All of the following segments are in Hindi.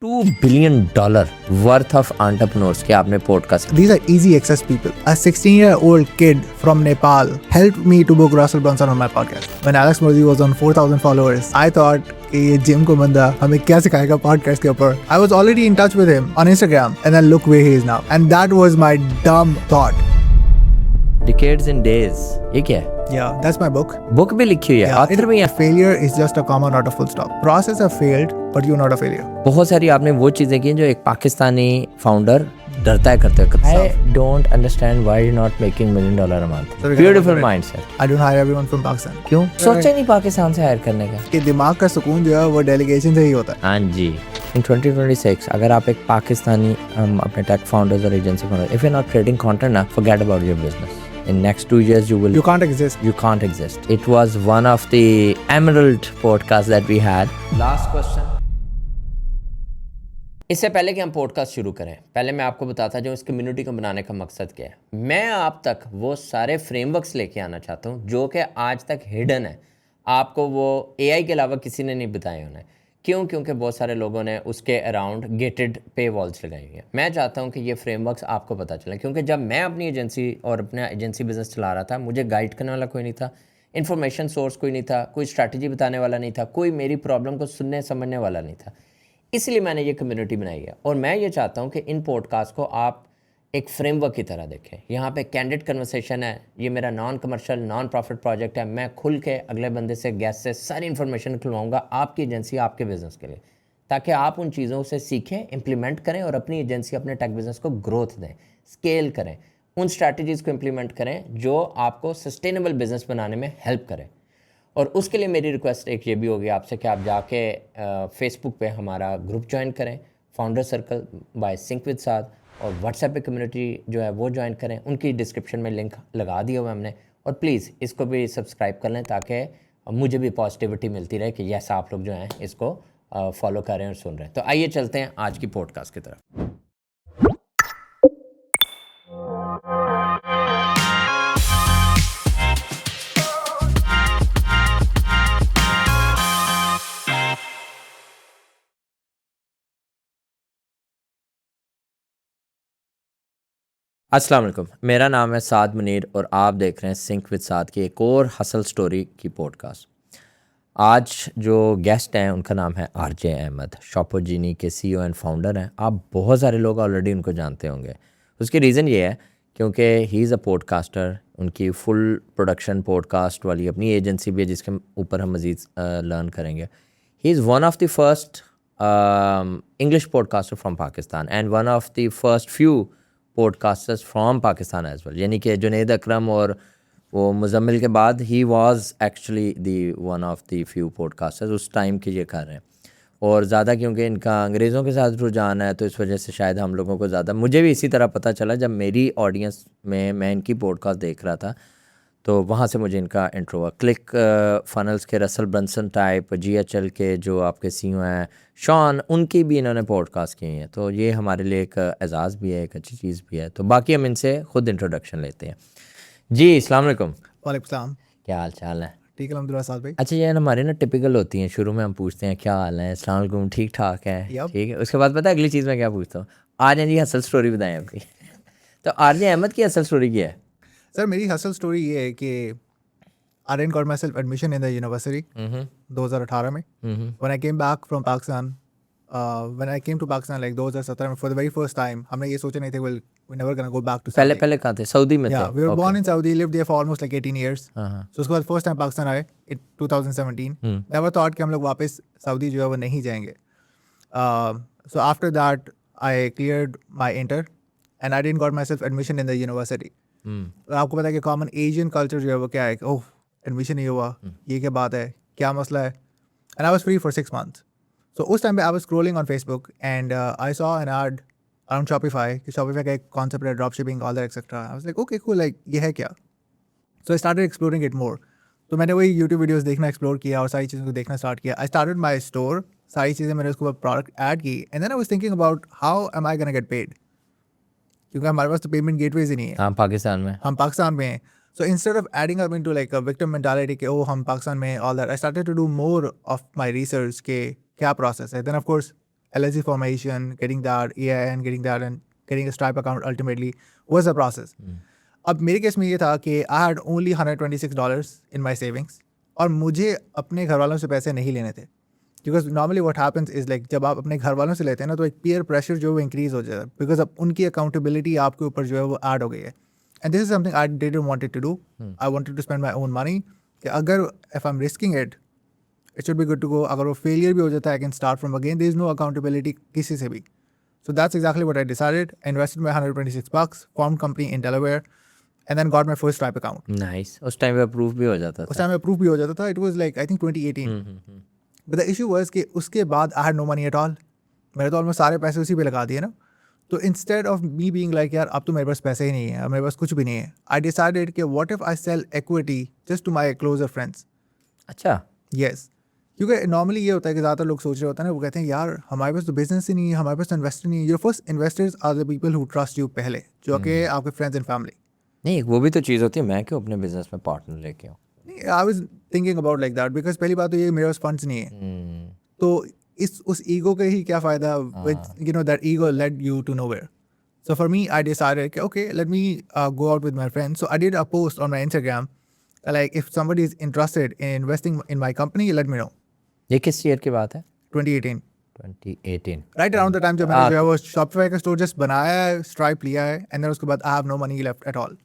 $2 billion worth of entrepreneurs के आपने podcast. These are easy access people. A 16-year-old kid from Nepal helped me to book Russell Brunson on my podcast. When Alex Murphy was on 4,000 followers, I thought कि ये जिम को बंदा हमें क्या सिखाएगा पॉडकास्ट के ऊपर. I was already in touch with him on Instagram and then look where he is now. And that was my dumb thought. Decades in Days. ये क्या है? Yeah, that's my book. Book भी लिखी हुई है, ऑथर भी है. Failure is just a comma, not a full stop. Process have failed, but you're not a failure. बहुत सारी आपने वो चीजें की जो एक पाकिस्तानी फाउंडर डरता है करते वक्त. I don't understand why you're not making $1 million a month. Beautiful mindset. I don't hire everyone from Pakistan. क्यों? सोचा ही नहीं पाकिस्तान से हायर करने का. कि दिमाग का सुकून जो है वो डेलीगेशन से ही होता है. हाँ जी. In 2026 अगर आप एक पाकिस्तानी अपने टेक फाउंडर्स और agency founder, if you're not creating content ना, forget about your business. In next 2 years you can't exist. You can't exist. It was one of the emerald podcasts that we had. Last question. इससे पहले कि हम पॉडकास्ट शुरू करें, पहले मैं आपको बताता हूँ इस कम्युनिटी को बनाने का मकसद क्या है. मैं आप तक वो सारे फ्रेमवर्क्स लेके आना चाहता हूँ जो कि आज तक हिडन है. आपको वो AI के अलावा किसी ने नहीं बताए उन्हें. क्यों? क्योंकि बहुत सारे लोगों ने उसके अराउंड गेटेड पे वॉल्स लगाई हुई हैं. मैं चाहता हूं कि ये फ्रेमवर्क्स आपको पता चले, क्योंकि जब मैं अपनी एजेंसी और अपना एजेंसी बिजनेस चला रहा था, मुझे गाइड करने वाला कोई नहीं था, इन्फॉर्मेशन सोर्स कोई नहीं था, कोई स्ट्रैटेजी बताने वाला नहीं था, कोई मेरी प्रॉब्लम को सुनने समझने वाला नहीं था. इसलिए मैंने ये कम्युनिटी बनाई है और मैं ये चाहता हूँ कि इन पॉडकास्ट को आप एक फ्रेमवर्क की तरह देखें. यहाँ पे कैंडिड कन्वर्सेशन है. ये मेरा non commercial non profit project है. मैं खुल के अगले बंदे से गेस्ट से सारी इन्फॉर्मेशन खुलवाऊंगा आपकी एजेंसी आपके बिज़नेस के लिए, ताकि आप उन चीज़ों से सीखें, इंप्लीमेंट करें और अपनी एजेंसी अपने टेक बिज़नेस को ग्रोथ दें, स्केल करें, उन स्ट्रैटेजीज़ को इम्प्लीमेंट करें जो आपको सस्टेनेबल बिज़नेस बनाने में हेल्प करें. और उसके लिए मेरी रिक्वेस्ट एक ये भी होगी आपसे कि आप जाके फेसबुक पे हमारा ग्रुप ज्वाइन करें, founder circle by sync with Saad, और व्हाट्सएप पे कम्युनिटी जो है वो ज्वाइन करें. उनकी डिस्क्रिप्शन में लिंक लगा दिया हुआ है हमने. और प्लीज़ इसको भी सब्सक्राइब कर लें ताकि मुझे भी पॉजिटिविटी मिलती रहे कि यस आप लोग जो हैं इसको फॉलो कर रहे हैं और सुन रहे हैं. तो आइए चलते हैं आज की पॉडकास्ट की तरफ. अस्सलाम वालेकुम. मेरा नाम है साद मुनीर और आप देख रहे हैं सिंक विद साद की एक और हसल स्टोरी की पॉडकास्ट. आज जो गेस्ट हैं उनका नाम है आरजे अहमद. शॉपोजीनी के CEO एंड फाउंडर हैं. आप बहुत सारे लोग ऑलरेडी उनको जानते होंगे. उसकी रीज़न ये है क्योंकि ही इज़ अ पॉडकास्टर. उनकी फुल प्रोडक्शन पॉडकास्ट वाली अपनी एजेंसी भी है जिसके ऊपर हम मज़ीद लर्न करेंगे. He is one of the first English podcaster from Pakistan and one of the first few podcasters from Pakistan as well. यानी कि जुनैद अकरम और वो मुजम्मिल के बाद he was actually the one of the few podcasters उस टाइम के ये कर रहे हैं. और ज़्यादा क्योंकि इनका अंग्रेज़ों के साथ रुझान है तो इस वजह से शायद हम लोगों को ज़्यादा, मुझे भी इसी तरह पता चला जब मेरी ऑडियंस में मैं इनकी पॉडकास्ट देख रहा था तो वहाँ से मुझे इनका इंट्रो हुआ. क्लिक फनल्स के रसल ब्रंसन टाइप, GHL के जो आपके CEO हैं शॉन, उनकी भी इन्होंने पॉडकास्ट की हैं. तो ये हमारे लिए एक एजाज़ भी है, एक अच्छी चीज़ भी है. तो बाकी हम इनसे ख़ुद इंट्रोडक्शन लेते हैं. जी अस्सलाम वालेकुम. वालेकुम सलाम. क्या हाल चाल है? ठीक है अल्हम्दुलिल्लाह साद भाई. अच्छा, ये हमारे ना टिपिकल होती हैं, शुरू में हम पूछते हैं क्या हाल है, अस्सलाम वालेकुम, ठीक ठाक है, ठीक है. उसके बाद पता है अगली चीज़ मैं क्या पूछता हूँ, आज जी असल स्टोरी बताएं आपकी. तो आरजे अहमद की असल स्टोरी क्या है? सर मेरी हसल स्टोरी ये है कि I didn't got myself admission in the university 2018 में. When I came back from Pakistan, when I came to Pakistan like 2017 में, for the very first time हमने ये सोचा नहीं थे we're never gonna go back to Saudi. पहले कहाँ थे? सऊदी में थे? Yeah, we were born in Saudi, lived there for almost like 18 years. So उसके बाद first time पाकिस्तान आए in 2017. Never thought कि हम लोग वापस सऊदी जो है वो नहीं जाएंगे. So after that I cleared my inter and I didn't got myself admission in the university. और आपको पता है कि कॉमन एशियन कल्चर जो है वो क्या है, ओह एडमिशन नहीं हुआ, ये क्या बात है, क्या मसला है. And I was free for 6 months. So उस टाइम पे I was scrolling on Facebook and I saw an ad around Shopify कि शॉपिफाई का एक कॉन्सेप्ट है drop shipping all that etcetera. I was like okay cool, like ये है क्या. So I started exploring it more. तो मैंने वही यूट्यूब वीडियोज़ देखना एक्सप्लोर किया और सारी चीज़ों को देखना स्टार्ट किया. आई स्टार्टेड माई स्टोर, सारी चीज़ें मैंने उसके ऊपर प्रोडक्ट ऐड की. And then I was thinking about how am I gonna get paid, क्योंकि हमारे पास तो पेमेंट गेटवेज ही नहीं है. हम पाकिस्तान में हैं. So instead of adding up into like a victim mentality कि हम पाकिस्तान में all that, I started to do more of my research के क्या process है. Then of course LLC formation, getting that EIN, getting that, and getting a Stripe account ultimately was a process. अब मेरे केस में ये था कि I had only $126 in my savings और मुझे अपने घर वालों से पैसे नहीं लेने थे. Because normally what happens is like जब आप अपने घर वालों से लेते हैं ना तो एक peer pressure जो है वो increase हो जाता है. Because अब उनकी accountability आपके ऊपर जो है वो add हो गई है. And this is something I didn't want it to do. I wanted to spend my own money. कि अगर if I'm risking it, it should be good to go. अगर वो failure भी हो जाता है, I can start from again. There is no accountability किसी से भी. So that's exactly what I decided. I invested my $126, formed company in Delaware, and then got my first Stripe account. Nice. उस टाइम पे अप्रूव भी हो जाता उस था. टाइम अप्रूव भी हो जाता था. It was like I think 2018. But the issue was कि उसके बाद I had no money at all. मैंने तो almost सारे पैसे उसी पे लगा दिए ना. तो instead of me being like यार अब तो मेरे पास पैसे ही नहीं है, अब मेरे पास कुछ भी नहीं है, I decided कि what if I sell equity just to my closer friends. अच्छा. Yes. क्योंकि नॉर्मली ये होता है कि ज़्यादातर लोग सोच रहे होते हैं ना, वो कहते हैं यार हमारे पास तो बिजनेस ही नहीं है, हमारे पास तो इन्वेस्टर नहीं है. Your first investors are the people who trust you पहले, जो कि आपके फ्रेंड्स एंड फैमिली. नहीं, वो भी तो चीज़ होती है. मैं क्यों अपने बिजनेस में पार्टनर लेके आऊँ? आई was thinking about like that because पहली बात तो ये मेरे पास फंड्स नहीं है. तो उस ईगो के ही क्या फ़ायदा, you know that ego led you to nowhere. So for me, I decided, okay, let me go out with my friends. So I did a post on my Instagram, like if somebody is interested in investing in my company, let me know. ये किस ईयर की बात है? 2018. 2018. Right around the time जब मैंने जो है वो Shopify का स्टोर जस्ट बनाया है, Stripe लिया है, and then उसके बाद I have no money left at all.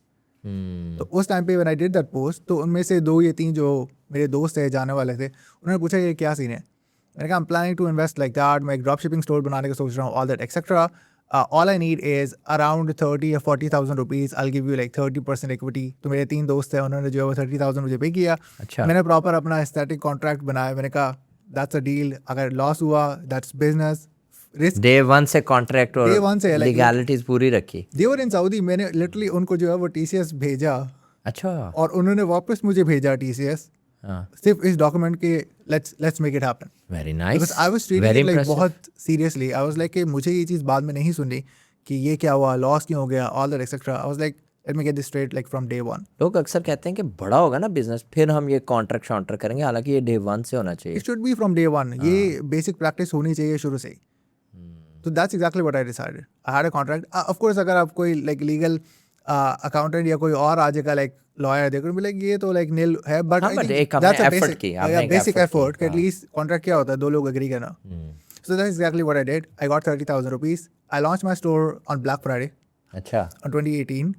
तो उस टाइम पे when I did that post, तो उनमें से 2 या 3 जो मेरे दोस्त थे जाने वाले थे, उन्होंने पूछा ये क्या सीन है. मैंने कहा I'm planning to invest like that. मैं एक ड्रॉप शिपिंग स्टोर बनाने का सोच रहा हूँ, all that etc. All I need is around 30 or 40,000 rupees. I'll give you like 30% equity. तो मेरे 3 दोस्त थे, उन्होंने जो है वो 30,000 मुझे पे किया. अच्छा. मैंने प्रॉपर अपना एस्थेटिक कॉन्ट्रैक्ट बनाया. मैंने कहा that's a deal. अगर लॉस हुआ that's business. Risk. Day 1 से कॉन्ट्रैक्ट और Day one से, like, लीगैलिटीज पूरी रखी. They were in Saudi. मैंने लिटरली उनको जो है वो TCS भेजा अच्छा. और उन्होंने वापस मुझे भेजा TCS हाँ. सिर्फ इस डॉक्यूमेंट के let's make it happen. Very nice. Because I was treating Very it like impressive. बहुत seriously. I was like कि मुझे ये चीज़ बाद में नहीं सुननी कि ये क्या हुआ, लॉस क्यों हो गया, all that etc. I was like let me get this straight like from day one. लोग अक्सर कहते हैं कि बड़ा होगा ना बिजनेस फिर हम ये कॉन्ट्रैक्ट शॉन्ट्रैक्ट करेंगे, हालांकि ये Day 1 से होना चाहिए. It should be from day one. ये basic practice होनी चाहिए शुरू से ही. So that's exactly what I decided. I had a contract. Of course अगर आप कोई like legal accountant या कोई और आ जाएगा like lawyer देखो भी like ये तो like nil है, but हाँ, I but think एक आपने that's a effort basic, की, आपने एक basic effort effort. की, कि at least contract क्या होता है, 2 लोग agree करना. So that's exactly what I did. I got 30,000 rupees. I launched my store on Black Friday अच्छा. on 2018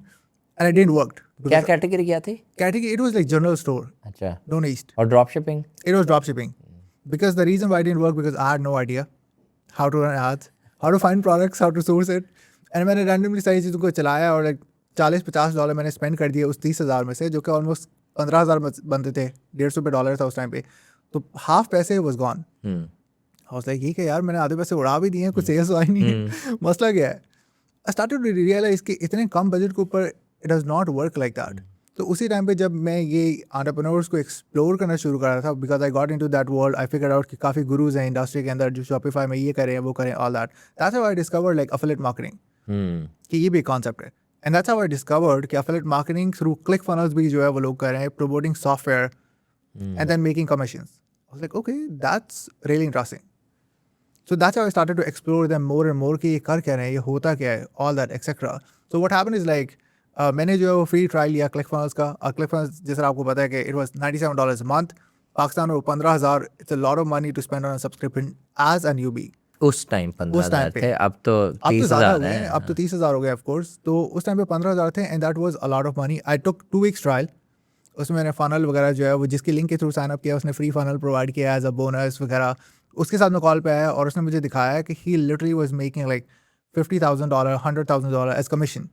and it didn't work. क्या कैटेगरी क्या थी? Category, it was like general store, अच्छा. don't east. और drop shipping? It was drop shipping. Because the reason why it didn't work because I had no idea how to run ads, how to find products, how to source it. And मैंने randomly सारी चीज़ों को चलाया और like $40-50 मैंने स्पेंड कर दिए उस 30,000 में से, जो कि ऑलमोस्ट 15,000 बनते थे. $150 था उस टाइम पे. तो हाफ पैसे was gone. I was like ये क्या यार, मैंने आधे पैसे उड़ा भी दिए हैं, कुछ सेल्स आई नहीं है, मसला क्या है. I started to realize कि इतने कम बजट के ऊपर it does not work like that. तो उसी टाइम पे जब मैं ये entrepreneurs को एक्सप्लोर करना शुरू कर रहा था, because I got into that world, I figured out कि काफ़ी गुरुज हैं इंडस्ट्री के अंदर जो Shopify में ये करें वो करें all that. That's how I discovered like affiliate marketing. कि ये भी कॉन्सेप्ट है. And that's how I discovered कि affiliate marketing through ClickFunnels भी जो है वो लोग कर रहे हैं, promoting software and then making commissions. I was like, okay, that's really interesting. So that's how I started to explore them more and more कि ये कर क्या रहे हैं, ये होता क्या है, all that etc. So what happened is like मैंने जो है वो फ्री ट्रायल लिया ClickFunnels का. और ClickFunnels जैसे आपको पता है कि it was $97 a month. Pakistan में 15,000, it's a lot of money to spend on a subscription as a newbie. उस टाइम 15,000 थे, अब तो अब तो 30,000 ज़्यादा है. हुए, अब तो 30,000 हो गए ऑफ कोर्स. तो उस टाइम पे 15,000 थे and that was a lot of money. I took 2 weeks trial. उसमें मैंने फनल वगैरह जो है वो जिसकी लिंक के थ्रू साइन अप किया, उसने फ्री फनल प्रोवाइड किया एज अ बोनस वगैरह. उसके साथ मैं कॉल पे आया और उसने मुझे दिखाया कि he literally was making like $50,000, $100,000 as commission.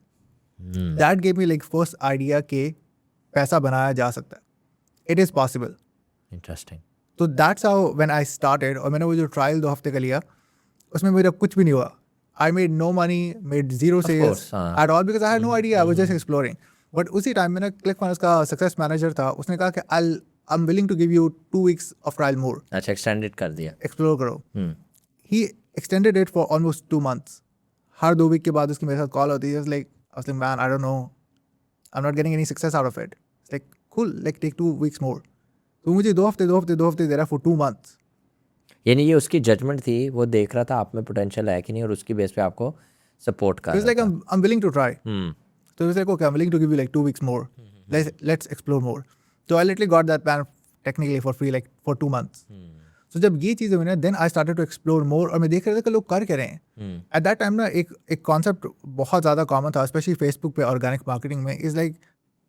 That gave me like first idea कि पैसा बनाया जा सकता है, इट इज़ पॉसिबल. इंटरेस्टिंग. तो that's how when I started. और मैंने वो जो ट्रायल 2 हफ्ते का लिया उसमें मेरा कुछ भी नहीं हुआ. I made no money, made zero sales at all because I had no idea, I was just exploring. But उसी टाइम में ना ClickFunnels का सक्सेस मैनेजर था, उसने कहा कि I am willing to give you 2 weeks of trial more. अच्छा, एक्सटेंडेड कर दिया. एक्सप्लोर करो. He extended it for almost 2 months. हर 2 week के बाद उसकी मेरे साथ कॉल होती है. Like I was like, man, I don't know. I'm not getting any success out of it. It's like, cool, like take 2 weeks more. तो मुझे 2 हफ्ते दे रहा for 2 months. यानी ये उसकी जजमेंट थी, वो देख रहा था आप में पोटेंशियल है कि नहीं और उसकी बेस पे आपको सपोर्ट कर So it's रहा like I'm willing to try. Hmm So it's like, okay, I'm willing to give you like 2 weeks more. Let's explore more. So I literally got that plan technically for free like for 2 months. So जब ये चीज़ें हुई ना, then I started to explore more और मैं देख रहा था कि लोग कर क्या रहे हैं. At that time ना एक concept बहुत ज़्यादा common था, especially Facebook पे organic marketing में, is like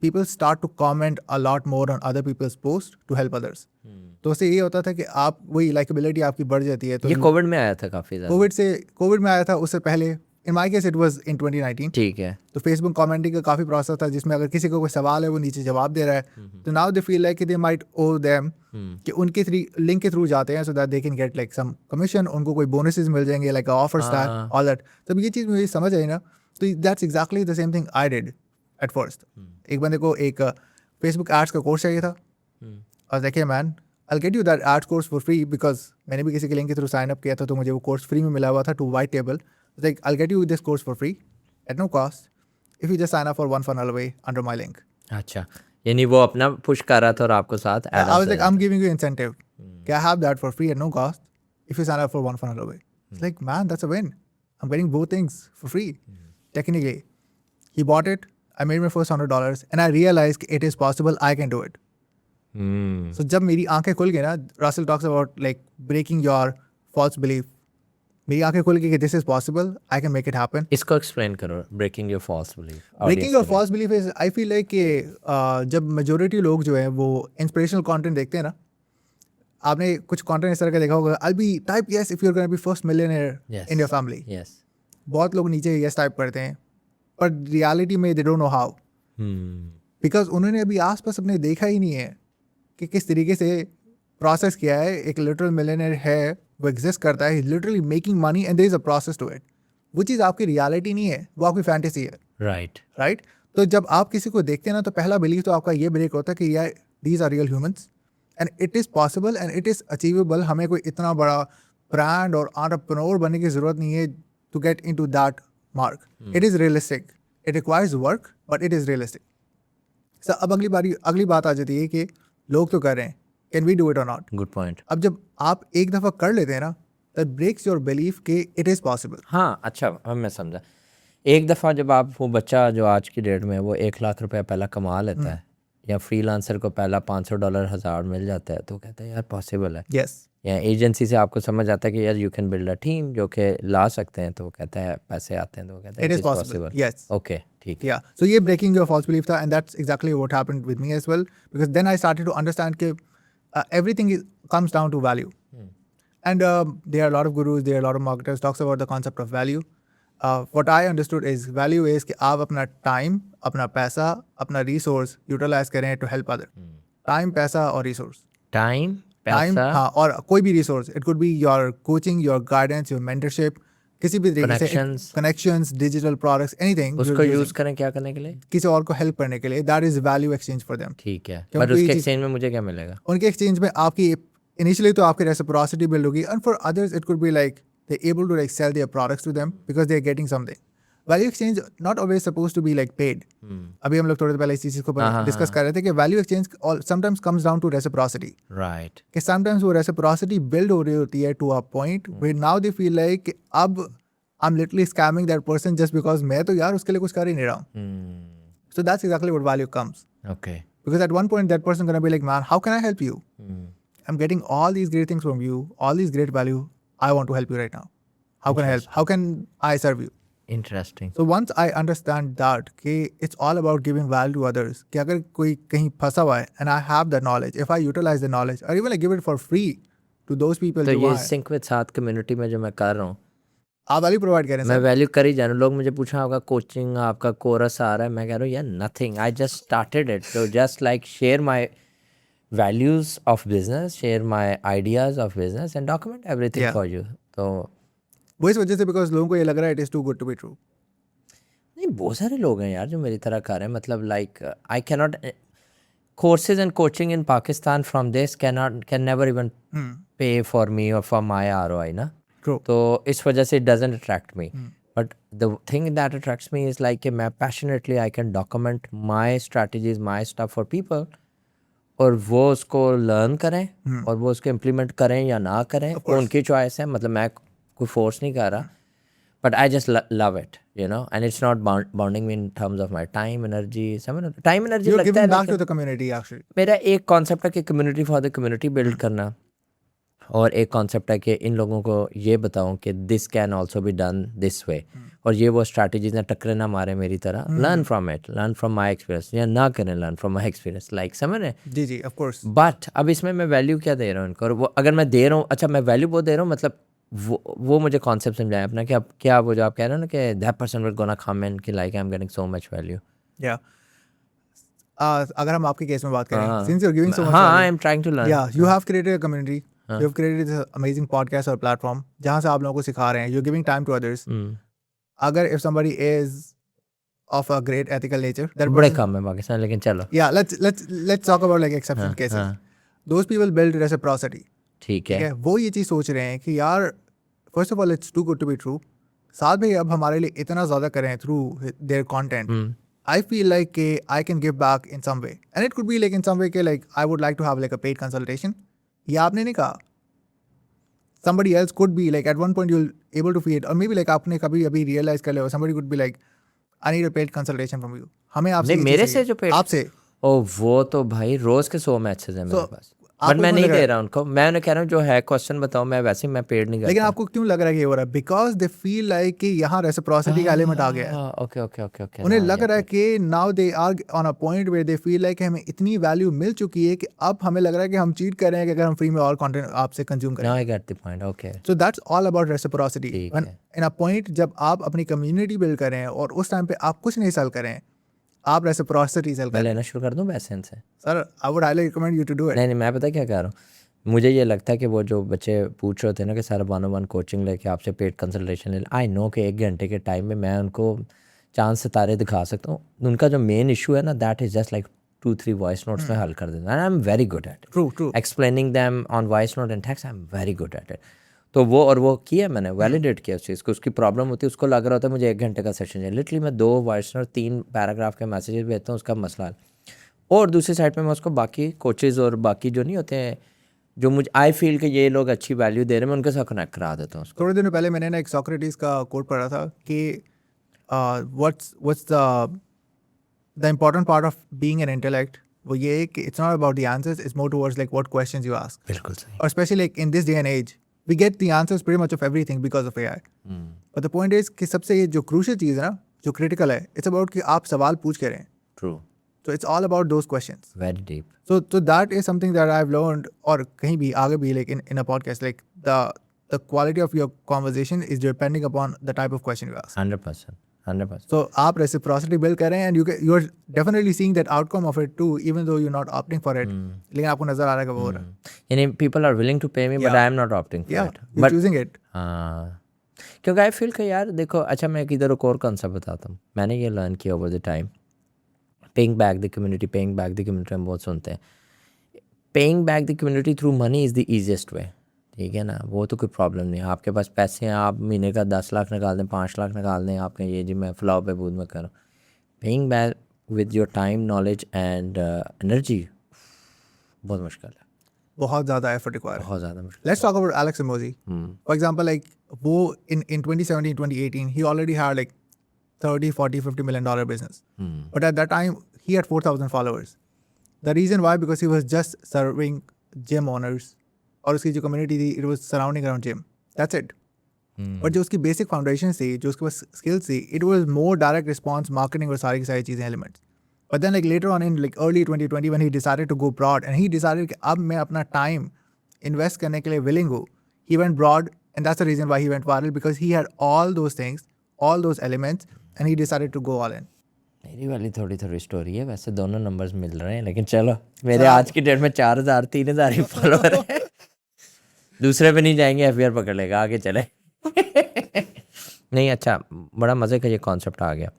people start to comment a lot more on other people's posts to help others. तो उससे ये होता था कि आप वही likability आपकी बढ़ जाती है. तो ये कोविड में आया था काफ़ी ज़्यादा, कोविड में आया था, उससे पहले in my case it was in 2019. ठीक है. तो फेसबुक कमेंटिंग का काफ़ी प्रोसेस था जिसमें अगर किसी को कोई सवाल है वो नीचे जवाब दे रहा है, तो now they feel like they might owe them कि उनके लिंक के थ्रू जाते हैं so that they can get like some commission, उनको कोई बोनसेस मिल जाएंगे like offer star all that. तब ये चीज़ मुझे समझ आई ना, तो that's exactly the same thing I did at first. एक बंदे को एक फेसबुक एड्स का कोर्स चाहिए था और देखिए man I get you that adds course for free because मैंने भी किसी के लिंक के थ्रू साइन अप किया था, तो मुझे वो कोर्स फ्री में मिला हुआ था to white table. Like, I'll get you this course for free at no cost if you just sign up for one funnel away under my link. अच्छा, यानी वो अपना पुश कर रहा था और आपको साथ I was like, I'm giving you incentive. I have that for free at no cost if you sign up for one funnel away. It's like, man, that's a win. I'm getting both things for free. Technically, he bought it. I made my first $100 and I realized it is possible. I can do it. So जब मेरी आंखें खुल गई ना, Russell talks about like breaking your false belief. मेरी आंखें खुल गई कि this is possible, I can make it happen. इसको एक्सप्लेन करो, breaking your false belief. Breaking your false belief is I feel like कि जब मेजोरिटी लोग जो है वो इंस्पिरेशनल कंटेंट देखते हैं ना, आपने कुछ कंटेंट इस तरह का देखा होगा, I be type yes if you are gonna be first millionaire in your family. Yes, बहुत लोग नीचे यस टाइप करते हैं पर रियलिटी में they don't know how, because उन्होंने अभी आसपास अपने देखा ही नहीं है कि किस तरीके से प्रोसेस किया है. एक लिटरल मिलियनेयर है, वो एग्जिस्ट करता है, literally making money and there is a process to it. वो चीज़ आपकी रियलिटी नहीं है, वो आपकी फैंटेसी है. राइट. तो जब आप किसी को देखते हैं ना, तो पहला बिलीव तो आपका ये ब्रेक होता है कि यार these are real humans and it is possible and it is achievable. हमें कोई इतना बड़ा ब्रांड और एंटरप्रेन्योर बनने की ज़रूरत नहीं है to get into that mark. It is realistic, it requires work but it is realistic. Sir अब अगली बात आ जाती है कि लोग तो कर रहे हैं, कैन वी डू इट और नॉट. Good point. अब जब आप एक दफ़ा कर लेते हैं ना, दैट ब्रेक्स योर बिलीफ कि इट इज़ पॉसिबल. हाँ, अच्छा, अब मैं समझा. एक दफ़ा जब आप वो बच्चा जो आज की डेट में वो 1 लाख रुपया पहला कमा लेता है, या फ्रीलांसर को पहला $500 1000 मिल जाता है, तो कहता है यार पॉसिबल है. यस. या एजेंसी से आपको समझ आता है कि यार you can build a team जो कि ला सकते हैं, तो वो कहता है पैसे आते हैं, तो वो कहता है it is possible. Yes. Okay, ठीक है. Yeah. So ये breaking your false belief था, and that's exactly what happened with me as well, because then I started to understand कि everything comes down to value. And there are a lot of gurus, there are a lot of marketers talks about the concept of value. What I understood is value is कि आप अपना time, अपना पैसा, अपना resource utilize करें to help other. Time, पैसा और resource. टाइम, पैसा, हाँ, और कोई भी resource. It could be your coaching, your guidance, your mentorship, किसी भी तरीके से connections, digital products, anything. उसको यूज करें क्या करने के लिए? किसी और को हेल्प करने के लिए. That is value exchange for them. ठीक है, बट उसके एक्सचेंज में मुझे क्या मिलेगा? उनके एक्सचेंज में आपकी इनिशियली तो आपकी रेसिप्रोसिटी बिल्ड होगी, and for others it could be like they able to like sell their products to them because they are getting something. Value exchange not always suppose to be like paid. अभी हम लोग थोड़े पहले इस चीज़ को डिस्कस कर रहे थे कि value exchange sometimes comes down to reciprocity. Right. कि समटाइम्स वो रेसिप्रोसिटी बिल्ड हो रही होती है to a point where now they feel like अब I am literally scamming that person just because मैं तो यार उसके लिए कुछ कर ही नहीं रहा हूँ. सो that's exactly what value comes. Okay. Because at one point that person gonna be like, man, how can I help you? I'm getting all these great things from you, all these great value. I want to help you right now. How can I help? How can I serve you? Interesting. So once I understand that, कि it's all about giving value to others. कि अगर कोई कहीं फंसा हुआ है and I have the knowledge, if I utilize the knowledge, or even like give it for free to those people. तो ये sync with साथ कम्युनिटी में जो मैं कर रहा हूँ, आप वैल्यू प्रोवाइड करें. मैं वैल्यू कर ही जा रहा हूँ. लोग मुझे पूछा आपका कोचिंग, आपका कोर्स आ रहा है, मैं कह रहा हूँ यार nothing, I just started it. तो just like share my values of business, share my ideas of business and document everything for you. तो वो इस वजह से बिकॉज लोगों को ये लग रहा है it is too good to be true. नहीं, बहुत सारे लोग हैं यार जो मेरी तरह कर रहे हैं. मतलब like I can not courses and coaching in Pakistan from this can never even pay for me or for my ROI ना. True. तो इस वजह से it doesn't attract me. But the thing that attracts me is like कि मैं passionately I can document my strategies, my stuff for people और वो उसको लर्न करें और वो उसको इम्प्लीमेंट करें या ना करें, वो उनकी चॉइस है. मतलब मैं कोई फोर्स नहीं कर रहा, but I just love it, you know, and it's not bounding me in terms of my time energy. Time energy You're लगता giving है, back to लेकिन the community actually. मेरा एक कॉन्सेप्ट है कि community for the community build करना, और एक कॉन्सेप्ट है कि इन लोगों को ये बताऊं कि this can also be done this way, और ये वो स्ट्रैटेजीज ना टकरे ना मारे मेरी तरह. Learn from it, learn from my experience, या ना करें learn from my experience, like समझ रहे. जी of course. बट अब इसमें मैं वैल्यू क्या दे रहा हूँ इनको, और वो अगर मैं दे रहा हूँ, अच्छा मैं वैल्यू वो दे रहा हूँ, मतलब वो मुझे कॉन्सेप्ट समझाएं अपना कि अब क्या वो जो आप कह रहे हो ना कि that person will gonna comment कि like I am getting so much value. Yeah. अगर हम आपके केस में बात करें, since you're giving so much हाँ, value, I am trying to learn. yeah, you have created a community. You have created this amazing podcast or platform जहाँ से आप लोगों को सिखा रहे हैं. You're giving time to others. अगर if somebody is of a great ethical nature, that बड़े person, कम है पाकिस्तान, लेकिन चलो yeah, let's talk about like exception cases. Those people build reciprocity. ठीक ठीक है. है, वो ये चीज़ सोच रहे हैं कि यार first of all it's too good to be true. साथ में अब हमारे लिए इतना ज़्यादा करें through their content. I feel like I can give back in some way, and it could be like in some way कि like I would like to have like a paid consultation. ये आपने नहीं कहा. Somebody else could be like at one point you'll able to feel, or maybe like आपने कभी अभी realize कर लिया, somebody could be like I need a paid consultation from you. हमें आपसे नहीं, ये मेरे चीज़ से चाहिए. जो paid- आपसे. ओ वो तो भाई रोज के 100 मैसेज है मेरे So, पास, बट आपको मैं क्यों नहीं लग रहा दे है? रहा उनको. मैं उन्हें कह रहा हूँ जो है क्वेश्चन बताओ, मैं वैसे ही मैं पेड नहीं लेकिन करता. आपको क्यों लग रहा है कि ये हो रहा है? बिकॉज दे फील लाइक कि यहाँ रेसिप्रोसिटी का एलिमेंट आ गया है. Okay okay okay okay. उन्हें लग रहा है कि now they are on a point where they feel like हमें इतनी वैल्यू मिल चुकी है कि अब हमें लग रहा है कि हम चीट कर रहे हैं कि अगर हम फ्री में और कंटेंट आपसे कंज्यूम करें. Now I get the point. Okay. So that's all about reciprocity. ठीक है. इन अ पॉइंट जब आप अपनी कम्युनिटी बिल्ड करें और उस टाइम पे आप कुछ नहीं सेल करें, आप रेसिप्रोसिटी सेल मैं करें. लेना शुरू कर दूँ वैसे से? Sir I would highly recommend you to do it. नहीं, मैं पता क्या कह रहा हूँ, मुझे ये लगता है कि वो जो बच्चे पूछ रहे होते हैं ना कि सारा 1-on-1 कोचिंग लेके आपसे पेड कंसल्टेशन ले, आई नो कि 1 घंटे के टाइम में मैं उनको चांद सितारे दिखा सकता हूँ. उनका जो मेन इशू है ना, that is just like 2-3 voice notes में हल कर देना. And I am very good at it. True. Explaining them on voice note and text, I am very good at it. तो वो किया मैंने, वैलिडेट किया उस चीज़ को. उसकी प्रॉब्लम होती है, उसको लग रहा होता है मुझे 1 घंटे का सेशन चाहिए. लिटरली मैं 2 वॉइस नोट 3 पैराग्राफ के मैसेजेस भेजता हूँ, उसका मसला है. और दूसरी साइड पे मैं उसको बाकी कोचेज़ और बाकी जो नहीं होते हैं, जो मुझे आई फील कि ये लोग अच्छी वैल्यू दे रहे हैं, मैं उनके साथ कनेक्ट करा देता हूँ. थोड़े दिनों पहले मैंने ना एक सोक्रेटिस का कोट पढ़ा था कि what's the important part of being an intellect, वो ये है कि it's not about the answers, it's more towards like what questions you ask. बिल्कुल सही. और specially like in this day and age we get the answers pretty much of everything because of AI. But the point is कि सबसे ये जो क्रूशियल चीज़ है ना, जो क्रिटिकल है, इट्स अबाउट कि आप सवाल पूछ के रहें. True. So it's all about those questions. Very deep. So that is something that I've learned, और कहीं भी आगे भी like in a podcast, like the quality of your conversation is depending upon the type of question you ask. 100%. So आप reciprocity build कर रहे हैं and you're definitely seeing that outcome of it too, even though you're not opting for it. लेकिन आपको नजर आ रहा है कि वो हो रहा है. यानी people are willing to pay me, but Yeah. I am not opting for Yeah, it. you're choosing it. हाँ, क्योंकि आई फील कि यार देखो, अच्छा मैं इधर एक और कॉन्सेप्ट बताता हूँ. मैंने ये लर्न किया over the time. Paying back the community हम बहुत सुनते हैं. Paying back the community through money is the easiest way. ठीक है ना, वो तो कोई प्रॉब्लम नहीं है. आपके पास पैसे हैं, आप महीने का 10 लाख निकाल दें, 5 लाख निकाल दें, आपने ये जी मैं फलाओ पे बूद में करूँ. Paying back with your time, knowledge and energy बहुत मुश्किल है. बहुत ज़्यादा एफर्ट रिक्वायर है. बहुत ज़्यादा मुश्किल. Let's talk about Alex Hormozi. For example, like वो in 2017, 2018, he already had like 30, 40, $50 million business. But at that time, he had 4,000 followers. The reason why, because he was just serving gym owners. और उसकी जो community थी, it was surrounding around gym. That's it. But जो उसकी basic foundation थी, जो उसके पास skills थी, it was more direct response marketing और सारी की सारी चीज़ें elements. But then like later on in like early 2020, when he decided to go broad and he decided कि अब मैं अपना time invest करने के लिए willing हूँ, he went broad, and that's the reason why he went viral, because he had all those things, all those elements, and he decided to go all in. मेरी वाली थोड़ी थोड़ी स्टोरी है, वैसे दोनों नंबर्स मिल रहे हैं, लेकिन चलो मेरे आज की डेट में 4,000 3,000 ही फॉलोअर है. दूसरे पे नहीं जाएंगे, FBR पकड़ लेगा, आगे चले. नहीं, अच्छा बड़ा मज़े का ये कॉन्सेप्ट आ गया.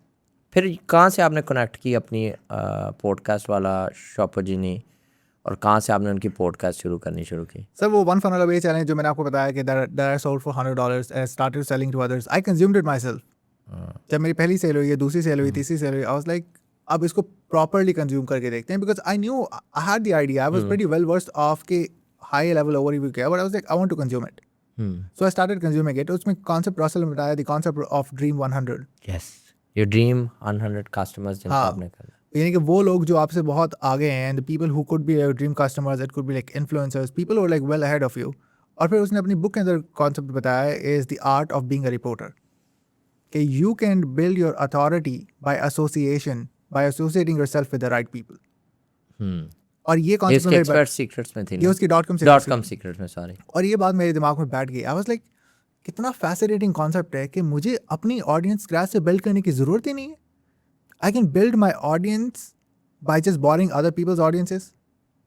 फिर कहाँ से आपने कनेक्ट की अपनी पॉडकास्ट वाला शॉपोजिनी, और कहाँ से आपने उनकी पॉडकास्ट शुरू की? सर वो one funnel away challenge जो मैंने आपको बताया कि that I sold for $100 and I started selling to others. I consumed it myself. जब मेरी पहली सेल हुई, दूसरी सेल हुई, तीसरी सेल हुई, I was like अब इसको properly consume करके देखते हैं, because I knew I had the idea, I was pretty well versed of के high level overview क्या, but I was like I want to consume it. So I started consuming it. उसमें concept Russell ने बताया, the concept of Dream 100. Yes, your dream 100 customers जिनका हाँ, आपने करना. यानी कि वो लोग जो आपसे बहुत आगे हैं, and the people who could be your dream customers, it could be like influencers, people who are like well ahead of you. और फिर उसने अपनी बुक के अंदर concept बताया is the art of being a reporter. कि you can build your authority by association, by associating yourself with the right people. और ये ये concept उसके मेरे एक्सपर्ट सीक्रेट्स में थी ये ना? उसकी .com सीक्रेट्स में, सॉरी. और ये बात मेरे दिमाग में बैठ गई. आई वाज लाइक कितना फैसिनेटिंग कॉन्सेप्ट है कि मुझे अपनी ऑडियंस स्क्रैच से बिल्ड करने की ज़रूरत ही नहीं है. I can build my audience by just borrowing other people's audiences.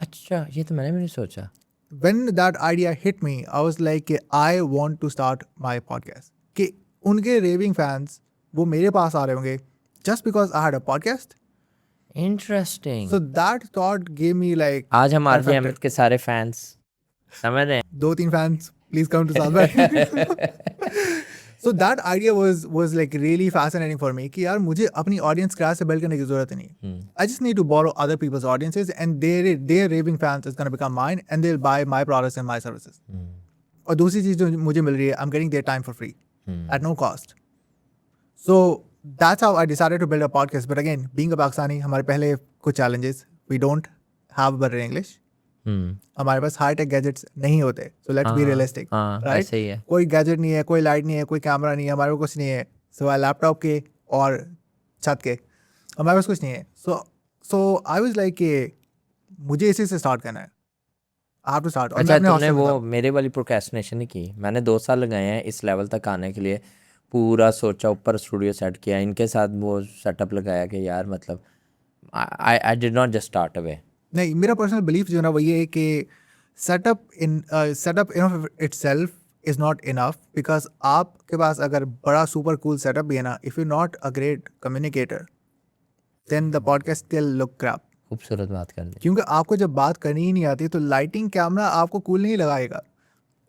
अच्छा, ये तो मैंने भी नहीं सोचा. When that idea hit me, I was like I want to start my podcast. कि उनके raving fans वो मेरे पास आ रहे होंगे just because I had a podcast. Interesting. So that thought gave me like आज हम आरजे अहमद के सारे फैंस समझ रहे हैं. 2-3 fans, please come to Salman. So that idea was like really fascinating for me कि यार मुझे अपनी audience क्रैश से build करने की ज़रूरत नहीं है. I just need to borrow other people's audiences and their raving fans is going to become mine and they'll buy my products and my services. और दूसरी चीज़ जो मुझे मिल रही है, I'm getting their time for free at no cost. So that's how I decided to build a podcast. But again, being a Pakistani, हमारे पहले कुछ challenges. We don't have better English. हमारे पास हाई टेक गैजेट्स नहीं होते. So let's be realistic, right? ऐसे ही है. कोई गैजेट नहीं है, कोई लाइट नहीं है, कोई कैमरा नहीं है, हमारे पास कुछ नहीं है. सिवाय लैपटॉप के और छत के हमारे पास कुछ नहीं है. सो आई वाज लाइक कि मुझे इसी से स्टार्ट करना है. I have to start. अच्छा, तुमने वो मेरे वाली प्रोक्रेस्टिनेशन नहीं की. मैंने 2 साल लगाए हैं इस लेवल तक आने के लिए. पूरा सोचा, ऊपर स्टूडियो सेट किया, इनके साथ वो सेटअप लगाया कि यार मतलब I did not just start away. नहीं, मेरा पर्सनल बिलीफ जो है ना वो ये है कि setup in itself is not enough. Because आपके पास अगर बड़ा सुपर कूल सेटअप भी है ना, if you not a great communicator then the podcast still look crap. खूबसूरत बात कर दी. क्योंकि आपको जब बात करनी ही नहीं आती तो लाइटिंग कैमरा आपको कूल नहीं लगाएगा.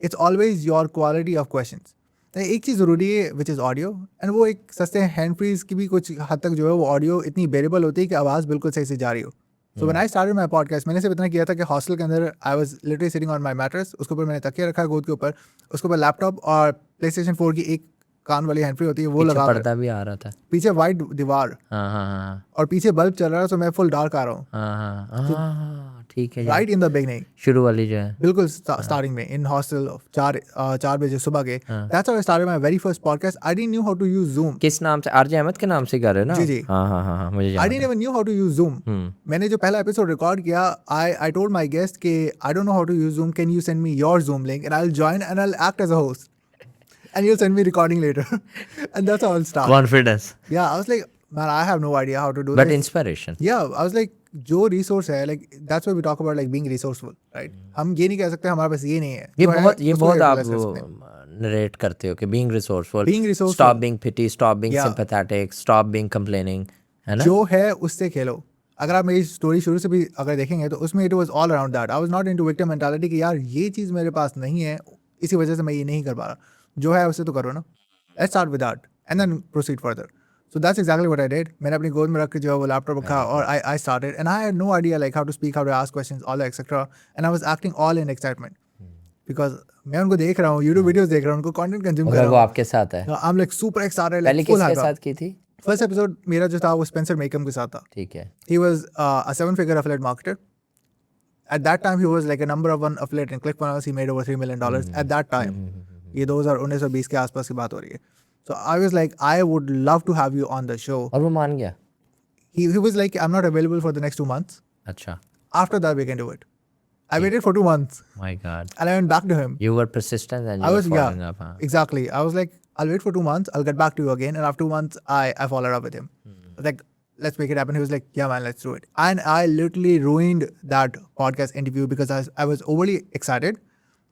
It's always your quality of questions. एक चीज़ ज़रूरी है विच इज़ ऑडियो, एंड वो एक सस्ते हैंड फ्रीज की भी कुछ हद तक जो है वो ऑडियो इतनी बेरेबल होती है कि आवाज़ बिल्कुल सही से जा रही हो. So when I started my podcast, मैंने सिर्फ इतना किया था कि हॉस्टल के अंदर I was literally sitting on my mattress. उसके ऊपर मैंने तकिया रखा है गोद के ऊपर, उसके ऊपर लैपटॉप और PlayStation 4 की एक कान वाली हैंड फ्री होती है वो लगा. पर्दा भी आ रहा था पीछे वाइट दीवार. हाँ. और पीछे बल्ब चल रहा है, तो मैं फुल डार्क आ रहा हूँ. हाँ, ठीक है. राइट इन द बिगनिंग, शुरू वाली जो है बिल्कुल स्टार्टिंग में इन हॉस्टल 4 बजे सुबह के. That's how I started my very first podcast. I didn't knew how to use Zoom. किस नाम से? आरजे अहमद के नाम से कर रहे हो ना? जी. हाँ, मुझे I didn't even knew how to use Zoom. मैंने जो पहला एपिसोड रिकॉर्ड किया, I told my guest कि I don't know how to use Zoom. Can you send me your Zoom link and I'll join and I'll act as a host. And you'll send me recording later. And that's how I'll start. Confidence. Yeah, I was like, man, I have no idea how to do But this. inspiration. Yeah, I was like, जो रिसोर्स है, like that's why we talk about like being resourceful, right? हम ये नहीं कह सकते हमारे पास ये नहीं है. ये जो है, बहुत उसको आप utilize कर सकते हैं. नरेट करते हो कि being resourceful, Being resourceful. stop being pity, stop being Yeah. sympathetic, stop being complaining, है ना? जो है उससे खेलो. अगर आप मेरी स्टोरी शुरू से भी अगर देखेंगे तो उसमें it was all around that. I was not into victim mentality कि यार ये चीज़ मेरे पास नहीं है, इसी वजह से मैं ये नहीं कर पा रहा. जो है उससे तो करो ना. Let's start with that and then proceed further. So that's exactly what I did. मैंने अपनी गोद में रख के जो है वो लैपटॉप रखा और I started and I had no idea like how to speak, how to ask questions, all etcetera. And I was acting all in excitement because मैं उनको देख रहा हूँ, यूट्यूब वीडियोस देख रहा हूँ, उनको कंटेंट कंज्यूम कर अगर रहा वो हूँ. आपके साथ है. I am like super excited, पहले लाइक फुल किसके हाइप. साथ की थी? फर्स्ट एपिसोड मेरा जो था वो स्पेंसर मेकम के साथ था. ठीक है. He was a 7-figure affiliate marketer. At that time, he was like a number one affiliate in ClickFunnels. He made over $3 million at that time. ये 2019 और 20 के आसपास की बात हो रही है. So I was like, I would love to have you on the show. और वो मान गया? He was like, I'm not available for the next 2 months. अच्छा. After that, we can do it. I waited for 2 months. My God. And I went back to him. You were persistent and I you was, were following yeah, up. हाँ. exactly. I was like, I'll wait for 2 months. I'll get back to you again. And after 2 months, I followed up with him. Like, let's make it happen. He was like, yeah, man, let's do it. And I literally ruined that podcast interview because I was overly excited.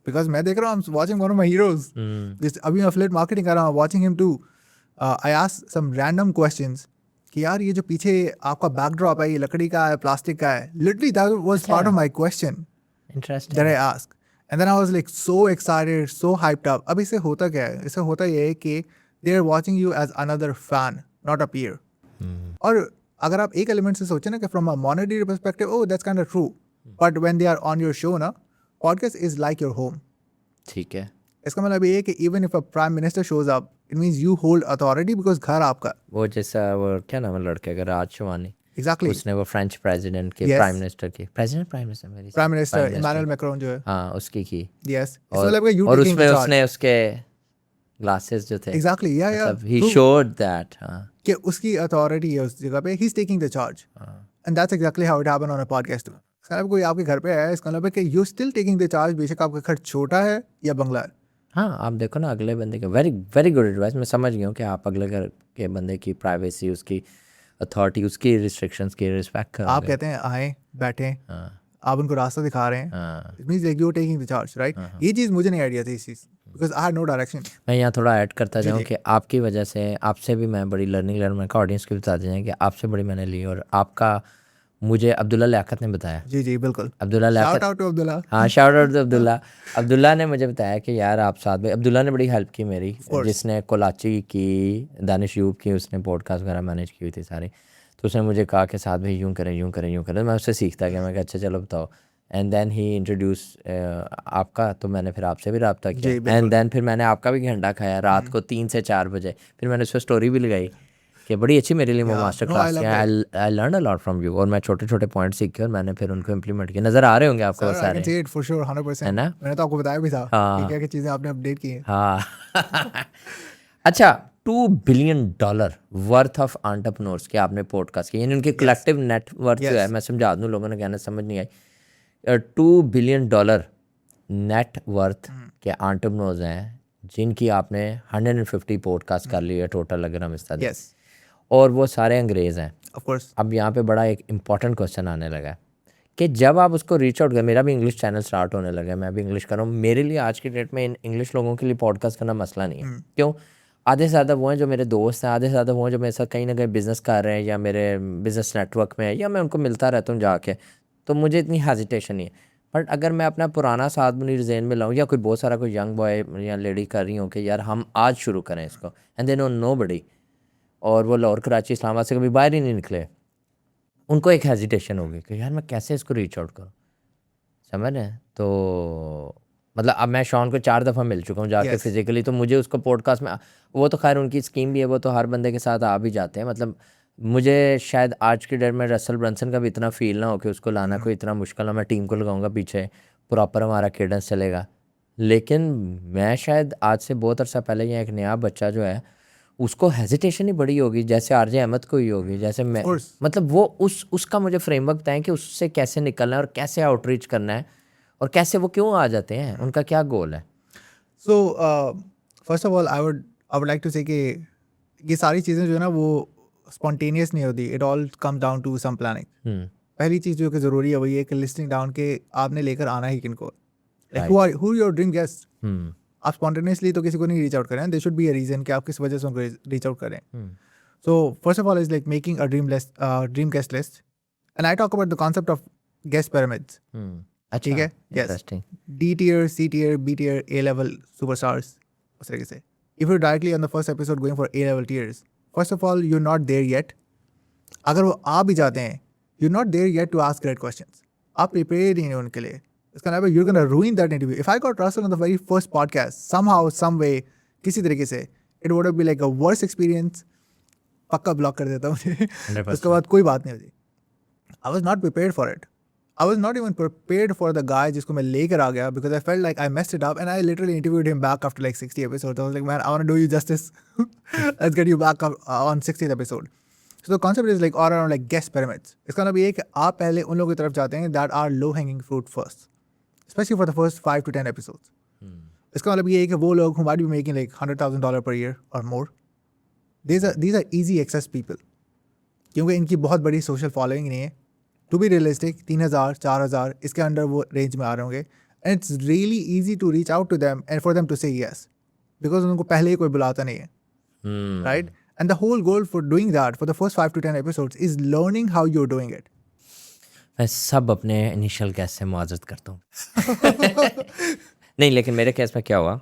Because मैं देख रहा हूँ, I'm watching one of my heroes. अभी मैं affiliate marketing कर रहा हूँ, watching him too. I asked some random questions. कि यार ये जो पीछे आपका backdrop है, ये लकड़ी का है, प्लास्टिक का है. Literally, that was part of my question Interesting. that I asked. And then I was like so excited, so hyped up. अब इससे होता क्या है? इससे होता ये है कि they are watching you as another fan, not a peer. और अगर आप एक एलिमेंट से सोचे ना कि from a monetary perspective oh that's kind of true, but when they are on your show ना, podcast is like your home. ठीक है. इसका मतलब ये है कि even if a prime minister shows up, it means you hold authority because घर आपका. वो जैसा वो क्या नाम है लड़के का, राज शवानी, एग्जैक्टली. उसने वो फ्रेंच प्रेसिडेंट के Yes. प्राइम मिनिस्टर की प्राइम मिनिस्टर मेरी प्राइम मिनिस्टर इमैनुअल मैक्रोन जो है, हाँ उसकी की. यस, इसका और मतलब यू और टेकिंग उसमें द चार्ज. उसने उसके ग्लासेस जो थे, एग्जैक्टली, या मतलब ही शोड दैट. हाँ कि उसकी अथॉरिटी है उस जगह पे, he is taking the charge. And that's exactly how it happened on a podcast too. इसका मतलब कोई आपके घर पे आया है, इसका मतलब है कि you still taking the charge, बेशक आपका घर छोटा है या बंगला है. हाँ. आप देखो ना अगले बंदे का वेरी वेरी गुड एडवाइस. मैं समझ गया हूँ कि आप अगले घर के बंदे की प्राइवेसी, उसकी अथॉरिटी, उसकी रिस्ट्रिक्शंस की रिस्पेक्ट करोगे. आप कहते हैं आए बैठे, हाँ आप उनको रास्ता दिखा रहे हैं, हाँ. It means like you are taking the charge, right. ये चीज़ मुझे नहीं आइडिया थी इस चीज़, because I had no direction. मैं यहाँ थोड़ा ऐड करता जी, जाऊँ जी. कि आपकी वजह से आपसे भी मैं बड़ी लर्निंग मैंने कहा ऑडियंस को बताते जाएँ कि आपसे बड़ी मैंने ली. और आपका मुझे अब्दुल्ला लियाकत ने बताया. जी जी बिल्कुल. Abdullah shout Liaquat, out to Abdullah. हाँ shout out to Abdullah. Abdullah ने मुझे बताया कि यार आप साथ में, अब्दुल्ला ने बड़ी हेल्प की मेरी, जिसने कोलाची की, दानिश यूब की, उसने पॉडकास्ट वगैरह मैनेज की हुई थी सारी. तो उसने मुझे कहा कि साथ में यूँ करें यूँ करें यूँ करें. मैं उससे सीखता गया. मैं कहा अच्छा चलो बताओ. एंड देन ही इंट्रोड्यूस आपका, तो मैंने फिर आपसे भी रब्ता किया. एंड देन फिर मैंने आपका भी घंटा खाया रात को 3 से 4 बजे. फिर मैंने उस पर स्टोरी भी लगाई कि बड़ी अच्छी मेरे लिए वो मास्टर क्लास है. I learn a lot from you. और मैं छोटे छोटे पॉइंट सीखे और मैंने फिर उनको इम्प्लीमेंट किया. नज़र आ रहे होंगे आपको वो आई सारे, can see it for sure 100%. है ना. मैंने तो आपको बताया भी था हाँ. कि क्या क्या चीज़ें आपने अपडेट की हैं. हाँ. अच्छा, $2 billion वर्थ ऑफ एंटरप्रेन्योर्स के आपने पॉडकास्ट किए, यानी उनके कलेक्टिव नेटवर्थ जो है, मैं समझा दूँ, लोगों ने कहना समझ नहीं आई. $2 billion नेट वर्थ के एंटरप्रेन्योर्स हैं जिनकी आपने 150 पॉडकास्ट कर ली है टोटल, अगर हम इस तरह यस और वो सारे अंग्रेज़ हैं. Of course. अब यहाँ पे बड़ा एक इम्पॉर्टेंट क्वेश्चन आने लगा है कि जब आप उसको रीच आउट करें, मेरा भी इंग्लिश चैनल स्टार्ट होने लगा है, मैं भी इंग्लिश कर रहा हूँ. मेरे लिए आज की डेट में इंग्लिश लोगों के लिए पॉडकास्ट करना मसला नहीं है. क्यों? आधे से ज़्यादा वो हैं जो मेरे दोस्त हैं, आधे से ज़्यादा वो हैं जो मेरे साथ कहीं ना कहीं बिज़नेस कर रहे हैं या मेरे बिज़नेस नेटवर्क में है, या मैं उनको मिलता रहता हूँ जाके, तो मुझे इतनी हेजिटेशन नहीं है. बट अगर मैं अपना पुराना साद मुनीर जैन में लाऊं, या कोई बहुत सारा कोई यंग बॉय या लेडी कर रही हूँ कि यार हम आज शुरू करें इसको, एंड दे नो नोबडी, और वो लाहौर कराची इस्लामाबाद से कभी बाहर ही नहीं निकले, उनको एक हेजिटेशन होगी कि यार मैं कैसे इसको रीच आउट करूँ. समझ रहे हैं? तो मतलब अब मैं शॉन को 4 दफ़ा मिल चुका हूँ जाके फिजिकली, तो मुझे उसको पॉडकास्ट में, वो तो खैर उनकी स्कीम भी है, वो तो हर बंदे के साथ आ भी जाते हैं. मतलब मुझे शायद आज की डेट में रसल ब्रंसन का भी इतना फील ना हो कि उसको लाना कोई इतना मुश्किल ना. मैं टीम को लगाऊंगा पीछे, प्रॉपर हमारा केडेंस चलेगा. लेकिन मैं शायद आज से बहुत अर्सा पहले यहाँ एक नया बच्चा जो है उसको हेजिटेशन ही बड़ी होगी, जैसे आरजे अहमद को ही होगी, जैसे मैं, मतलब वो उसका मुझे फ्रेमवर्क बताएं कि उससे कैसे निकलना है और कैसे आउटरीच करना है और कैसे वो क्यों आ जाते हैं, उनका क्या गोल है. So first of all I would like to say कि ये सारी चीज़ें जो है ना वो स्पॉन्टेनियस नहीं होती. It all comes down to some planning. पहली चीज़ जो कि ज़रूरी है वही है कि लिस्टिंग डाउन के आपने लेकर आना ही किनको, हु योर ड्रीम गेस्ट. आप स्पॉन्टेनियसली तो किसी को नहीं रीच आउट करें, they should be a reason कि आप किस वजह से उनको रीच आउट करें. सो first of all is like making a dream guest list, and I talk about the concept of guest pyramids. ठीक है. Yes, D tier, C tier, B tier, A level superstars, उस तरीके से. If you're directly on the first episode going for A level tiers, first of all you're not there yet. अगर वो आ भी जाते हैं, you're not there yet to ask great questions. आप प्रिपेयर ही नहीं उनके लिए. इसका मतलब you're gonna ruin that interview. If I got Russell on the very first podcast, somehow, some way, किसी तरीके से, it would have been like a worse experience. पक्का ब्लॉक कर देता मुझे. उसके बाद कोई बात नहीं होती. I was not prepared for it. I was not even prepared for the guy जिसको मैं लेकर आ गया, because I felt like I messed it up, and I literally interviewed him back after like 60 episodes. I was like, man, I want to do you justice. Let's get you back on 60th episode. So the concept is like all around like guest pyramids. इसका मतलब ये है कि आप पहले उन लोगों की तरफ जाते हैं that are low hanging fruit first, especially for the first 5 to 10 episodes. इसका मतलब ये है कि वो लोग who might be making like $100,000 per year or more, these are easy access people, क्योंकि इनकी बहुत बड़ी social following नहीं है. टू बी रियलिस्टिक 3,000 4,000 इसके अंडर वो रेंज में आ रहे होंगे, and it's really easy to reach out to them and for them to say yes, because उनको पहले ही कोई बुलाता नहीं है, right. And the whole goal for doing that for the first 5 to 10 episodes is learning how you are doing it. मैं सब अपने इनिशियल केस से मुआवजत करता हूँ. नहीं, लेकिन मेरे केस में क्या हुआ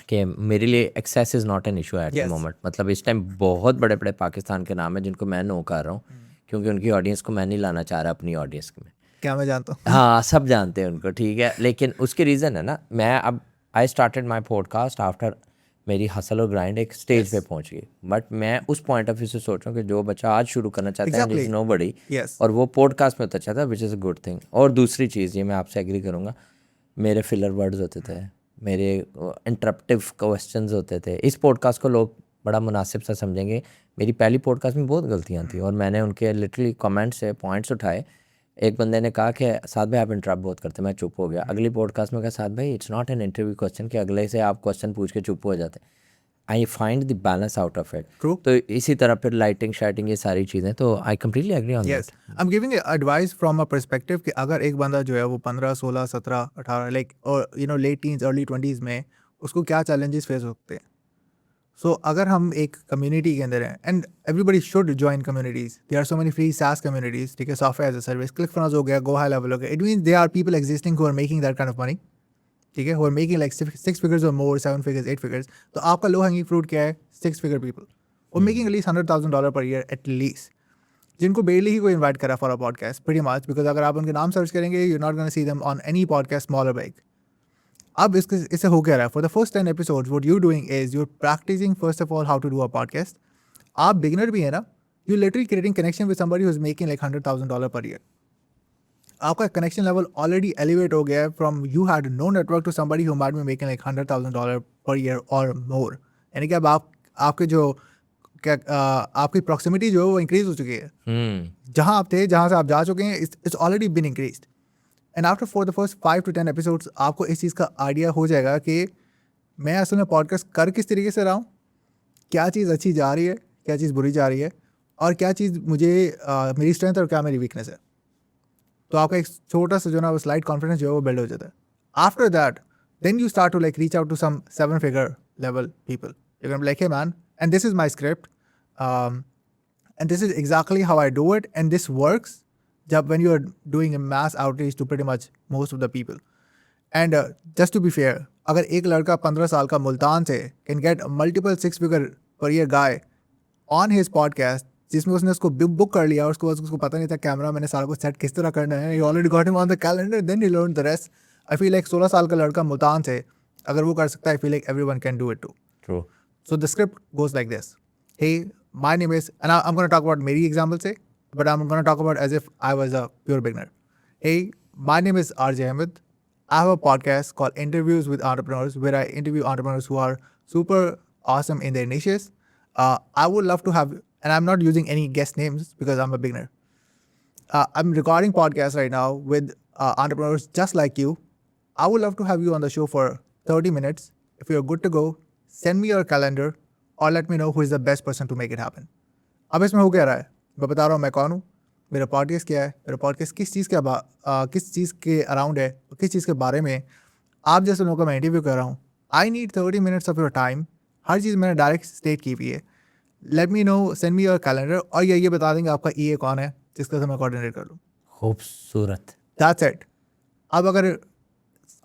कि मेरे लिए access is not an issue at the moment. मतलब इस टाइम बहुत बड़े बड़े पाकिस्तान के नाम है जिनको मैं नो कर रहा हूँ क्योंकि उनकी ऑडियंस को मैं नहीं लाना चाह रहा अपनी ऑडियंस में। क्या मैं जानता हूँ। हाँ, सब जानते हैं उनको, ठीक है, लेकिन उसके रीज़न है ना, मैं अब I started my podcast after मेरी हसल और ग्राइंड एक स्टेज पे पहुंच गई, बट मैं उस पॉइंट ऑफ व्यू से सोच रहा हूँ कि जो बच्चा आज शुरू करना चाहता है, नो बड़ी, Yes. और वो पॉडकास्ट में होता चाहता है, which is a good thing. और दूसरी चीज़, ये मैं आपसे एग्री करूँगा, मेरे फिलर वर्ड्स होते थे, मेरे इंटरप्टिव क्वेश्चंस होते थे। इस पॉडकास्ट को लोग बड़ा मुनासिब सा समझेंगे। मेरी पहली पॉडकास्ट में बहुत गलतियाँ थी और मैंने उनके लिटरली कमेंट से पॉइंट्स उठाए। एक बंदे ने कहा कि साद भाई आप इंटरप्ट बहुत करते, मैं चुप हो गया। अगली पॉडकास्ट में कहा साद भाई it's not an interview question कि अगले से आप क्वेश्चन पूछ के चुप हो जाते। I find the balance out of it. True. तो इसी तरह फिर लाइटिंग शाइटिंग ये सारी चीज़ें, तो I completely agree on Yes, I'm giving advice from a perspective कि अगर एक बंदा जो है वो 15, 16, 17, 18 लाइक और लेट टीन्स अर्ली 20s में उसको क्या चैलेंजेस फेस होते हैं। सो अगर हम एक कम्युनिटी के अंदर हैं, and everybody should join communities, there are so many free SaaS communities, ठीक है, software as a service, ClickFunnels हो गया, गो हाई लेवल हो गया, it means they are people existing who are making that kind of money, ठीक है, who are making like 6 figures और मोर, 7 फिगर्स, 8 फिगर्स। तो आपका लो हैंगिंग फ्रूट क्या है? 6 फिगर पीपल और making at least $100,000 per year at least, जिनको बेरली ही कोई इन्वाइट करा for a podcast pretty much, because अगर आप उनके नाम सर्च करेंगे you not gonna see them on any podcast small और बिग। अब इससे हो क्या रहा है? For the first 10 episodes what you doing is you practicing first of all how to do a podcast. आप बिगिनर भी है ना, you literally creating connection with somebody who is making like $100,000 per year. आपका कनेक्शन लेवल ऑलरेडी एलिवेट हो गया है from you had no network to somebody who might be making like $100,000 per year और मोर। यानी कि अब आपके जो आपकी प्रॉक्सिमिटी जो है वो इंक्रीज हो चुकी है। जहाँ आप थे, जहाँ से आप जा चुके हैं, it's already been increased. And after for the first 5 to 10 episodes आपको इस चीज़ का आइडिया हो जाएगा कि मैं असल में पॉडकास्ट कर किस तरीके से रहा हूँ, क्या चीज़ अच्छी जा रही है, क्या चीज़ बुरी जा रही है, और क्या चीज़ मुझे मेरी स्ट्रेंथ और क्या मेरी वीकनेस है। तो आपका एक छोटा सा जो ना स्लाइट कॉन्फिडेंस जो है वो बिल्ड हो जाता है। After that then you start to like reach out to some 7 figure level people, you can be like hey man and this is my script and this is exactly how I do it, and this works when you are doing a mass outreach to pretty much most of the people. And just to be fair, अगर एक लड़का 15 साल का मुल्तान से can get a multiple 6-figure per year guy on his podcast, जिसमें उसने उसको बुक कर लिया और उसको उसको पता नहीं था कैमरा मैंने सारा कुछ सेट किस तरह करना है, you already got him on the calendar, then you learn the rest. I feel like 16 साल का लड़का मुल्तान से अगर वो कर सकता है, I feel like everyone can do it too. True. So the script goes like this. Hey, my name is, and I'm going to talk about मेरी example से, but I'm going to talk about as if I was a pure beginner. Hey, my name is RJ Ahmed. I have a podcast called Interviews with Entrepreneurs, where I interview entrepreneurs who are super awesome in their niches. I would love to have, and I'm not using any guest names because I'm a beginner. I'm recording podcasts right now with entrepreneurs just like you. I would love to have you on the show for 30 minutes. If you're good to go, send me your calendar or let me know who is the best person to make it happen. अब इसमें हो क्या रहा है? मैं बता रहा हूँ मैं कौन हूँ, मेरा पॉडकास्ट क्या है, मेरा पॉडकास्ट किस चीज़ के अराउंड है, किस चीज़ के बारे में आप जैसे लोगों का मैं इंटरव्यू कर रहा हूँ। I need 30 minutes of your time. हर चीज़ मैंने डायरेक्ट स्टेट की हुई है। Let me know, send me your calendar, और ये बता देंगे आपका EA कौन है जिसका मैं कोऑर्डिनेट कर लूँ। खूबसूरत। That's it. अब अगर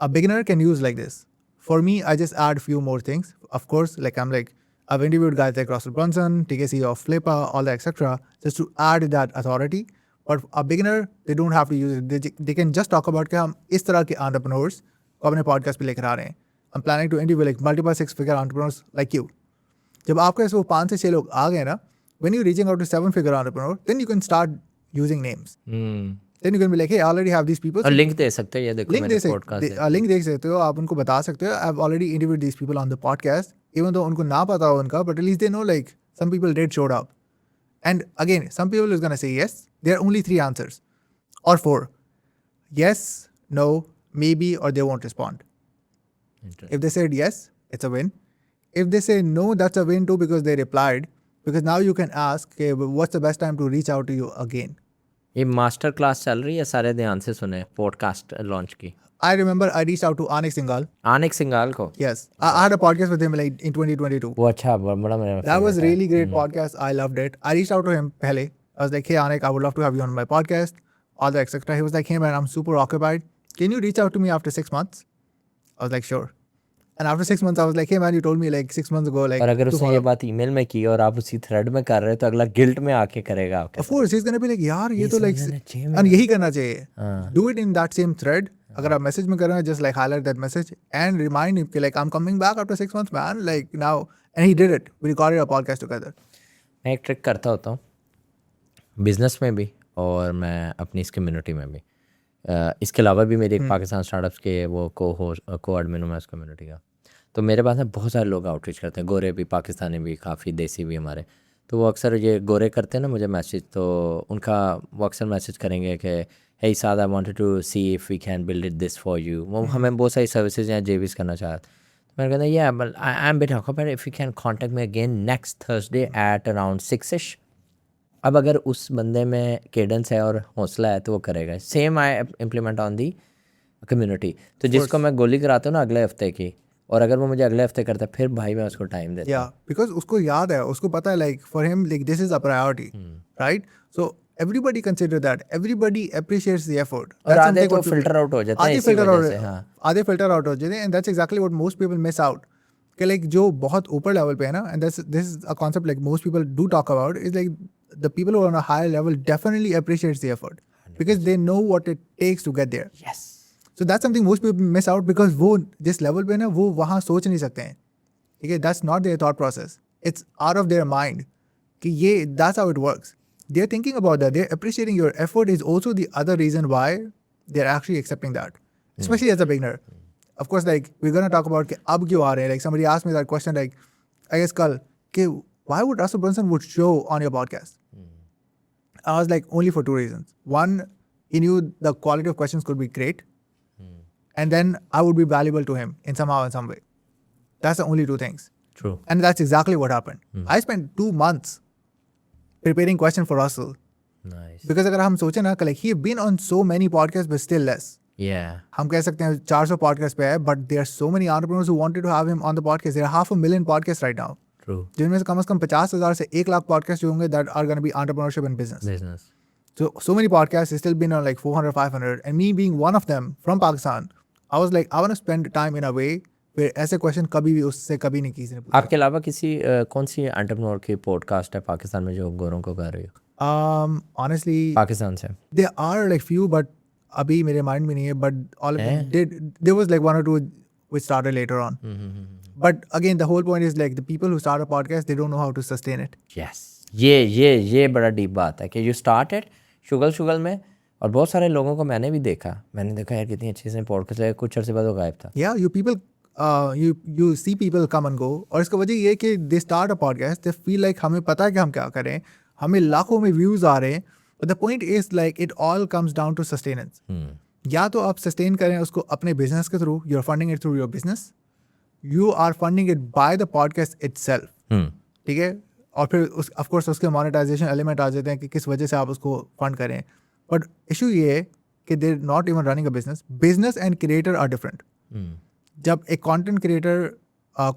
a beginner can use like this. For me, I just add few more things. Of course, I've interviewed guys like Russell Brunson, TKC of Flippa, all that, etc. just to add that authority. But a beginner, they don't have to use it. They can just talk about कि हम इस तरह के entrepreneurs को अपने podcast पे लेकर आ रहे हैं. I'm planning to interview like multiple 6-figure entrepreneurs like you. जब आपके पास वो 5 से 6 लोग आ गए ना, when you're reaching out to 7-figure entrepreneur, then you can start using names. Then you can be like, hey, I already have these people. और लिंक दे सकते हैं, ये देखो मेरे पॉडकास्ट है, लिंक देख सकते हो, आप उनको बता सकते हो, I have already interviewed these people on the podcast, even though उनको ना पता हो उनका, but at least they know like some people did showed up. And again some people is gonna say yes, there are only 3 answers और 4. Yes, no, maybe, or they won't respond. If they said yes, it's a win. If they say no, that's a win too because they replied. Because now you can ask, okay, what's the best time to reach out to you again? ये मास्टर क्लास चल रही है, सारे ध्यान से सुने पॉडकास्ट लॉन्च की. I remember I reached out to Anik Singhal. Anik Singhal को? Yes. I had a podcast with him like in 2022. वो अच्छा, बड़ा मेरा That was really great podcast. I loved it. I reached out to him पहले. I was like, hey Anik, I would love to have you on my podcast. All that, etc. He was like, hey man, I'm super occupied. Can you reach out to me after 6 months? I was like, sure. And after 6 months, I was like, hey man, you told me like 6 months ago, like. और अगर to उसने ये follow. बात ईमेल में की और आप उसी थ्रेड में कर रहे हो तो अगला गिल्ट में आके करेगा आपके Of course, he's gonna be like, यार ये तो like, समझना चाहिए and यही करना चाहिए. हाँ। Do it in that same thread. अगर आप मैसेज में कर रहे हैं, just like highlight that message and remind him कि like I'm coming back after 6 months, man. Like now, and he did it. We recorded a podcast together. मैं एक ट्रिक करता होता हूँ बिजनेस में भी और मैं अपनी इस कम्युनिटी में भी। इसके अलावा भी मेरे एक पाकिस्तान स्टार्टअप्स के वो को एडमिन हूँ मैं उस कम्युनिटी का। तो मेरे पास में बहुत सारे लोग आउटरीच करते हैं, गोरे भी, पाकिस्तानी भी, काफ़ी देसी भी हमारे। तो वो अक्सर ये गोरे करते हैं ना मुझे मैसेज, तो उनका वो अक्सर मैसेज करेंगे कि hey Saad, I wanted to see if we can build it this for you. वो हमें बहुत सारी सर्विसेज या जेवीज करना चाहते। तो मैंने कहना yeah but I'm bit occupied, if you can contact me again next Thursday at around 6ish। अब अगर उस बंदे में केडेंस है और हौसला है तो वो करेगा। Same I implement on the community. तो जिसको मैं गोली कराता हूँ ना अगले हफ्ते की, और अगर वो मुझे अगले हफ्ते करता है फिर भाई मैं उसको टाइम देता हूँ। Yeah, because उसको याद है, उसको पता है like for him like this is a priority, right? So everybody consider that. Everybody appreciates the effort. और That's आधे something तो what people- फिल्टर आउट हो जाते हैं आधे इसी filter वजह out से। हाँ आधे filter out हो जाते हैं, and that's exactly what most people miss out. कि like जो बहुत ऊपर लेवल पे है ना, and this is a concept like most people do talk about, is like the people who are on a higher level definitely appreciates the effort because they know what it takes to get there. Yes So that's something most people miss out because वो जिस level पे है ना वो वहाँ सोच नहीं सकते हैं, ठीक है? That's not their thought process. It's out of their mind कि ये that's how it works. They're thinking about that. They're appreciating your effort is also the other reason why they're actually accepting that, especially as a beginner. Of course, like we're gonna talk about कि अब क्यों आ रहे हैं. Like somebody asked me that question like I guess कल कि why would Russell Brunson would show on your podcast? I was like only for two reasons. One, he knew the quality of questions could be great. And then I would be valuable to him in somehow in some way. That's the only two things. True And that's exactly what happened. I spent 2 months preparing question for Russell. Nice Because अगर हम सोचे ना like he been on so many podcasts but still less. या हम कह सकते हैं 400 podcast पे है, but there are so many entrepreneurs who wanted to have him on the podcast. There are 500,000 podcasts right now. True जिनमें से कम 50,000 से 1 लाख podcast जो होंगे that are going to be entrepreneurship and business. Business So many podcasts has still been on like 400, 500, and me being one of them from Pakistan, I was like, I want to spend time in a way where ऐसे question कभी भी उससे कभी नहीं किसी ने पूछा. आपके अलावा किसी कौन सी एंटरप्रेन्योर की पॉडकास्ट है पाकिस्तान में जो गोरों को कर रही हो Honestly, पाकिस्तान से? there are like few, but अभी मेरे mind में नहीं है. But all of them did. There was like one or two which started later on. But again, the whole point is like the people who start a podcast, they don't know how to sustain it. Yes ये बड़ा डीप बात है कि यू स्टार्टेड शुगल में, और बहुत सारे लोगों को मैंने भी देखा यार कितनी अच्छी से पॉडकास्ट लगे, कुछ अर्से बाद वो गायब था। Yeah, you people, you see people come and go. और इसका वजह ये है कि they start a podcast, they feel like हमें पता है कि हम क्या करें, हमें लाखों में views आ रहे हैं, but the point is like it all comes down to sustenance. या तो आप sustain करें उसको अपने business के through, you're funding it through your business, you are funding it by the podcast itself. ठीक है? और फिर of course उसके monetization element आ जाते हैं कि किस वजह से आप उसको fund करें. But issue ये है कि they're not even running a business. Business and creator are different. जब एक content creator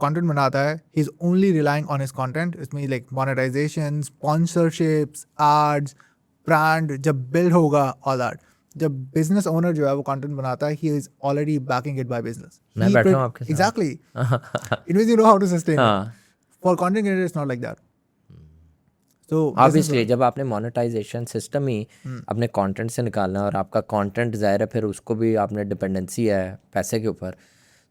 content बनाता है, he's only relying on his content. इसमें like monetization, sponsorships, ads, brand जब build होगा, all that. जब business owner जो है वो content बनाता है, he is already backing it by business. मैं बैठा हूँ आपके साथ। Exactly. It means you know how to sustain it. For content creator, it's not like that. So obviously जब आपने मोनेटाइजेशन सिस्टम ही अपने कंटेंट से निकालना और आपका कंटेंट ज़ाहिर है फिर उसको भी आपने डिपेंडेंसी है पैसे के ऊपर,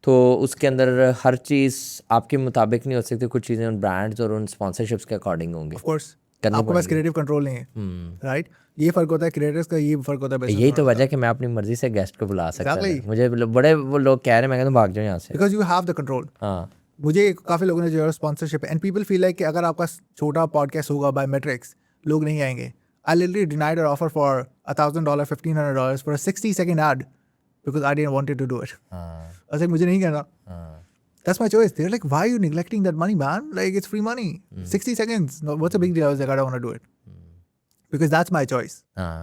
तो उसके अंदर हर चीज़ आपके मुताबिक नहीं हो सकती, कुछ चीज़ें उन ब्रांड्स और उन स्पॉन्सरशिप्स के अकॉर्डिंग होंगी। of course आपके पास क्रिएटिव कंट्रोल नहीं है, राइट? ये फर्क होता है क्रिएटर्स का, ये फर्क होता है business यही तो वजह है कि मैं अपनी मर्जी से गेस्ट को बुला सकता हूँ। Exactly. मुझे बड़े वो लोग कह रहे हैं, मैं कहता हूँ भाग जाओ यहाँ से। because you have the control. हाँ मुझे काफ़ी लोगों ने जो है sponsorship and people feel like कि अगर आपका छोटा पॉडकास्ट होगा बाय मेट्रिक्स लोग नहीं आएंगे. I literally denied an offer for $1,000, $1,500 for a 60-second ad because I didn't want it to do it. I was like, मुझे नहीं करना. That's my choice. They're like, why are you neglecting that money, man? Like, it's free money. 60 seconds. No, what's a big deal? I was like, I don't want to do it. Because that's my choice.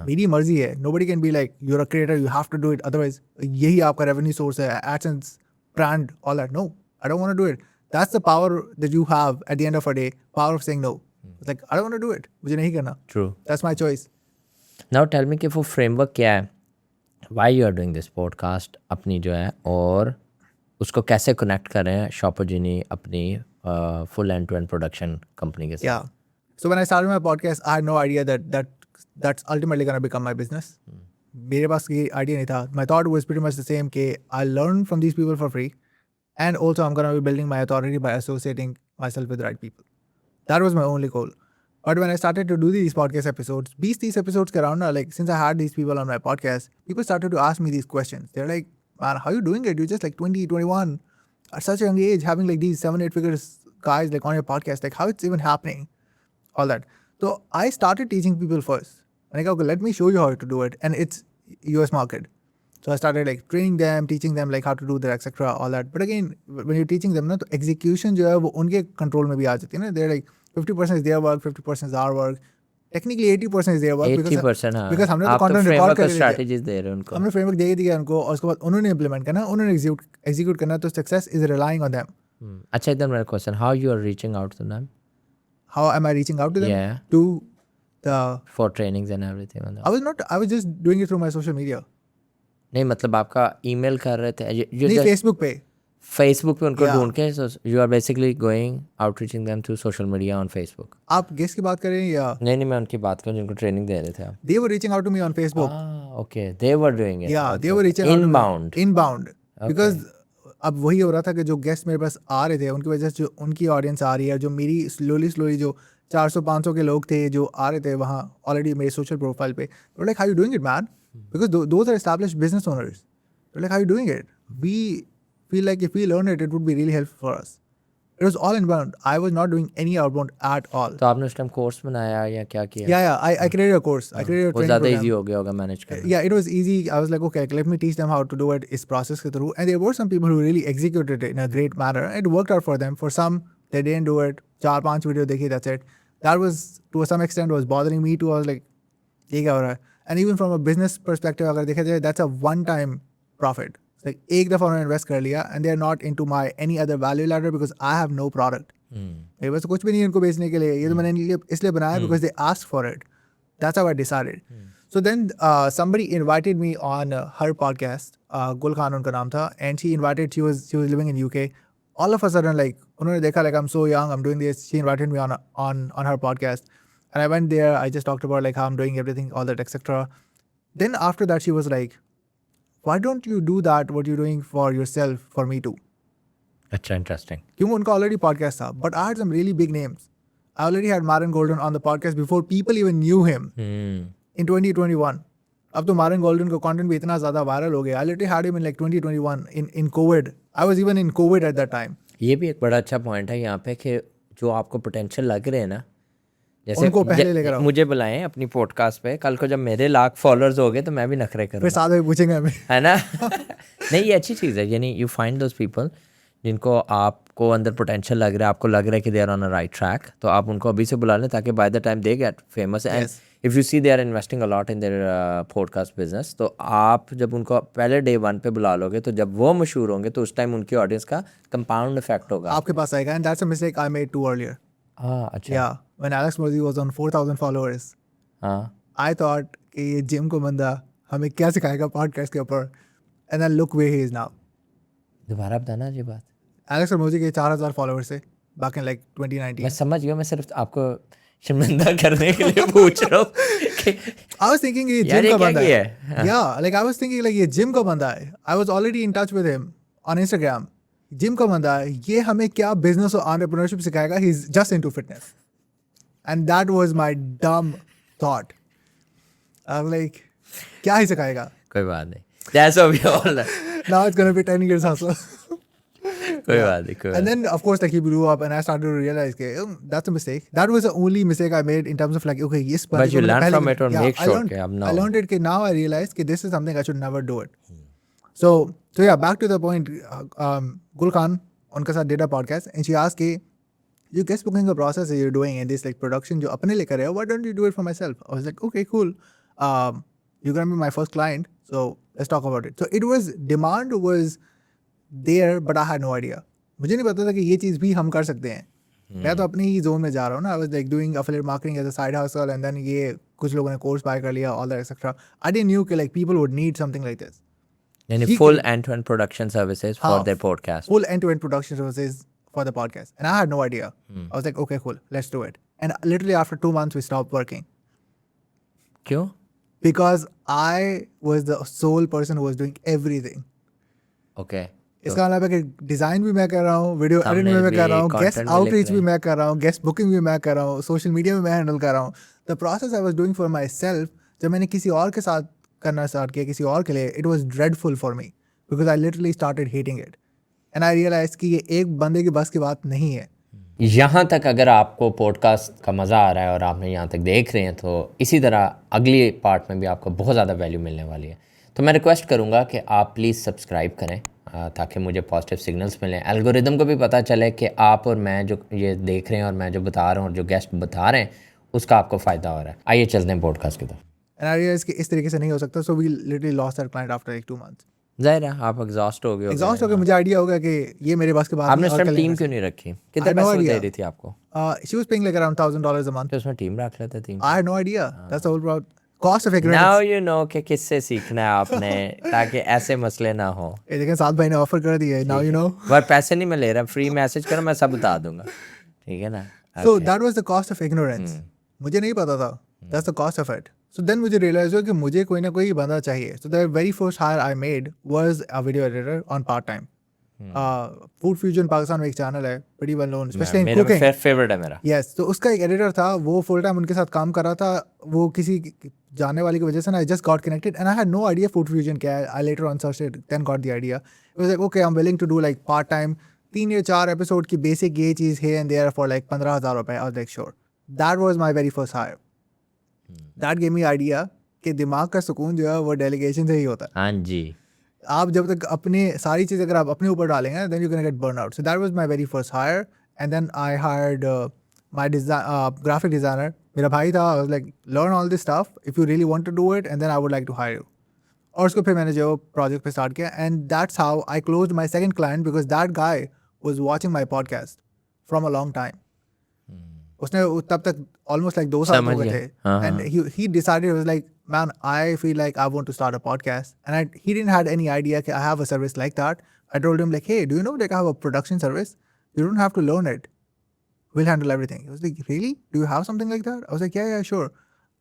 मेरी मर्जी है. Nobody can be like, you're a creator, you have to do it. Otherwise, यही आपका revenue source है, AdSense, brand, all that. No, I don't want to do it. That's the power that you have at the end of a day. Power of saying no. It's like, I don't want to do it. मुझे नहीं करना. True. That's my choice. Now tell me कि वो फ्रेमवर्क क्या है, why you are doing this podcast अपनी जो है, और उसको कैसे कनेक्ट कर रहे हैं शॉपोजिनी अपनी full end to end production company के साथ? Yeah. So when I started my podcast, I had no idea that's ultimately gonna become my business. मेरे पास ये idea नहीं था. My thought was pretty much the same कि I learn from these people for free, and also I'm gonna be building my authority by associating myself with the right people. That was my only goal. But when I started to do these podcast episodes, 20-30 episodes के around, like since I had these people on my podcast, people started to ask me these questions. They're like, man, how are you doing it? You're just like 20, 21 at such a young age, having like these 7-8 figures guys like on your podcast. Like how it's even happening? All that. So I started teaching people first. And I go, okay, let me show you how to do it. And it's US market. So I started like training them, teaching them like how to do that, etc. All that. But again, when you're teaching them, ना तो execution जो है वो उनके control में भी आ जाती है ना. They're like 50% is their work, 50% is our work. Technically 80% is their work 80% हाँ, because हमने तो आप तो content record framework करके दिया. strategies दे रहे हो उनको. हमने framework दे दिया उनको और उसके बाद उन्होंने implement करना, उन्होंने execute करना, तो success is relying on them. अच्छा, इधर मेरा question, how you are reaching out to them? How am I reaching out to them? Yeah. To the For trainings and everything मतलब. I was just doing it through my social media. नहीं मतलब आपका ईमेल कर रहे थे नहीं, Facebook पे. फेसबुक पे उनको Yeah. ढूंढ के, you are basically going outreaching them through social media on Facebook? आप गेस्ट की बात कर रहे हैं या? नहीं, मैं उनकी बात करूं जिनको ट्रेनिंग दे रहे थे आप. They were reaching out to me on Facebook. Okay, they were doing it. Yeah, they were reaching out to me. Inbound. Inbound. Because अब वही हो रहा था कि जो गेस्ट मेरे पास आ रहे थे उनकी वजह से जो उनकी ऑडियंस आ रही है, जो मेरी स्लोली जो 400-500 के लोग थे जो आ रहे थे वहाँ ऑलरेडी मेरे सोशल प्रोफाइल पे, तो like how you doing it man, because those are established business owners, तो like how you doing it, we feel like if we learn it would be really helpful for us. It was all inbound. I was not doing any outbound at all. तो आपने उस टाइम कोर्स बनाया या क्या किया? Yeah, I created a course. I created a वो training ज़्यादा program. इजी हो गया होगा मैनेज करना. Yeah, it was easy. I was like, okay, let me teach them how to do it इस process के through. And there were some people who really executed it in a great manner. It worked out for them. For some, they didn't do it. 4-5 video देखी, that's it. That was, to some extent, was bothering me too. I was like, ये क्या हो रहा है? And even from a business perspective, अगर देखा जाए, that's a one-time profit. Like एक दफ़ा उन्होंने invest कर लिया and they're not into my any other value ladder because I have no product. मेरे पास कुछ भी नहीं है इनको बेचने के लिए, ये तो मैंने इसलिए बनाया because they asked for it. That's how I decided. So then somebody invited me on her podcast. Gul Khan उनका नाम था, and she was living in UK. All of a sudden, like उन्होंने देखा like I'm so young, I'm doing this. She invited me on her podcast, and I went there. I just talked about like how I'm doing everything, all that, etc. Then after that, she was like, why don't you do that what you're doing for yourself for me too? अच्छा, इंटरेस्टिंग. क्योंकि उनका ऑलरेडी पॉडकास्ट था, but I had some really big names. I already had Maren Golden on the podcast before people even knew him in 2021. अब तो Maren Golden का content भी इतना ज़्यादा वायरल हो गया. I literally had him in like 2021 in COVID. I was even in COVID at that time. ये भी एक बड़ा अच्छा पॉइंट है यहाँ पे कि जो आपको पोटेंशियल लग रहे हैं ना, जैसे उनको पहले लेकर आओ. मुझे बुलाएं अपनी पॉडकास्ट पे, कल को जब मेरे लाख फॉलोअर्स हो गए तो मैं भी नखरे फिर करूँगा, साथ में पूछेंगे हमें, है ना? नहीं, ये अच्छी चीज़ है. यानी यू फाइंड दोज पीपल जिनको आपको अंदर पोटेंशियल लग रहा है, आपको लग रहा है कि they are on a right track, तो आप उनको अभी से बुला लें ताकि by the time they get famous. And if you see they are investing a lot in their podcast business, तो आप जब उनको पहले डे 1 पे बुला लोगे तो जब वो मशहूर होंगे तो उस टाइम उनकी ऑडियंस का कंपाउंड इफेक्ट होगा आपके पास आएगा. And that's a mistake I made too earlier. हाँ, अच्छा. Yeah, when Alex Murphy was on 4,000 followers, हाँ, I thought कि ये जिम को बंदा हमें क्या सिखाएगा पॉडकास्ट के ऊपर, and then look where he is now. दोबारा बताना ये बात. Alex Murphy के 4,000 followers थे back in like 2019. मैं समझ गया, मैं सिर्फ आपको शर्मिंदा करने के लिए पूछ रहा हूँ कि I was thinking ये यार जिम ये का क्या बंदा किया है. है? Yeah, like I was thinking like ये जिम का बंदा है. I was already in touch with him on Instagram. Gym का बंदा है, ये हमें क्या बिजनेस और एंटरप्रेन्योरशिप सिखाएगा. He's just into fitness. And that was my dumb thought. I'm like, क्या ही सिखाएगा? कोई बात नहीं, that's what we all are. Now it's gonna be 10 years hustle. कोई बात नहीं, कोई बात And then, of course, like he blew up, and I started to realize, okay, that's a mistake. That was the only mistake I made in terms of like, okay, yes, But you learn from it or make I sure learned, कि अब ना I हो. learned it. Now I realized that this is something I should never do it. So yeah, back to the point. Gul Khan, उनके साथ did a podcast, and she asked, कि you guest booking the process that you're doing and this like production जो अपने लिए कर रहे हो, why don't you do it for myself? I was like, okay, cool. You're gonna be my first client, so let's talk about it. So it was, demand was there, but I had no idea. मुझे नहीं पता था कि ये चीज़ भी हम कर सकते हैं. मैं तो अपनी ही जोन में जा रहा हूँ ना. I was like doing affiliate marketing as a side hustle, and then ये कुछ लोगों ने कोर्स बाय कर लिया, all that etc. I didn't knew कि like people would need something like this. यानी full end-to-end production services for their podcast. Full end-to-end production services for the podcast. And I had no idea. I was like, okay, cool, let's do it. And literally after 2 months, we stopped working. क्यों? Because I was the sole person who was doing everything. Okay. इसका मतलब है कि डिज़ाइन भी मैं कर रहा हूँ, वीडियो एडिट भी मैं कर रहा हूँ, गेस्ट आउटरीच भी मैं कर रहा हूँ, गेस्ट बुकिंग भी मैं कर रहा हूँ, सोशल मीडिया में मैं हैंडल कर रहा हूँ. The process I was doing for my self, जब मैंने किसी और के साथ करना स्टार्ट किया, किसी और के लिए, it was dreadful for me because I literally started hating it and I realise कि ये एक बंदे की बस की बात नहीं है. यहाँ तक अगर आपको पॉडकास्ट का मज़ा आ रहा है और आपने यहाँ तक देख रहे हैं, तो इसी तरह अगली पार्ट में भी आपको बहुत ज़्यादा वैल्यू मिलने वाली है. तो मैं रिक्वेस्ट करूँगा कि आप प्लीज़ सब्सक्राइब करें ताकि मुझे पॉजिटिव सिग्नल्स मिलें, एल्गोरिदम को भी पता चले कि आप और मैं जो ये देख रहे हैं और मैं जो बता रहा हूँ और जो गेस्ट बता रहे हैं उसका आपको फ़ायदा हो रहा है. आइए चलते हैं पॉडकास्ट की तरफ. एंड आई रियलाइज कि इस तरीके से नहीं हो सकता, so we literally lost that client after like 2 months. जाहिर है आप एग्जॉस्ट हो गए. एग्जॉस्ट हो गए, मुझे आइडिया हो गया कि ये मेरे पास के बात आपने उस टीम क्यों नहीं रखी? कितने पैसे दे रही थी आपको? She was paying like around $1,000 a month. तो उसमें टीम रख लेते team. I had no idea, that's the whole problem. Cost of ignorance. Now you know कि किससे सीखना है आपने ताकि ऐसे मसले ना हो. ये देखें साथ भाई ने ऑफर कर दिया है, नाउ यू नो. पर पैसे नहीं मैं ले रहा, फ्री मैसेज करो, मैं सब बता दूंगा, ठीक है ना. So that was the cost of ignorance. मुझे नहीं पता था, that's the cost of it. So then मुझे रियलाइज हुआ कि मुझे कोई ना कोई बंदा चाहिए. So the very first hire I made was a video editor on part time. Food fusion Pakistan में एक चैनल है, pretty well known, especially in cooking. मेरा फेवरेट है मेरा. Yes, तो उसका एक एडिटर था, वो फुल टाइम उनके साथ काम कर रहा था. वो किसी जानने वाले की वजह से ना I just got connected and I had no idea food fusion क्या है. I later on search then got the idea. It was like okay, I am willing to do like part time 3 या 4 एपिसोड की बेसिक ये चीज़ है एंड देयर फॉर लाइक 15,000 रुपए. I was like sure. That was my very first hire. That gave me idea कि दिमाग का सुकून जो है वो डेलीगेशन से ही होता है. हाँ जी. आप जब तक अपने सारी चीज़ अगर आप अपने ऊपर डालेंगे then you can get burn out. So that was my very first hire and then I hired my graphic designer. मेरा भाई था. I was like learn all this stuff if you really want to do it and then I would like to hire you. और उसको फिर मैंने जो प्रोजेक्ट पे स्टार्ट किया and that's how I closed my second client because that guy was watching my podcast from a long time. उसने तब तक ऑलमोस्ट लाइक 2 साल हो गए थे and he decided, he was like, man, I feel like I want to start a podcast. And he didn't had any idea that I have a service like that. I told him like, hey, do you know like I have a production service? You don't have to learn it. We'll handle everything. He was like, really? Do you have something like that? I was like, yeah, sure.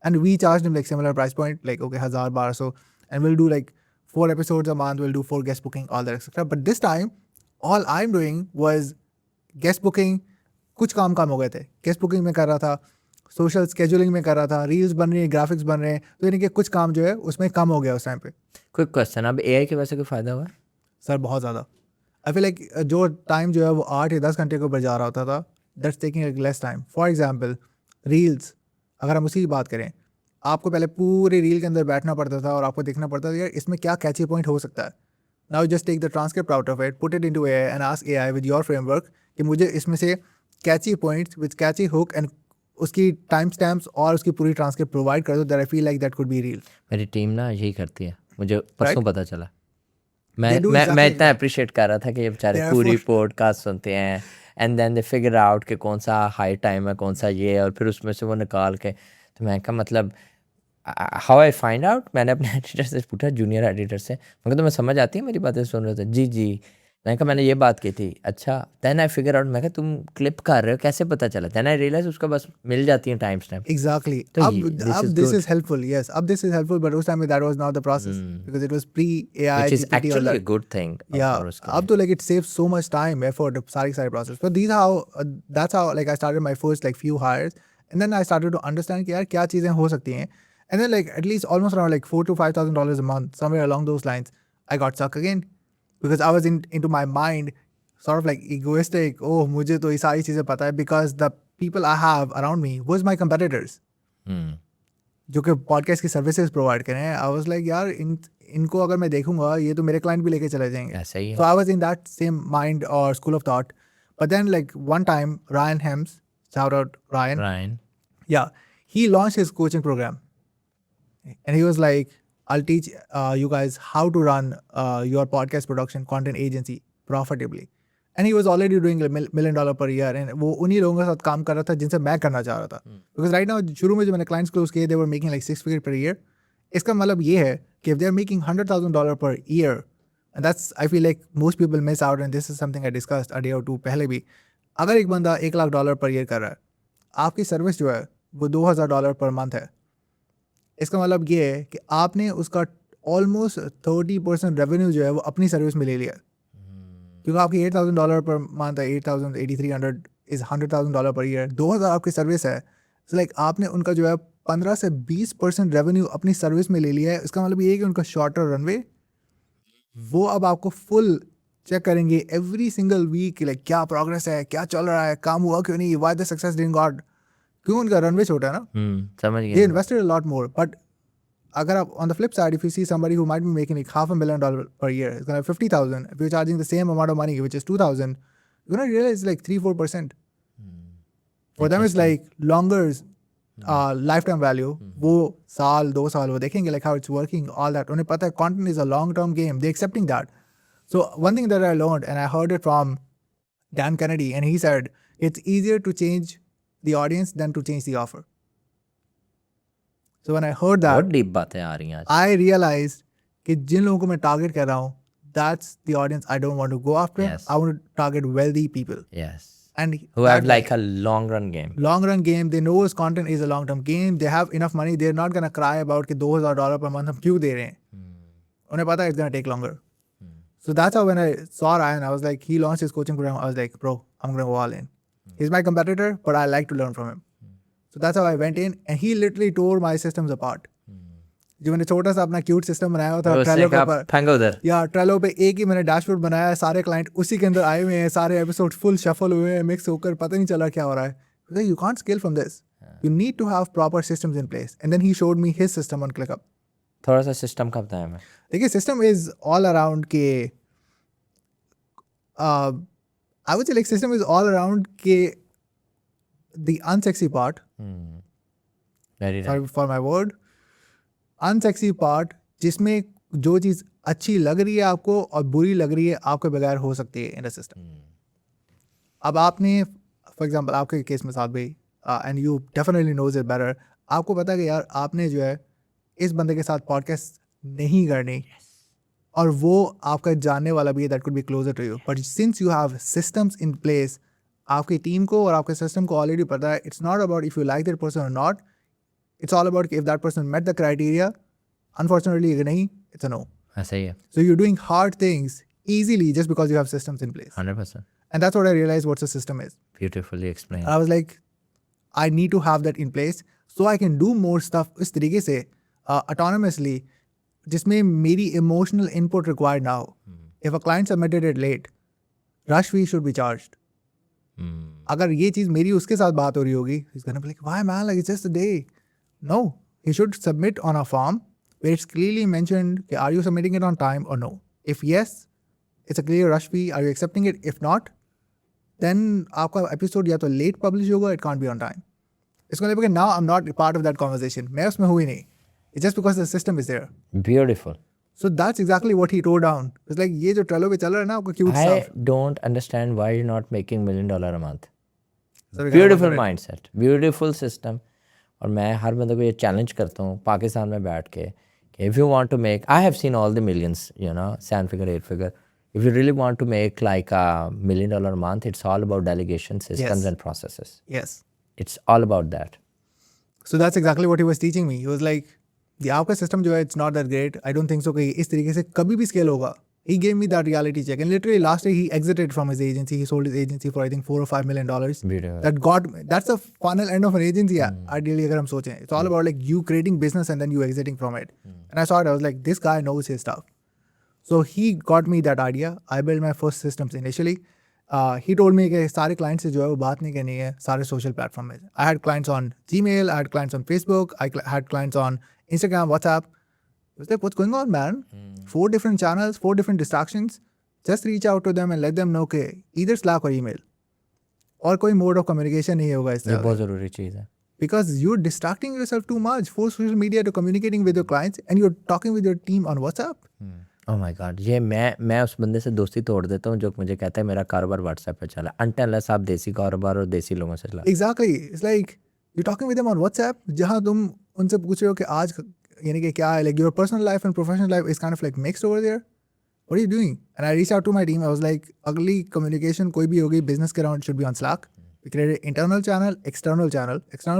And we charged him like similar price point, like okay, 1,000 so, and we'll do like 4 episodes a month. We'll do 4 guest booking, all that etc. But this time, all I'm doing was guest booking. कुछ काम हो गए थे. गेस्ट बुकिंग में कर रहा था, सोशल स्केजुलिंग में कर रहा था, रील्स बन रही है, ग्राफिक्स बन रहे हैं, तो यानी कि कुछ काम जो है उसमें कम हो गया उस टाइम पे. क्विक क्वेश्चन, अब एआई की वजह से कोई फ़ायदा हुआ? सर बहुत ज़्यादा. आई फील लाइक जो टाइम जो है वो 8 या 10 घंटे के ऊपर जा रहा होता था, that's taking less time. For example reels, अगर हम उसी की बात करें, आपको पहले पूरे रील के अंदर बैठना पड़ता था और आपको देखना पड़ता था यार इसमें क्या कैची पॉइंट हो सकता है. Now just take the transcript out of it, put it into AI and ask AI with your framework कि मुझे इसमें से catchy points with catchy hook and उसकी टाइम स्टैम्प्स और उसकी पूरी ट्रांसक्रिप्ट प्रोवाइड कर दो. That I feel like that could be reel. मेरी टीम ना यही करती है, मुझे परसों पता चला. मैं इतना अप्रिशिएट कर रहा था कि ये बेचारे पूरी पॉडकास्ट सुनते हैं and then they figure out कि कौन सा हाई टाइम है, कौन सा ये, और फिर उसमें से वो निकाल के. तो मैं कहा मतलब हाउ आई फाइंड आउट, मैंने अपने एडिटर से पूछा, जूनियर एडिटर से, मैं तुम्हें समझ आती है मेरी बातें सुन रहे थे? जी जी. मैंने कहा मैंने ये बात की थी. अच्छा. देन आई फिगर आउट, मैं कहा तुम क्लिप कर रहे हो, कैसे पता चला? देन आई रियलाइज उसका बस मिल जाती है टाइम स्टैम्प. एग्जैक्टली. अब दिस इज हेल्पफुल. यस, अब दिस इज हेल्पफुल, बट उस टाइम में that was not the process because it was pre AI, which is actually a good thing. या अब तो like it saves so much time, effort, सारी process. But these how that's how like I started my first like few hires and then I started to understand कि यार क्या चीज़ें हो सकती हैं. And then like at least almost around like $4,000 to $5,000 a month, somewhere along those lines, I got stuck again because I was into my mind sort of like egoistic. Oh, मुझे तो ये सारी चीज़ें पता है, because the people I have around me was my competitors. जो कि पॉडकास्ट की सर्विसेज प्रोवाइड करें. आई वाज लाइक यार इनको अगर मैं देखूंगा ये तो मेरे क्लाइंट भी लेके चले जाएंगे. ऐसा ही है. So I was in that same mind और school of thought. But then like one time Ryan Hems, shout out Ryan. Yeah, he launched his coaching program and he was like, I'll teach you guys how to run your podcast production content agency profitably. And he was already doing $1 million per year. And वो उन्हीं लोगों के साथ काम कर रहा था जिनसे मैं करना चाह रहा था. Because right now शुरू में जो मैंने clients close किए, they were making like 6 figures per year. इसका मतलब ये है कि if they are making $100,000 per year, And that's, I feel like most people miss out, and this is something I discussed a day or two पहले भी. अगर एक बंदा $1,00,000 पर ईयर कर रहा है, आपकी सर्विस जो है वो $2,000 पर मंथ है, इसका मतलब ये है कि आपने उसका ऑलमोस्ट 30% रेवेन्यू जो है वो अपनी सर्विस में ले लिया. क्योंकि आपकी $8,000 पर मंथ है, 8,000, 8,300 इज $100,000 पर ईयर, 2,000 आपकी सर्विस है. सो लाइक आपने उनका जो है 15 से 20% रेवेन्यू अपनी सर्विस में ले लिया है. इसका मतलब ये है कि उनका शॉर्टर रनवे, वो अब आपको फुल चेक करेंगे एवरी सिंगल वीक, लाइक क्या प्रोग्रेस है, क्या चल रहा है, काम हुआ क्यों नहीं, why the success didn't got, क्यों उनका रनवे छोटा है ना. समझ They गया. invested a lot more. But अगर आप on the flip side, if you see somebody who might be making like $500,000 per year, it's gonna have 50,000. If you're charging the same amount of money, which is 2,000, you're gonna realize it's like 3-4%. For them, it's like longer lifetime value. वो साल 2 साल वो देखेंगे like how it's working, all that. उन्हें पता है content is a long-term game. They're accepting that. So one thing that I learned, and I heard it from Dan Kennedy, and he said it's easier to change the audience than to change the offer. So when I heard that, बहुत डीप बातें आ रही हैं आज. I realized कि जिन लोगों को मैं टारगेट कर रहा हूँ, that's the audience I don't want to go after. Yes. I want to target wealthy people. Yes. And Who have like a long run game. long run game, they know his content is a long term game, they have enough money, they're not going to cry about कि $2,000 per month हम क्यों दे रहे हैं. उन्हें पता है it's going to take longer. So that's how when I saw Ryan, I was like, he launched his coaching program, I was like, bro, I'm going to go all in. He's my competitor, but I like to learn from him. So that's how I went in, and he literally tore my systems apart. जो मैंने छोटा सा अपना क्यूट सिस्टम बनाया हुआ था ट्रेलो के ऊपर, फेंको उधर. या ट्रेलो पे एक ही मैंने डैशबोर्ड बनाया है, सारे क्लाइंट उसी के अंदर आए हुए हैं, सारे एपिसोड फुल शफल हुए हैं, मिक्स होकर पता नहीं चला क्या हो रहा है. You can't scale from this. You need to have proper systems in place. And then he showed me his system on ClickUp. थोड़ा सा सिस्टम का बताया मैं. देखिए सिस्टम इज ऑल अराउंड के I would say like system is all around के the unsexy part, Very right. sorry for my word, unsexy part, जिसमें जो चीज़ अच्छी लग रही है आपको और बुरी लग रही है आपके बगैर हो सकती है इन अ सिस्टम. अब आपने फॉर एग्जांपल आपके केस में साथ भाई, and you definitely knows it better, आपको पता है कि यार आपने जो है इस बंदे के साथ पॉडकास्ट नहीं करनी, और वो आपका जानने वाला भी है, that could be closer to you. But since you have systems in place, आपकी टीम को और आपके सिस्टम को ऑलरेडी पता है, it's not about if you like that person और not, it's all about if that person met the criteria. Unfortunately अगर नहीं, इट्स अ नो. ऐसा ही है. So you're doing hard things easily just because you have systems in place. 100%. And that's what I realized what a system is. Beautifully explained. I was like, I need to have that in place so I can do more stuff इस तरीके से autonomously, जिसमें मेरी emotional input required now. If a client submitted it late, rush fee should be charged. अगर ये चीज़ मेरी उसके साथ बात हो रही होगी, he's gonna be like, why man, like it's just a day. No, he should submit on a form where it's clearly mentioned, are you submitting it on time or no? If yes, it's a clear rush fee. Are you accepting it? If not, then आपका episode या तो late publish होगा, it can't be on time. It's going to be, now I'm not part of that conversation. मैं उसमें हुई नहीं. It's just because the system is there. Beautiful. So that's exactly what he wrote down. It's like ये जो Trello पे चल रहा है ना, आपका cute I stuff. don't understand why you're not making $1 million a month. So we gotta Beautiful work on it. mindset, beautiful system. और मैं हर बंदे को ये चैलेंज करता हूँ पाकिस्तान में बैठ के, if you want to make, I have seen all the millions, 7 figure, 8 figure. If you really want to make like $1 million a month, it's all about delegation systems Yes. and processes. Yes. It's all about that. So that's exactly what he was teaching me. He was like, the आपका system जो है, it's not that great. I don't think so कि इस तरीके से कभी भी scale होगा. He gave me that reality check. And literally last year he exited from his agency. He sold his agency for I think $4 or $5 million. Beautiful. That's the funnel end of an agency. Ideally अगर हम सोचें, it's all about like you creating business and then you exiting from it. And I saw it. I was like, this guy knows his stuff. So he got me that idea. I built my first systems initially. He told me कि सारे clients से जो है वो बात नहीं करनी है सारे social platform में. I had clients on Gmail, I had clients on Facebook, I had clients on Instagram, WhatsApp. I was like, what's going on, man? 4 different channels, 4 different distractions. Just reach out to them and let them know कि either Slack or email. और कोई mode of communication नहीं होगा इस ये तरह. बहुत ज़रूरी चीज़ है. Because you're distracting yourself too much for social media to communicating with your clients and you're talking with your team on WhatsApp. Oh my God, ये मैं उस बंदे से दोस्ती तोड़ देता हूँ जो मुझे कहता है मेरा कारोबार व्हाट्सएप पे चला. Unless आप देसी कारोबार और देसी लोगों से चला. Exactly. It's like you're talking with them on WhatsApp जहाँ तुम उनसे पूछ रहे हो कि आज यानी कि क्या है, like your personal life and professional life is kind of like mixed over there. what are you doing? And I reached out to my team. I was like, अगली communication कोई भी होगी business के around should be on Slack. We created internal channel, external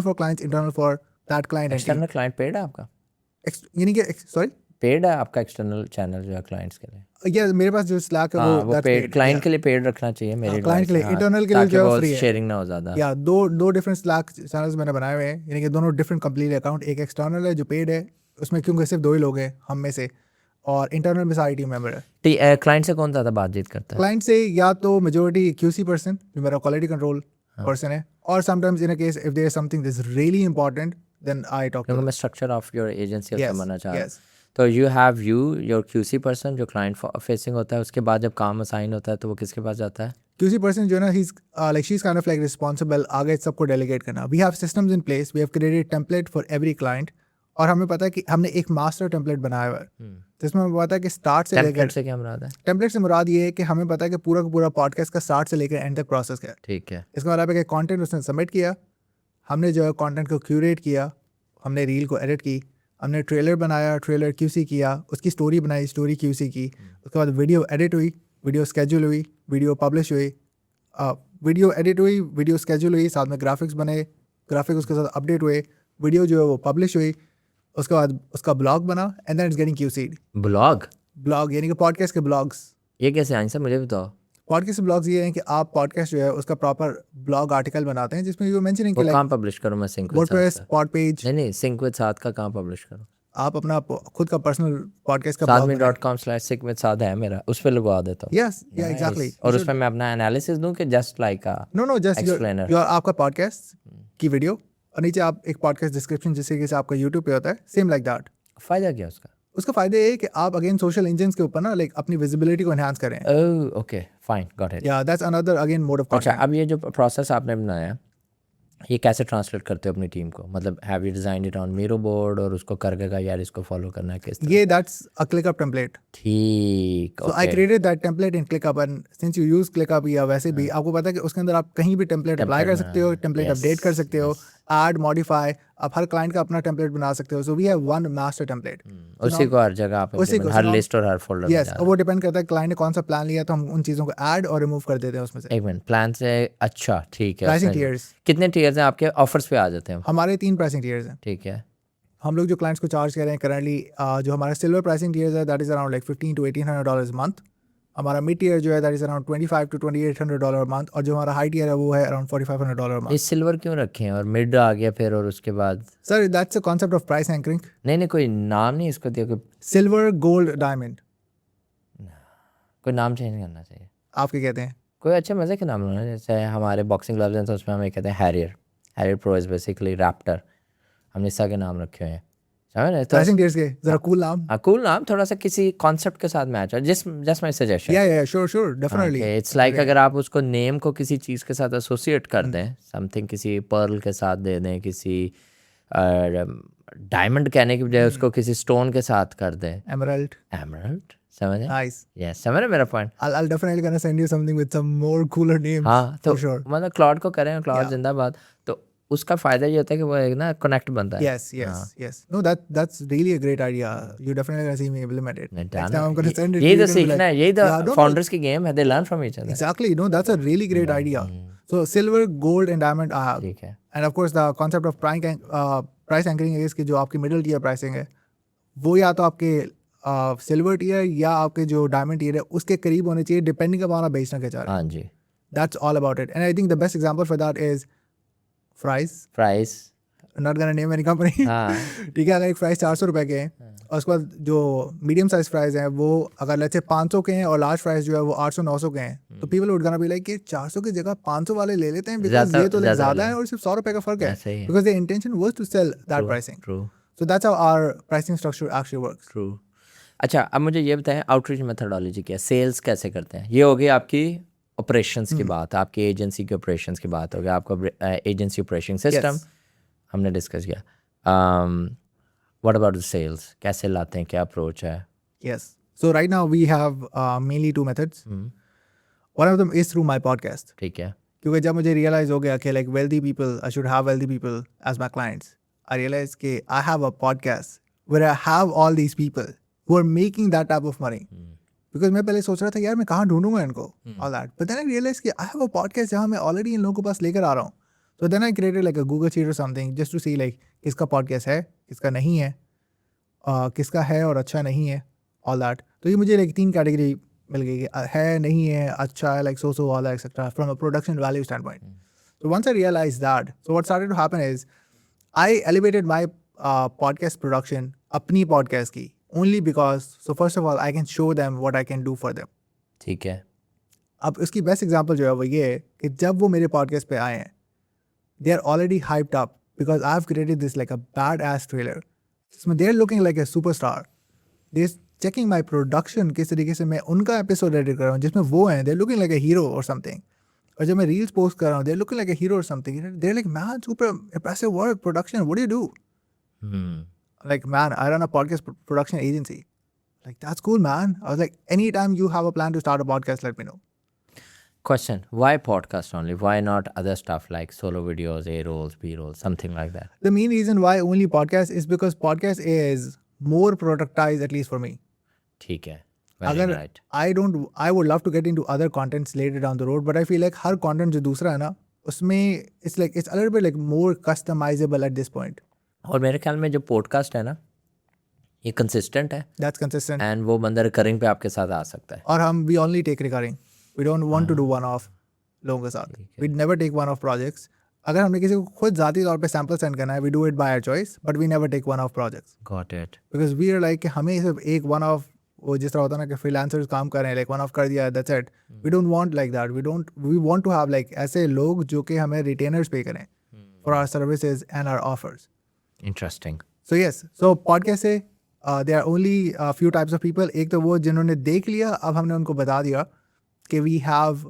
for clients, internal for that client and team. External client paid है आपका? यानी कि sorry, पेड है आपका एक्सटर्नल चैनल जो है क्लाइंट्स के लिए? yeah, मेरे पास जो Slack है हाँ, वो वो that's paid paid. Client Yeah. के लिए पेड रखना चाहिए मेरी client के लिए, advice, internal के लिए ताकि जो है बहुत free है. शेयरिंग ना हो ज़्यादा. या दो डिफरेंट स्लैक चैनल्स मैंने बनाए हुए हैं, यानी कि दोनों डिफरेंट कंप्लीट अकाउंट. एक एक्सटर्नल है जो पेड है, उसमें क्योंकि सिर्फ 2 ही लोग हैं हम में से, और इंटरनल में सारी टीम मेंबर है. क्लाइंट से कौन ज़्यादा बातचीत करता है? क्लाइंट से या तो मेजोरिटी QC पर्सन जो मेरा क्वालिटी कंट्रोल पर्सन है, और sometimes in a case if there is something that is really important then I talk क्योंकि टू. मैं structure of your agency Yes, समझना चाह रहा हूँ. yes. तो you have your QC person जो क्लाइंट फेसिंग होता है, उसके बाद जब काम असाइन होता है तो वो किसके पास जाता है? QC person जो है ना, he's like she's kind of like responsible आगे सबको डेलीगेट करना. We have systems in place, we have created template for every client, और हमें पता है कि हमने एक मास्टर टेम्पलेट बनाया हुआ है जिसमें हमें पता है कि स्टार्ट से लेकर, टेम्पलेट से क्या मुराद है? टेम्पलेट से मुराद ये है कि हमें पता है कि पूरा का पूरा पॉडकास्ट का स्टार्ट से लेकर एंड तक प्रोसेस क्या है. ठीक है. इसका मतलब है कि कंटेंट उसने सबमिट किया, हमने जो है कंटेंट को क्यूरेट किया, हमने रील को एडिट की, हमने ट्रेलर बनाया, ट्रेलर QC किया, उसकी स्टोरी बनाई, स्टोरी QC की, उसके बाद वीडियो एडिट हुई, वीडियो स्केड्यूल हुई, वीडियो पब्लिश हुई, वीडियो एडिट हुई, वीडियो स्केड्यूल हुई, साथ में ग्राफिक्स बने, ग्राफिक उसके साथ अपडेट हुए, वीडियो जो है वो पब्लिश हुई, उसके बाद उसका ब्लॉग बना, and then it's getting QC'd. Blog यानी कि पॉडकास्ट के ब्लॉग्स. ये कैसे आएंगे सर, मुझे बताओ. पॉडकास्ट ब्लॉग्स ये हैं कि आप पॉडकास्ट जो है उसका प्रॉपर ब्लॉग आर्टिकल बनाते हैं जिसमें यू मेंशनिंग वो कि कहाँ पब्लिश करूँ मैं? सिंक विद वर्डप्रेस, साथ? पॉडपेज. नहीं सिंक विद साथ का कहाँ पब्लिश करूँ? आप अपना खुद का पर्सनल पॉडकास्ट का ब्लॉग. sadmi.com/sinkvithsaad है मेरा, उस पर लगवा देता हूँ. यस, या एग्जैक्टली. और उसमें मैं अपना एनालिसिस दूँ कि just like know just explainer. Your आपका पॉडकास्ट की वीडियो, और नीचे आप एक पॉडकास्ट डिस्क्रिप्शन जिस तरीके से आपका यूट्यूब पे होता है, सेम लाइक दैट. फ़ायदा क्या उसका? उसका फायदा ये है कि आप अगेन सोशल इंजन्स के ऊपर ना लाइक अपनी विजिबिलिटी को एनहांस करें. Okay fine, got it. या that's another again mode of अच्छा, कंटेंट. अब ये जो प्रोसेस आपने बनाया, ये कैसे ट्रांसलेट करते हो अपनी टीम को? मतलब have you designed it on Miro board और उसको करके का यार इसको फॉलो करना है किस तरह? ये दैट्स अ ClickUp टेम्पलेट. ठीक. So I created that template in ClickUp, and since you use ClickUp या वैसे भी आपको पता है कि उसके अंदर आप कहीं भी टेम्पलेट अप्लाई कर सकते हो, टेम्पलेट अपडेट कर सकते हो, ऐड मॉडिफाई, आप हर क्लाइंट का अपना टेम्पलेट बना सकते हो. So we have one master template. उसी को हर जगह आप हर लिस्ट और हर फोल्डर में यस, और वो डिपेंड करता है क्लाइंट ने कौन सा प्लान लिया, तो हम उन चीज़ों को ऐड और रिमूव कर देते हैं उसमें से. एक मिनट, प्लान से. अच्छा ठीक है. प्राइसिंग टियर्स, कितने टियर्स हैं आपके? ऑफर्स पे आ जाते हैं. हमारे 3 प्राइसिंग टियर्स हैं. ठीक है. हम लोग जो क्लाइंट्स को चार्ज कर रहे हैं करंटली, जो हमारा सिल्वर प्राइसिंग टियर्स है that is around like $1,500 to $1,800 month. हमारा मिड टियर जो है that is around $2,500 to $2,800 month, और जो हमारा हाई टियर है वो है अराउंड $4,500 मंथ. ये सिल्वर क्यों रखे हैं और मिड आ गया फिर, और उसके बाद? Sir that's a concept of price anchoring. नहीं कोई नाम नहीं इसको दिया? सिल्वर, गोल्ड, डायमंड, कोई नाम चेंज करना चाहिए. आप क्या कहते हैं? कोई अच्छे मज़े के नाम होना, जैसे हमारे बॉक्सिंग ग्लव्स हैं तो उसमें हम कहते हैं Harrier pro is basically Raptor. हमने इसका के नाम रखे हुए हैं, समझ रहे? तो प्राइसिंग टियर्स के जरा कूल नाम. कूल नाम, थोड़ा सा किसी कॉन्सेप्ट के साथ मैच है. Just my suggestion. या श्योर डेफिनेटली. इट्स लाइक अगर आप उसको नेम को किसी चीज़ के साथ एसोसिएट कर दें, समथिंग किसी पर्ल के साथ दे दें, किसी डायमंड कहने की बजाय उसको किसी स्टोन के साथ कर दें, एमरल्ड. समझे? नाइस. यस, समझ रहे मेरा point? I'll definitely gonna send you something with some more cooler names. हाँ, तो for sure. मतलब क्लाउड को करें, क्लाउड जिंदाबाद. तो उसका फायदा ये होता है कि वो एक ना कनेक्ट बनता है. Yes. No, that's really a great idea. You definitely gonna see me implement it. Next time I'm gonna send it. यही to तो you, you're gonna be सीखना है, like, यही "Yeah, तो no, फाउंडर्स की गेम है. They learn from each other. Exactly. No, that's a really great idea. So silver, gold, and diamond I have. ठीक है. And of course the concept of price anchoring is कि जो आपकी मिडिल टियर प्राइसिंग है वो या तो आपके सिल्वर टियर या आपके जो डायमंड टियर है उसके करीब होने चाहिए, डिपेंडिंग अपॉन बेचना क्या चाह रहे हैं. हाँ जी. That's all about it. And I think the best example for that is fries. Not gonna name any company. हाँ. ठीक है, अगर एक फ्राइज 400 रुपए के हैं और उसके बाद जो मीडियम साइज फ्राइज हैं वो अगर लेट्स से 500 के हैं और लार्ज फ्राइज जो है वो 800-900 के हैं, तो people would gonna be like कि 400 की जगह 500 वाले ले लेते हैं बिकॉज ये तो ज़्यादा है और सिर्फ 100 रुपए का फर्क है, because the intention was to sell that pricing. So that's how our pricing structure actually works. True. अच्छा, अब मुझे ये बताएं आउटरीच मेथोडोलॉजी क्या है, सेल्स कैसे करते हैं? ये हो गई आपकी ऑपरेशंस की बात, आपकी एजेंसी के ऑपरेशंस की बात हो गई, आपका एजेंसी ऑपरेशन सिस्टम हमने डिस्कस किया. व्हाट अबाउट द सेल्स, कैसे लाते हैं, क्या अप्रोच है? Yes, so right now we have mainly 2 methods. One of them is through my podcast. ठीक है. क्योंकि जब मुझे रियलाइज हो गया कि like wealthy people, I should have wealthy people as my clients, I realise कि I have a podcast where I have all these people who are making that type of money. Because मैं पहले सोच रहा था यार मैं कहाँ ढूंढूंगा इनको all that, but then I realise कि आई हैव अ पॉडकास्ट जहाँ मैं ऑलरेडी इन लोगों के पास लेकर आ रहा हूँ. So then I created like a Google sheet और something just to see like किसका पॉडकास्ट है, किसका नहीं है, किसका है और अच्छा नहीं है, ऑल दैट. तो ये मुझे लाइक 3 कैटेगरी मिल गई कि है, नहीं है, अच्छा है, like so all etcetera from a production value stand point. So once I realized that, so what started to happen is I elevated my podcast production अपनी podcast की only because, so first of all I can show them what I can do for them. ठीक है. अब उसकी बेस्ट एग्जांपल जो है वो ये है कि जब वो मेरे podcast पे आए हैं they are already hyped up because I've created this like a badass trailer. So they're looking like a superstar. They're checking my production किस तरीके से मैं उनका एपिसोड एडिट कर रहा हूँ जिसमें वो हैं, they're looking like a hero or something. और जब मैं रील्स पोस्ट कर रहा हूँ they're looking like a hero or something. They're like, man, super impressive work, production, what do you do? Like, man, I run a podcast production agency. Like, that's cool, man. I was like, anytime you have a plan to start a podcast, let me know. Question: why podcast only? Why not other stuff like solo videos, A rolls, B rolls, something like that? The main reason why only podcast is because podcast is more productized, at least for me. ठीक है. Very अगर right. I would love to get into other contents later down the road, but I feel like her content जो दूसरा है ना उसमें it's a little bit like more customizable at this point. और मेरे ख्याल में जो पॉडकास्ट है ना ये कंसिस्टेंट है That's consistent. एंड वो बंदा रिकरिंग पे आपके साथ आ सकता है. और हम we only take recurring. We don't want to do one off लोगों के साथ. We never take one off projects. अगर हमने किसी को खुद ज़ाती तौर पे सैम्पल सेंड करना है we do it by our choice, but we never take one off projects. Got it. Because we are like कि हमें सिर्फ एक one off वो जिस तरह होता है ना कि freelancers काम कर रहे हैं like one off कर दिया that's it. We don't want like that. We want to have like ऐसे लोग जो कि हमें retainers pay करें for our services and our offers. Interesting. So yes, so podcast से there are only a few types of people. एक तो वो जिन्होंने देख लिया अब हमने उनको बता दिया कि we have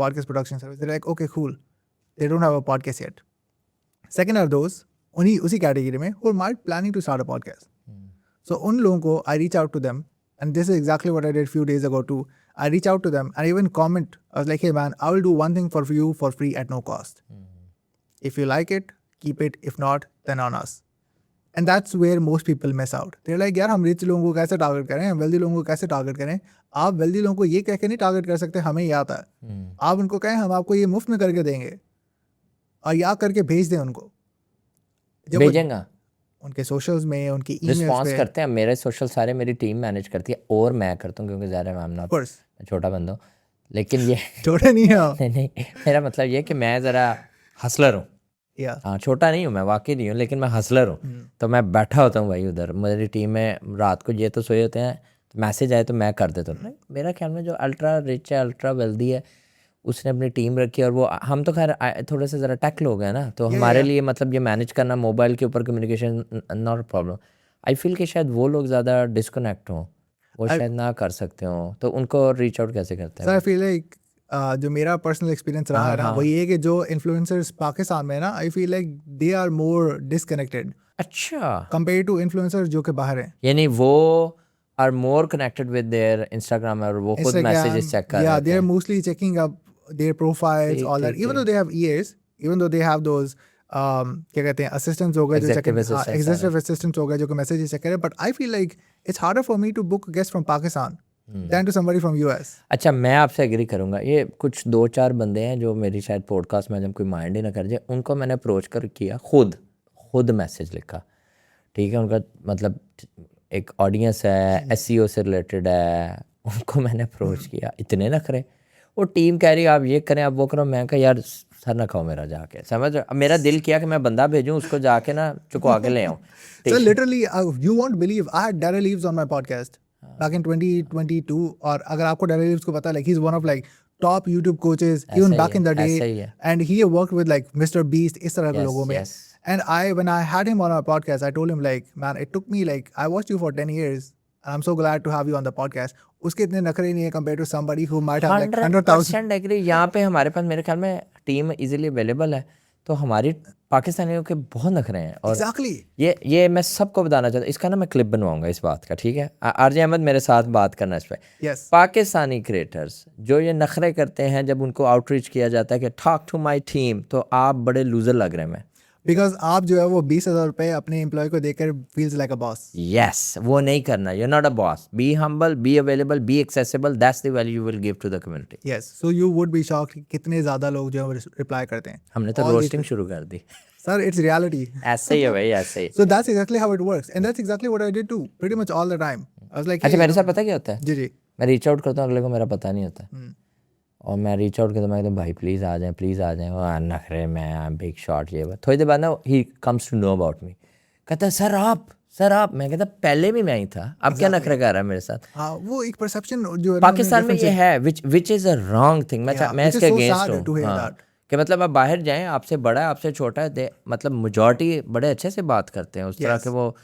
podcast production service. They're like okay cool. They don't have a podcast yet. Second are those उसी category में who might planning to start a podcast. So उन लोगों को I reach out to them, and this is exactly what I did a few days ago too. I reach out to them and even comment. I was like, hey man, I will do one thing for you for free at no cost. If you like it, keep it. If not, then on us. And that's where most people miss out. They're like, यार हम रिच लोगों को कैसे टारगेट करें, हम वेल्दी लोगों को कैसे टारगेट करें. आप वेल्दी लोगों को ये कह के नहीं टारगेट कर सकते, हमें ये आता है. आप उनको कहें हम आपको ये मुफ्त में करके देंगे और या करके भेज दें उनको. भेजेंगा उनके सोशल्स में, उनकी ईमेल्स रिस्पॉन्स करते हैं. मेरे सोशल सारे मेरी टीम मैनेज करती है और मैं करता हूँ क्योंकि ज़्यादा मैं ना छोटा बंदा हूँ. लेकिन ये छोटा नहीं है. नहीं मेरा मतलब ये कि मैं ज़रा हसलर हूँ. हाँ छोटा नहीं हूँ मैं, वाकई नहीं हूँ, लेकिन मैं हसलर हूँ. तो मैं बैठा होता हूँ भाई उधर. मेरी टीम में रात को ये तो सोए होते हैं, तो मैसेज आए तो मैं कर देता हूँ. मेरा ख्याल में जो अल्ट्रा रिच है, अल्ट्रा वेल्दी है, उसने अपनी टीम रखी. और वो हम तो खैर थोड़े से ज़रा टेक लोग हैं ना, तो हमारे लिए मतलब ये मैनेज करना मोबाइल के ऊपर communication not problem. I feel कि शायद वो लोग ज़्यादा डिस्कनेक्ट हों, वो शायद ना कर सकते हों, तो उनको रीच आउट कैसे करते हैं? सर आई फील लाइक जो मेरा पर्सनल एक्सपीरियंस रहा है ना वो ये है कि जो इन्फ्लुएंसर्स पाकिस्तान में है ना, I feel like they are more disconnected. अच्छा. कंपेयर टू इन्फ्लुएंसर्स जो कि बाहर हैं. यानी वो are more connected with their Instagram और वो खुद मैसेजेस चेक कर रहे हैं. या they are mostly checking up their profiles, all that. Even though they have EAs, even though they have those क्या कहते हैं assistants हो गए जो executive assistants हो गए जो कि messages check करें, but I feel like it's harder for me to book a guest from Pakistan than to somebody from US. अच्छा, मैं आपसे एग्री करूँगा. ये कुछ 2-4 बंदे हैं जो मेरी शायद पॉडकास्ट में जब कोई माइंड ही ना कर जाए, उनको मैंने अप्रोच कर किया, खुद मैसेज लिखा. ठीक है, उनका मतलब एक ऑडियंस है, SEO से रिलेटेड है, उनको मैंने अप्रोच किया. इतने नखरे. वो टीम कह रही है आप ये करें आप वो करो. मैं कहा यार सर ना खाओ मेरा जाके, समझ. मेरा दिल किया कि मैं बंदा भेजूं उसको जाके ना चुकवा के ले आऊं. So literally you won't believe I had Daryl Eves on my podcast back in 2022. और अगर आपको Daryl Eves को पता है, like he's one of like top YouTube coaches even back in the day, and he worked with like Mr. Beast, इस तरह के लोगों में. And when I had him on our podcast, I told him like, man, it took me like, I watched you for 10 years. I'm so glad to have you on the podcast. उसके इतने नखरे नहीं है compared to somebody who might have like 100,000. Agree. यहाँ पे हमारे पास मेरे ख्याल में टीम इजीली अवेलेबल है, तो हमारी पाकिस्तानियों के बहुत नखरे हैं. और exactly. ये मैं सबको बताना चाहता हूँ. इसका ना मैं क्लिप बनवाऊंगा इस बात का, ठीक है. आरजे अहमद मेरे साथ बात करना इस पर. yes. पाकिस्तानी क्रिएटर्स जो ये नखरे करते हैं जब उनको आउटरीच किया जाता है कि टॉक टू माई टीम, तो आप बड़े लूजर लग रहे हैं. बिकॉज आप जो है वो 20,000 रुपये अपने एम्प्लॉय को देकर feels like a boss. Yes, वो नहीं करना. You are not a boss. Be humble, be available, be accessible. That's the value you will give to the community. Yes, so you would be shocked कितने ज़्यादा लोग जो है रिप्लाई करते हैं. हमने तो रोस्टिंग शुरू कर दी. Sir, it's reality. ऐसे ही है भाई, ऐसे ही. So that's exactly how it works, and that's exactly what I did too, pretty much all the time. I was like, अच्छा, hey, मेरे साथ पता क्या होता है? जी जी. मैं रीच आउट करता हूँ, अगले को मेरा पता नहीं होता. और मैं रीच आउट करता हूँ, मैं कहता हूँ भाई प्लीज़ आ जाएं, प्लीज़ आ जाएं. वो नखरे में आई एम बिग शॉट, ये वो. थोड़ी देर बाद ना he comes to know about me. कहता है सर आप. मैं कहता पहले भी मैं ही था, अब क्या नखरे कर रहा है मेरे साथ? हाँ, वो एक परसेप्शन जो है पाकिस्तान में ये है, which is a wrong thing. मैं इसके अगेंस्ट हूँ. हाँ, कि मतलब आप बाहर जाएं, आपसे बड़ा है, आपसे छोटा है, मतलब मेजॉरिटी बड़े अच्छे से बात करते हैं उस तरह के. वो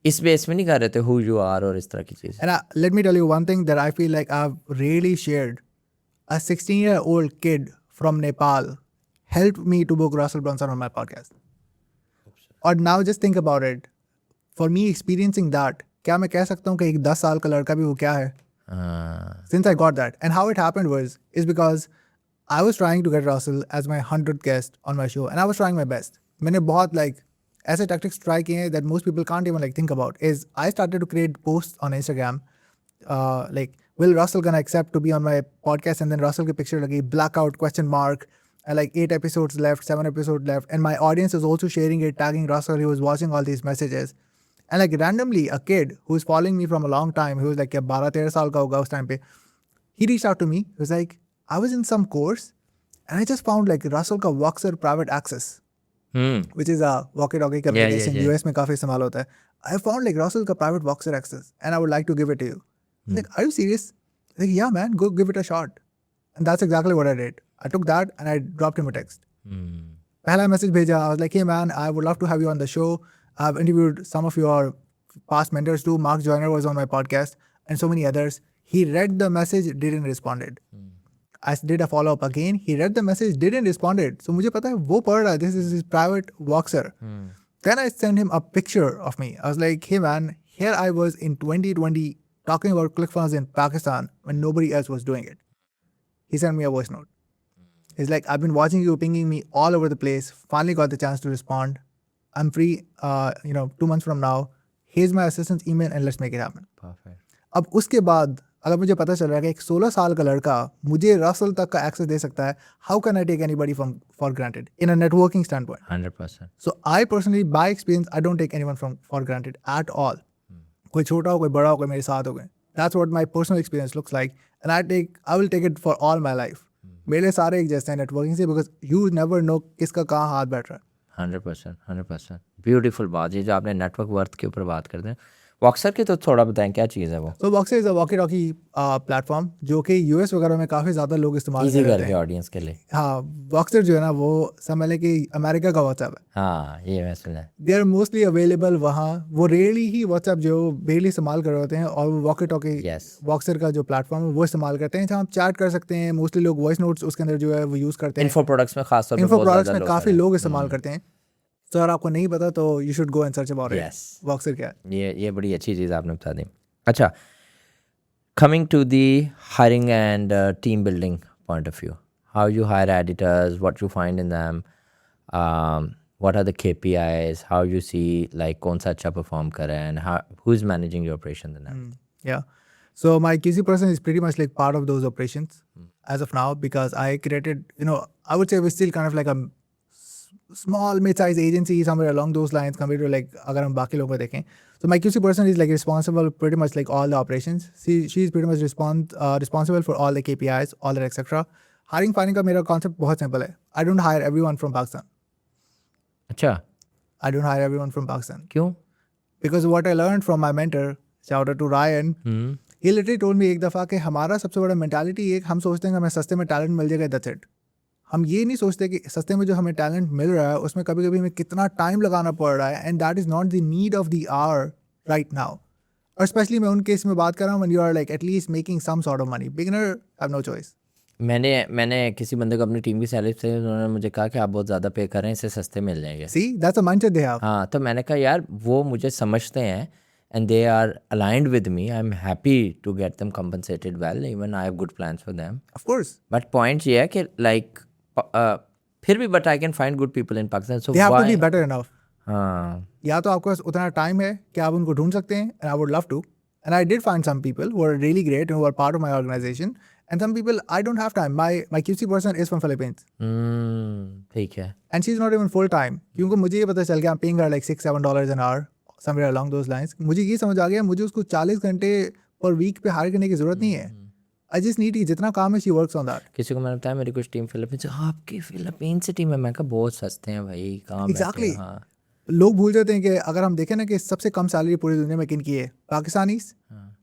इस बेस में नहीं कर रहे थे हु यू आर और इस तरह की चीज़. And let me tell you one thing that I feel like I've really shared. A 16-year-old kid from Nepal helped me to book Russell Brunson on my podcast. और now just think about it. For me experiencing that, क्या मैं कह सकता हूँ कि एक 10 साल का लड़का भी वो क्या है? Since I got that. And how it happened is because I was trying to get Russell as my 100th guest on my show, and I was trying my best. मैंने बहुत ऐसे tactics try किए हैं that most people can't even think about. Is I started to create posts on Instagram, will Russell gonna accept to be on my podcast? And then Russell की picture लगी, blackout question mark, and 8 episodes left, 7 episodes left, and my audience is also sharing it, tagging Russell. He was watching all these messages, and randomly a kid who's following me from a long time, who was 12-13 साल का होगा उस time पे, he reached out to me. He was like, I was in some course and I just found Russell का Voxer private access, which is a walkie-talkie communication. US में काफी इस्तेमाल होता है. I found Russell का private Voxer access and I would like to give it to you. Are you serious? Yeah man, go give it a shot. And that's exactly what I did. I took that and I dropped him a text. पहला message भेजा. I was like, hey man, I would love to have you on the show. I've interviewed some of your past mentors too. Mark Joyner was on my podcast and so many others. He read the message, didn't responded. I did a follow-up again. He read the message, didn't responded. So मुझे पता है वो पढ़ रहा है. This is his private Voxer. Then I sent him a picture of me. I was like, hey man, here I was in 2020 talking about ClickFunnels in Pakistan when nobody else was doing it. He sent me a voice note. He's like, I've been watching you, pinging me all over the place. Finally got the chance to respond. I'm free, 2 months from now. Here's my assistant's email and let's make it happen. Perfect. अब उसके बाद अगर मुझे पता चल रहा है कि एक 16 साल का लड़का मुझे रसल तक का एक्सेस दे सकता है, how can I take anybody for granted in a networking standpoint? 100%. So I personally, by experience, I don't take anyone for granted at all. कोई छोटा हो, कोई बड़ा हो, कोई मेरे साथ हो गए. That's what my personal experience looks like, and I will take it for all my life. मेरे लिए सारे एक जैसे हैं नेटवर्किंग से, because you never know किसका कहाँ हाथ बैठ रहा है. 100%. ब्यूटीफुल बात. ये जो आपने नेटवर्क वर्थ के ऊपर बात करते हैं, वॉक्सर की तो थोड़ा बताएं क्या चीज़ है वो. So Voxer is a walkie-talkie platform जो कि यूएस वगैरह में काफ़ी ज़्यादा लोग इस्तेमाल इजी करते करके हैं. ऑडियंस के लिए. हाँ, Voxer जो है ना वो समझ लें कि अमेरिका का व्हाट्सएप है. हाँ, ये मैं सुना है. दे आर मोस्टली अवेलेबल वहाँ. वो रेयरली ही व्हाट्सएप जो बेरली इस्तेमाल कर रहे होते हैं, और वो walkie-talkie Voxer का जो प्लेटफॉर्म है वो इस्तेमाल करते हैं, जहाँ आप चैट कर सकते हैं. मोस्टली लोग वॉइस नोट्स उसके अंदर जो है वो यूज़ करते हैं. इन्फो प्रोडक्ट्स में खास तौर पे इन्फो प्रोडक्ट्स में काफ़ी लोग इस्तेमाल करते हैं. तो अगर आपको नहीं पता तो you should go and search about it. Voxer क्या है. ये बड़ी अच्छी चीज़ आपने बता दी. अच्छा, coming to the hiring and team building point of view, how you hire editors, what you find in them, what are the KPIs, how you see कौन सा अच्छा perform कर रहा है, and who is managing your operation in them? Yeah. So my QC person is pretty much part of those operations as of now, because I created, I would say we're still kind of like a small mid-sized agency somewhere along those lines compared to अगर हम बाकी लोगों को देखें. So my QC person is responsible pretty much all the operations. She's pretty much responsible for all the KPIs, all that etc. Hiring firing का मेरा concept बहुत simple है. I don't hire everyone from Pakistan. अच्छा. I don't hire everyone from Pakistan. क्यों? Because what I learned from my mentor, shout out to Ryan, he literally told me एक दफ़ा कि हमारा सबसे बड़ा mentality हम सोचते हैं कि हमें सस्ते में talent मिल जाएगा, that's it. हम ये नहीं सोचते कि सस्ते में जो हमें टैलेंट मिल रहा है उसमें कभी कभी हमें कितना टाइम लगाना पड़ रहा है, and that is not the need of the hour right now. और स्पेशली मैं उन केस में बात कर रहा हूँ when you are at least making some sort of money. Beginner have no choice. मैंने किसी बंदे को अपनी टीम की सैलरी से उन्होंने मुझे कहा कि आप बहुत ज़्यादा पे कर रहे हैं, इससे सस्ते मिल जाएंगे. See that's a mindset they have. हाँ, तो मैंने कहा यार वो मुझे समझते हैं and they are aligned with me. I'm happy to get them compensated well. Even I have good plans for them. Of course. But point ये है कि फिर भी but I can find good people in Pakistan so they have to why be better enough. हाँ या तो आपके पास उतना टाइम है कि आप उनको ढूंढ सकते हैं, and I would love to, and I did find some people who are really great and who are part of my organization, and some people I don't have time. My QC person is from Philippines ठीक है and she's not even full time, क्योंकि मुझे ये पता चल गया I'm paying her like $6-7 an hour somewhere along those lines. मुझे ये समझ आ गया मुझे उसको 40 घंटे पर वीक पे हायर करने की जरूरत नहीं है. I just need कि जितना काम है she works on that. किसी को मैंने बताया मेरी कुछ टीम फिलीपींस से, आपकी फिलीपीन से टीम है, मैं कहा बहुत सस्ते हैं भाई कहाँ बैठे Exactly. हो? हाँ लोग भूल जाते हैं कि अगर हम देखें ना कि सबसे कम सैलरी पूरी दुनिया में किन की है, पाकिस्तानीज,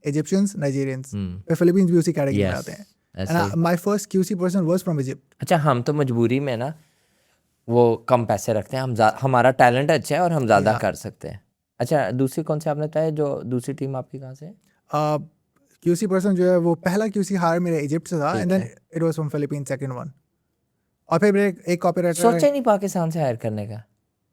इजिप्शियंस, नाइजीरियंस, फिर फिलीपींस भी उसी कैटेगरी में Yes. आते हैं. ऐसे ही। And my first QC person was from Egypt. अच्छा हम तो मजबूरी में ना वो कम पैसे रखते हैं, हमारा टैलेंट अच्छा है और हम ज़्यादा कर सकते हैं. अच्छा दूसरी कौन सी आपने बताया जो दूसरी टीम आपकी कहाँ से है? QC पर्सन जो है वो पहला QC हायर मेरे इजिप्ट से था, and then it was from Philippines second one. और फिर मेरे एक कॉपीराइटर सोचा ही नहीं पाकिस्तान से हायर करने का.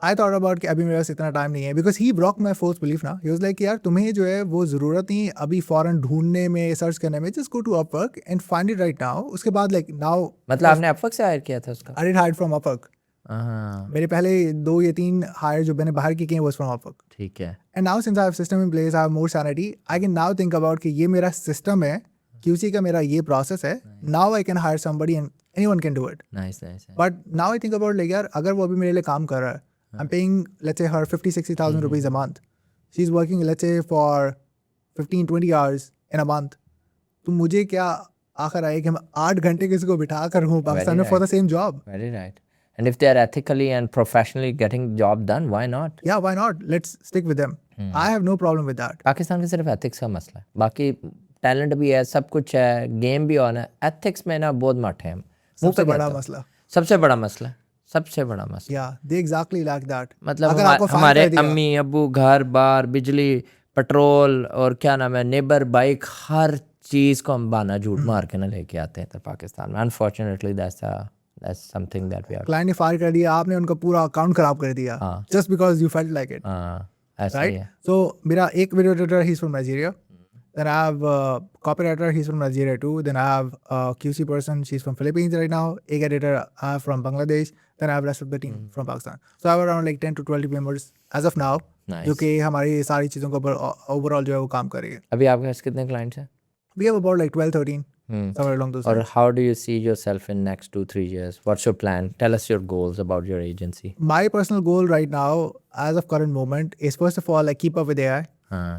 आई थॉट अबाउट कि अभी मेरे पास इतना टाइम नहीं है, because he broke my false belief ना. ही वाज लाइक यार तुम्हें जो है वो ज़रूरत नहीं अभी फॉरन ढूंढने में, सर्च करने में. Just go to Upwork and find it right now. उसके बाद लाइक नाउ मतलब आपने अपवर्क से हायर किया था उसका? I did hire from Upwork. हाँ मेरे पहले 2 या 3 हायर जो मैंने बाहर की किए वाज फ्रॉम अपवर्क. ठीक है. And now since I have system in place, I have more sanity, I can now think about कि ये मेरा सिस्टम है, QC का मेरा ये प्रोसेस है. Now I can hire somebody and anyone can do it. Nice nice. But now I think about like यार अगर वो अभी मेरे लिए काम कर रहा है, I'm paying let's say her 50,000-60,000 rupees a month. She's working let's say for 15-20 hours in a month. तो मुझे क्या आखिर आए कि मैं 8 घंटे किसी को बिठा कर हूँ पाकिस्तान में for the same job. Very right. And if they are ethically and professionally getting job done, why not? Yeah, why not? Let's stick with them. I have no problem with that. Pakistan में सिर्फ एथिक्स का मसला है, बाकी टैलेंट भी है, सब कुछ है, गेम भी ऑन है. एथिक्स में ना बहुत मठ है. सबसे बड़ा मसला. सबसे बड़ा मसला, सबसे बड़ा मसला. Yeah, they exactly like that. मतलब अगर आपको फाइन हमारे कर दिया- अम्मी अब्बू घर बार बिजली पेट्रोल और क्या नाम है नेबर बाइक हर चीज़ को हम बहाना झूठ मार के ना लेके आते हैं पाकिस्तान में. Unfortunately that's something that we are. Client ने फायर कर दिया, आपने उनका पूरा अकाउंट खराब कर दिया just because you felt like it. हाँ ऐसा ही Right? है. So मेरा एक video editor he's from Nigeria. Then I have copywriter, he's from Nigeria too. Then I have QC person, she's from Philippines right now. Ek editor I have from Bangladesh. Then I have rest of the team from Pakistan. So I have around like 10 to 12 members as of now. Nice. जो कि हमारी सारी चीज़ों को ओवरऑल जो है वो काम कर रही है. अभी आपके पास कितने क्लाइंट्स हैं? We have about like 12-13 somewhere along those Or lines. how do you see yourself in next 2-3 years? What's your plan? Tell us your goals about your agency. My personal goal right now, as of current moment, is first of all like keep up with AI. हाँ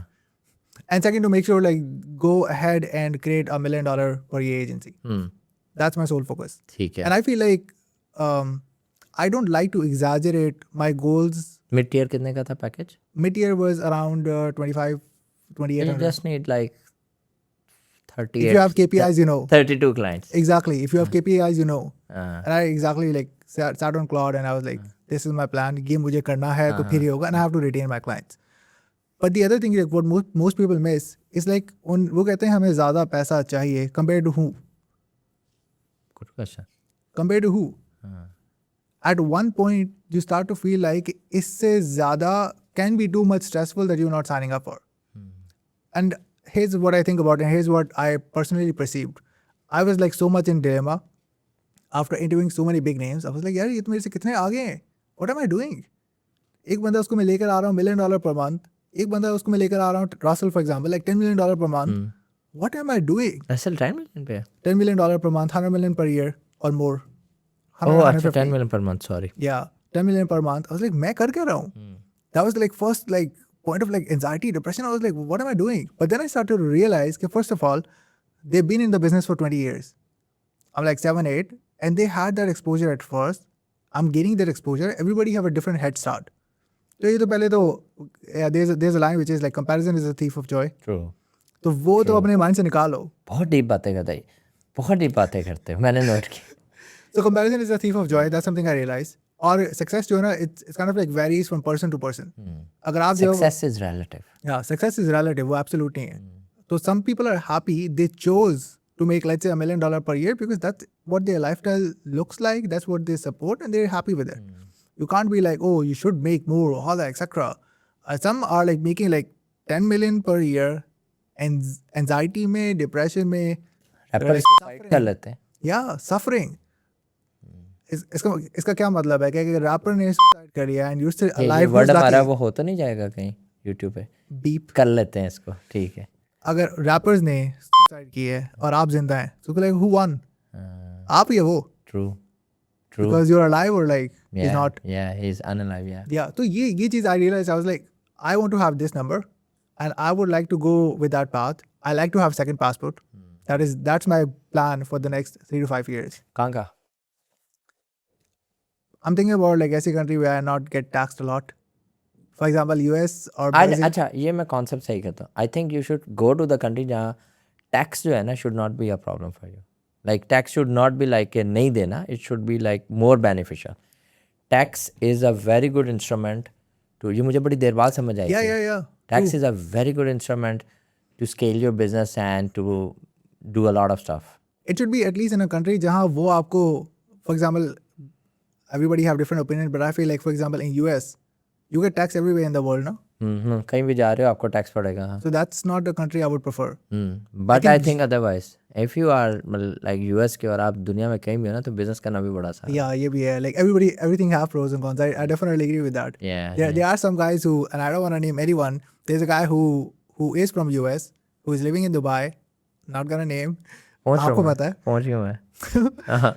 And second, to make sure like go ahead and create $1 million per year agency. That's my sole focus. ठीक है. And I feel like I don't like to exaggerate my goals. Mid year कितने का था package? Mid-year was around 2800. You just need like If you have 38 KPIs, you know. 32 clients. Exactly. If you have KPIs, you know. हाँ And I exactly like sat on Claude and I was like, this is my plan. ये मुझे करना है तो फिर ये होगा. And I have to retain my clients. But the other thing is like what most people miss is like वो कहते हैं हमें ज़्यादा पैसा चाहिए compared to who? good question. Compared to who? At one point, you start to feel like इससे ज़्यादा can be too much stressful that you're not signing up for. And here's what I think about it. Here's what I personally perceived. I was like so much in dilemma after interviewing so many big names. I was like, यार ये तो मेरे से कितने आगे हैं? What am I doing? एक बंदा उसको मैं लेकर आ रहा हूँ $1 million per month. एक बंदा उसको मैं लेकर आ रहा हूँ Russell for example, like $10 million per month. What am I doing? Russell 10 million पे है? $10 million per month, 100 million per year or more. Oh, 100, अच्छा 150. 10 million per month, sorry. Yeah, 10 million per month. I was like, मैं कर क्या रहा हूँ? That was like first like point of like anxiety, depression. I was like, what am I doing? But then I started to realize that first of all, they've been in the business for 20 years. I'm like 7, 8, and they had that exposure at first. I'm getting that exposure. Everybody have a different head start. तो ये तो पहले तो there's a line which is like comparison is a thief of joy. True. तो वो तो अपने माइंड से निकालो. बहुत डीप बातें करता है, बहुत डीप बातें करते हो, मैंने नोट की. So comparison is a thief of joy. That's something I realized. और success जो है ना, it's kind of like varies from person to person. अगर आप जो Success is relative. yeah, success is relative. वो absolute नहीं है. So some people are happy. They chose to make let's say $1 million per year because that's what their lifestyle looks like. That's what they support, and they're happy with it. You can't be like, oh, you should make more, all that, etc. Some are like making like 10 million per year, and anxiety में, depression में, Rappers suicide कर लेते हैं. yeah, suffering. इसका क्या मतलब है कि अगर रैपर ने सुसाइड कर लिया एंड यू स्टिल ये अलाइव, वर्ड हमारा वो हो तो नहीं जाएगा कहीं यूट्यूब पे? बीप। कर लेते हैं इसको, ठीक है। अगर रैपर्स ने सुसाइड की है और आप जिंदा हैं, so like who won? आप या वो? True true, Because you're alive or like he's not? या ही इज अनअलाइव, या Yeah, तो ये चीज़ I realized, I was like, I want to have this number and I would like to go with that path. I like to have second passport. That's my plan for the next 3 to 5 years. कहाँ का? I'm thinking about like ऐसी country where I not get taxed a lot. For example, US or आज Brazil. अच्छा, ये मैं कॉन्सेप्ट सही कहता हूँ। I think you should go to the country जहाँ टैक्स जो है ना should not be a problem for you. Like tax should not be like नहीं देना, it should be like more beneficial. Tax is a very good instrument to, ये मुझे बड़ी देर बाद समझ आई। Yeah. Tax is a very good instrument to scale your business and to do a lot of stuff. It should be at least in a country जहाँ वो आपको, for example, everybody have different opinion, but I feel like, for example, in US, you get taxed everywhere in the world, no? कहीं भी जा रहे हो आपको टैक्स पड़ेगा। So that's not a country I would prefer. But I think otherwise if you are like US के और आप दुनिया में कहीं भी हो ना, तो बिजनेस करना भी बड़ा सा। Yeah, ये भी है. Like everything have pros and cons. I definitely agree with that. There are some guys who, and I don't want to name anyone. There's a guy who is from US, who is living in Dubai. Not gonna name. आपको पता है? पहुंच गया मैं।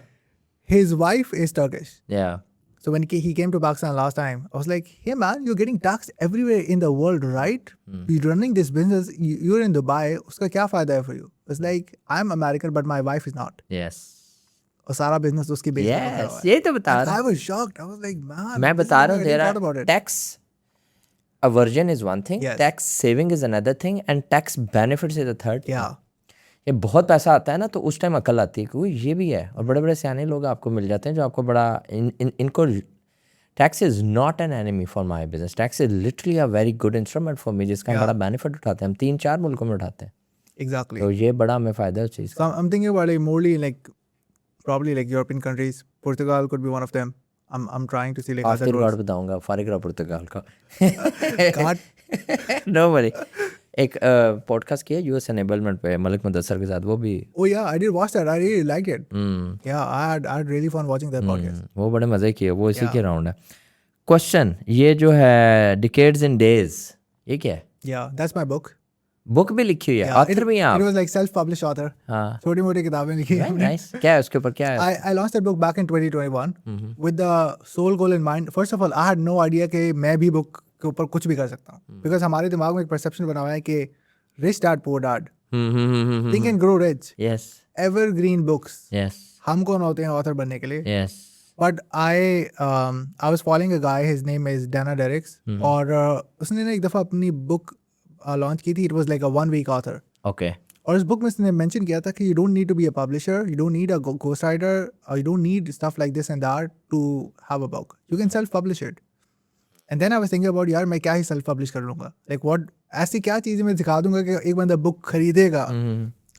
His wife is Turkish. Yeah. So when he came to Pakistan last time, I was like, hey man, you're getting taxed everywhere in the world, right? You're running this business, you're in Dubai, uska kya fayda hai for you? It's like, I'm American, but my wife is not. Yes. और सारा business उसकी base पे Yes. पकड़ा हुआ है. ये तो बता And रहा I was shocked. I was like, man, मैं this बता is रहा what हूँ, I तेरा thought about it. Tax aversion is one thing, Yes. tax saving is another thing, and tax benefits is the third thing. Yeah. ये बहुत पैसा आता है ना, तो उस टाइम अकल आती है कि ये भी है। और बड़े बड़े सियाने लोग आपको मिल जाते हैं जो आपको बड़ा इनको tax is not an enemy for my business, tax is literally a very good instrument for me, जिसका हम बड़ा बेनिफिट उठाते हैं। हम 3-4 मुल्कों में उठाते हैं, Exactly. तो ये बड़ा हमें फ़ायदा है उस चीज़ का। So I'm thinking about like morely like probably like European countries. Portugal could be one of them. I'm trying to see like other आखिर roads. वर्ड बताऊंगा, फारिग रहा पुर्तगाल का। God. No worry. एक पॉडकास्ट किया यूएस एनेबलमेंट पे मलिक मुदस्सर के साथ, वो भी Oh yeah, I did watch that. I really liked it. Yeah, I had really fun watching that podcast. वो बड़े मज़े किए, वो इसी के राउंड है। क्वेश्चन ये जो है डिकेड्स इन डेज, ये क्या है? Yeah, that's my book. Book भी लिखी हुई है, ऑथर भी हैं It आप? was like self-published author. हाँ, छोटी मोटी किताबें लिखी हैं हमने. नाइस। क्या है उसके ऊपर, क्या है? I launched that book back in 2021 with the sole goal in mind. First of all, I had no idea कि मैं भी बुक के ऊपर कुछ भी कर सकता हूँ. Because हमारे दिमाग में एक perception बना हुआ है कि rich dad poor dad, think and grow rich, yes evergreen books. Yes हम कौन होते हैं author बनने के लिए? Yes. But I was following a guy. His name is Dana Derricks. और उसने ना एक दफ़ा अपनी book launch की थी. It was like a 1 week author. Okay. और इस बुक में उसने मेंशन किया था कि you don't need to be a publisher, you don't need a ghostwriter, or you don't need stuff like this and that to have a book. You can self-publish it. And then I was thinking about यार मैं क्या ही self-publish कर लूँगा? Like what? ऐसी क्या चीज़ें मैं दिखा दूँगा कि एक बंदा बुक खरीदेगा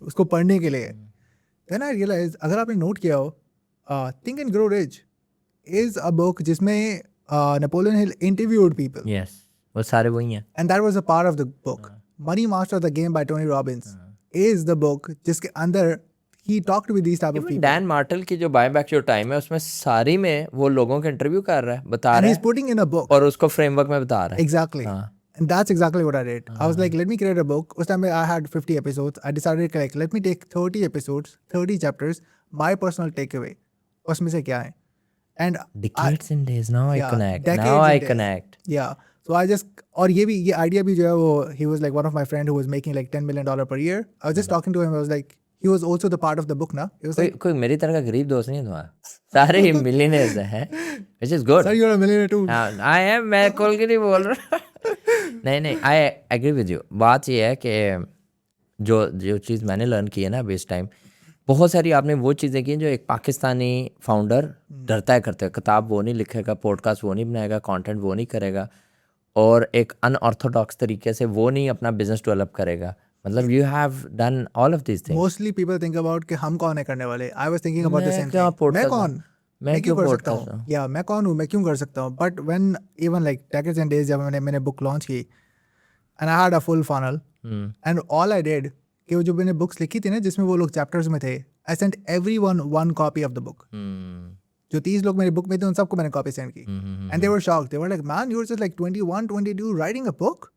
उसको पढ़ने के लिए? Then I realized अगर आपने नोट किया हो, Think and Grow Rich is a book जिसमें Napoleon Hill interviewed people. Yes, वो सारे वही हैं। And that was a part of the book. Money Master of the Game by Tony Robbins is the book जिसके अंदर he talked with these type of people. Dan mortal की जो बाय बैक योर टाइम है, उसमें सारी में वो लोगों के इंटरव्यू कर रहा है, बता And रहा he's है putting in a book. और उसको फ्रेमवर्क में बता रहा है। Exactly. And that's exactly what I did. I was like, let me create a book. उस time I had 50 episodes. I decided like, let me take 30 episodes, 30 chapters, my personal takeaway. उसमें से क्या है? And Decades in days, now I connect. decades Now I in days. connect. Yeah. So I just, और ये idea भी जो है वो, he was like one of my friend who was making like $10 million per year. I was just talking to him. I was like, he was also the part of the book ना. He was like, कोई मेरी तरह का गरीब दोस्त नहीं है तुम्हारा, सारे ही मिलियनेयर्स हैं, which is good. sir, you're a millionaire too. I am, मैं खोल के नहीं बोल रहा। नहीं, I agree with you. बात ये है कि जो चीज़ मैंने लर्न की है ना अभी इस टाइम, बहुत सारी आपने वो चीज़ें की जो एक पाकिस्तानी फाउंडर डरता है करते हैं। किताब वो नहीं लिखेगा, पॉडकास्ट वो नहीं बनाएगा, कंटेंट वो नहीं करेगा, और एक अनऑर्थोडॉक्स तरीके से वो नहीं अपना बिजनेस डेवलप करेगा। मतलब you have done all of this things. Mostly people think about कि हम कौन है करने वाले. I was thinking about the मैं same क्या thing. podcast मैं कौन? मैं क्यों क्यों कर सकता podcast हूँ? या मैं कौन हूँ? मैं क्यों कर सकता हूँ? But when even like Decades and Days जब मैंने बुक लॉन्च की and I had a full funnel and all I did कि वो जो मैंने बुक्स लिखी थी ना जिसमें वो लोग चैप्टर्स में थे, I sent everyone one copy of the book. जो 30 लोग मेरी बुक में थे उन सबको मैंने कॉपी सेंड की and they were shocked they were like man you are just like 21 22 writing a book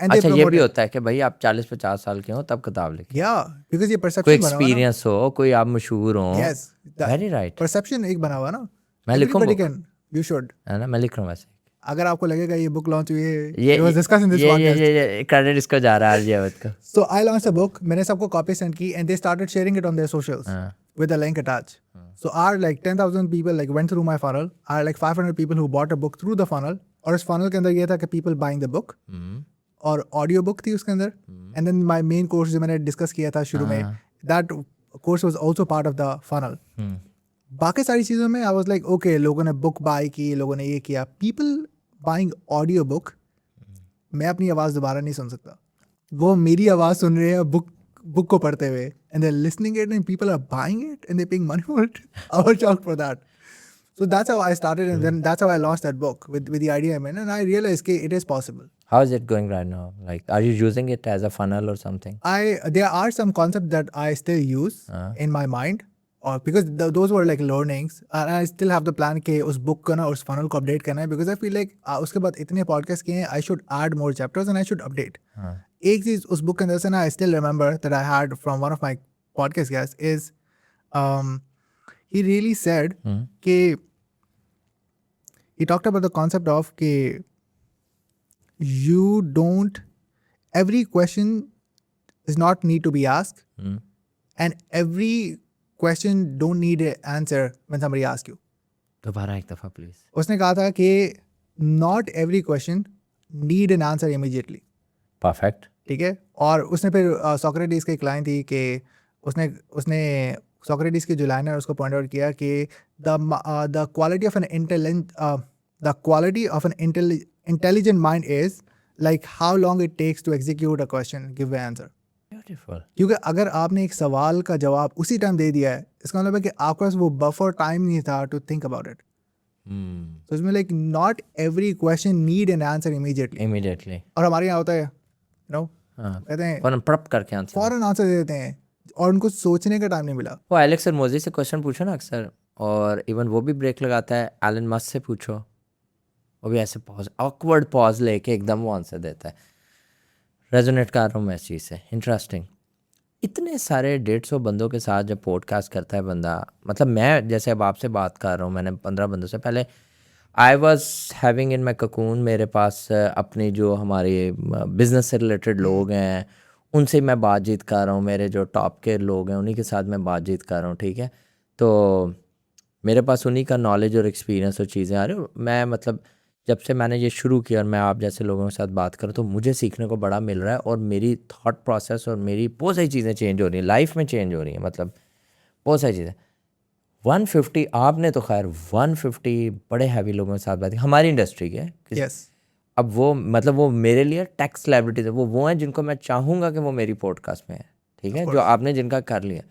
and they अच्छा ये भी प्रमोटेड होता है कि भाई आप 40-50 साल के हो तब किताब लिखी, या बिकॉज़ ये कोई परसेप्शन बना हुआ ना एक्सपीरियंस हो, कोई आप मशहूर हो। यस वेरी राइट, परसेप्शन एक बना हुआ ना मैं लिखूं everybody book? Can you should है ना, मैं लिख रहा हूँ वैसे। अगर आपको लगेगा ये बुक लॉन्च हुई है ये it was discussed in this ये पॉडकास्ट ये क्रेडिट इसको जा रहा है आरजे अवध का। So I launched a book. मैंने सबको copy send की and they started sharing it on their socials हाँ। with a link attached. So our like 10,000 people like went through my funnel. Our like 500 people who bought a book through the funnel. और इस funnel के अंदर ये था कि people buying the book और audio book थी उसके अंदर. And then my main course जो मैंने discuss किया था शुरू में, that course was also part of the funnel. बाकी सारी चीज़ों में I was like okay लोगों ने book buy की, लोगों ने ये किया. People buying audio book, मैं अपनी आवाज़ दोबारा नहीं सुन सकता. वो मेरी आवाज़ सुन रहे हैं बुक को पढ़ते हुए and they're listening it and people are buying it and they're paying money for it. I was shocked for that. So that's how I started and then that's how I launched that book with the idea man and I realized that it is possible. How is it going right now? Like, are you using it as a funnel or something? There are some concepts that I still use in my mind or because those were like learnings and I still have the plan कि उस book को ना उस funnel को update करना है because I feel like उसके बाद इतने podcast किए हैं I should add more chapters and I should update. एक चीज़ उस book के अंदर से ना I still remember that I had from one of my podcast guests is he really said कि he talked about the concept of कि you don't every question does not need to be asked and every question don't need an answer when somebody asks you. दोबारा एक दफ़ा प्लीज। उसने कहा था कि not every question need an answer immediately. Perfect. ठीक है और उसने फिर सोक्रेटिस की एक लाइन थी कि उसने सोक्रेटिस की जो लाइन है उसको पॉइंट आउट किया कि the quality of an intelligent mind is like how long it takes to execute a question give a answer. Beautiful. क्योंकि अगर आपने एक सवाल का जवाब उसी टाइम दे दिया है इसका मतलब है कि आपके पास वो बफर टाइम नहीं था टू थिंक अबाउट इट. तो इसमें like not every question need an answer immediately. और हमारे यहाँ होता है कहते हैं फौरन प्रप करके आंसर फौरन आंसर दे देते हैं और उनको सोचने का टाइम नहीं मिला. वो एलेक्स सरमोजी से क्वेश्चन पूछो ना अक्सर और इवन वो भी ब्रेक लगाता है. एलन मस्क से पूछो, वो भी ऐसे पॉज ऑकवर्ड पॉज लेके एकदम वो आंसर देता है. रेजोनेट कर रहा हूँ मैं इस चीज़ से. इंटरेस्टिंग. इतने सारे 150 बंदों के साथ जब पॉडकास्ट करता है बंदा, मतलब मैं जैसे अब आपसे बात कर रहा हूँ, मैंने 15 बंदों से पहले I was having in my cocoon. मेरे पास अपनी जो हमारे बिज़नेस से रिलेटेड लोग हैं उनसे मैं बातचीत कर रहा हूँ, मेरे जो टॉप के लोग हैं उन्हीं के साथ मैं बातचीत कर रहा हूँ. ठीक है, तो मेरे पास उन्हीं का नॉलेज और एक्सपीरियंस और चीज़ें आ रही हैं. मैं मतलब जब से मैंने ये शुरू किया और मैं आप जैसे लोगों के साथ बात करूँ तो मुझे सीखने को बड़ा मिल रहा है और मेरी थॉट प्रोसेस और मेरी बहुत सारी चीज़ें चेंज हो रही हैं, लाइफ में चेंज हो रही हैं. मतलब बहुत सारी चीज़ें. 150 आपने तो खैर 150 बड़े हैवी लोगों के साथ बात की हमारी इंडस्ट्री के. Yes. अब वो मतलब वो मेरे लिए टेक सेलिब्रिटीज है, वो हैं जिनको मैं चाहूँगा कि वो मेरी पॉडकास्ट में है. ठीक है, जो आपने जिनका कर लिया.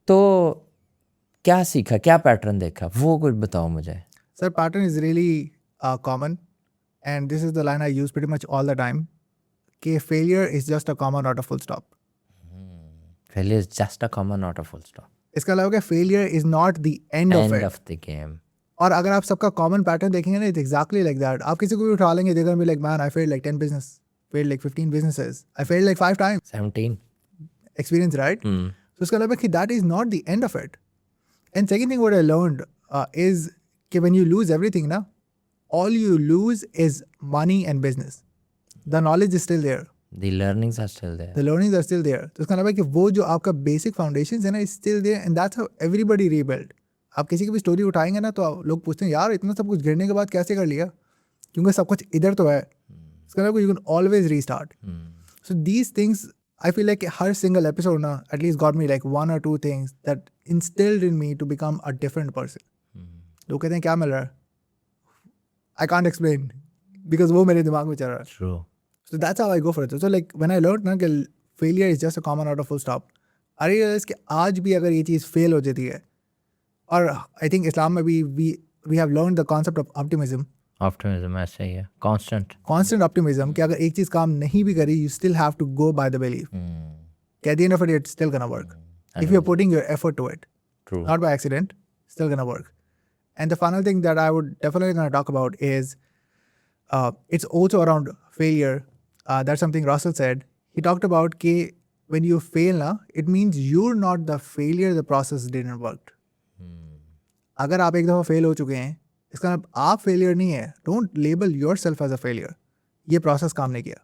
तो क्या सीखा, क्या पैटर्न देखा, वो कुछ बताओ मुझे. Sir, pattern is really common and this is the line I use pretty much all the time कि failure is just a comma not a full stop. Failure is just a comma not a full stop. इसका अलावा कि failure is not the end of it. End of the game. और अगर आप सबका common pattern देखेंगे ना, it's exactly like that. आप किसी को भी उठा लेंगे, they're gonna be like, man, I failed like 10 business, failed like 15 businesses, I failed like 5 times. 17. Experience, right? So इसका मतलब कि that is not the end of it. And second thing what I learned is कि when you lose everything ना, all you lose is money and business. The knowledge is still there. The learnings are still there. The learnings are still there. तो इसका मतलब है कि वो जो आपका basic foundations है ना, is still there and that's how everybody rebuild. आप किसी की भी स्टोरी उठाएंगे ना तो लोग पूछते हैं यार इतना सब कुछ गिरने के बाद कैसे कर लिया, क्योंकि सब कुछ इधर तो है. इसका मतलब you can always restart. So these things I feel like her single episode ना at least got me like 1 or 2 things that instilled in me to become a different person. लोग कहते हैं क्या मिल रहा है, I can't explain because वो मेरे दिमाग में चल रहा है. True. So that's how I go for it. So like when I learned ना कि failure is just a comma not a full stop, I realized कि आज भी अगर ये चीज़ fail हो जाती है, और I think इस्लाम में भी we have learned the concept of optimism. Optimism ऐसे ही है. Constant optimism कि अगर एक चीज़ काम नहीं भी करी, you still have to go by the belief. कि at the end of it, it's still gonna work. If you're putting your effort to it. True. Not by accident. still gonna work. And the final thing that I would definitely gonna talk about is it's also around failure. That's something Russell said. He talked about कि when you fail ना, it means you're not the failure, the process didn't work. अगर आप एक दफ़ा फेल हो चुके हैं, इसका मतलब आप फेलियर नहीं है. Don't label yourself as a failure. ये प्रोसेस काम नहीं किया.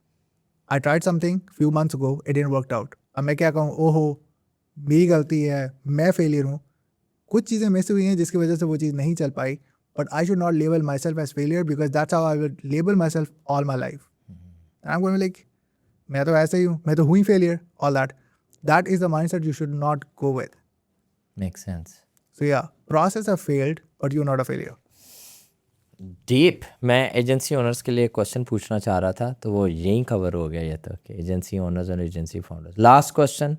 I tried something few months ago, it didn't work out. अब मैं क्या कहूँ, ओहो मेरी गलती है, मैं फेलियर हूँ. कुछ चीज़ें मिस हुई हैं जिसकी वजह से वो चीज़ नहीं चल पाई. But I should not label myself as failure because that's how I will label myself all my life. And I'm going to be like, मैं तो ऐसे ही हूँ, मैं तो हुई failure, all that. That is the mindset you should not go with. Makes sense. So yeah, process have failed, but you're not a failure. Deep. मैं एजेंसी ओनर्स के लिए क्वेश्चन पूछना चाह रहा था, तो वो यहीं कवर हो गया ये तो कि एजेंसी ओनर्स और agency founders. Last question,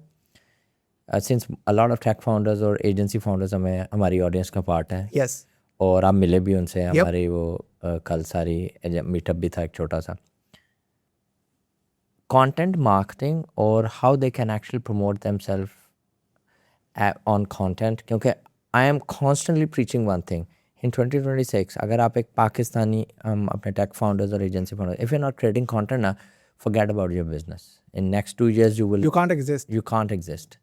since a lot of tech founders और एजेंसी फाउंडर्स हमारी ऑडियंस का पार्ट है, Yes. और आप मिले भी उनसे. हमारी वो कल सारी मीटअप भी था एक छोटा सा. कंटेंट मार्केटिंग और how they can actually promote themselves on content, क्योंकि I am constantly preaching one thing in 2026. अगर आप एक पाकिस्तानी अपने टेक फाउंडर्स और agency founders, if you not creating content ना, forget about your business. In next 2 years you can't exist. You can't exist.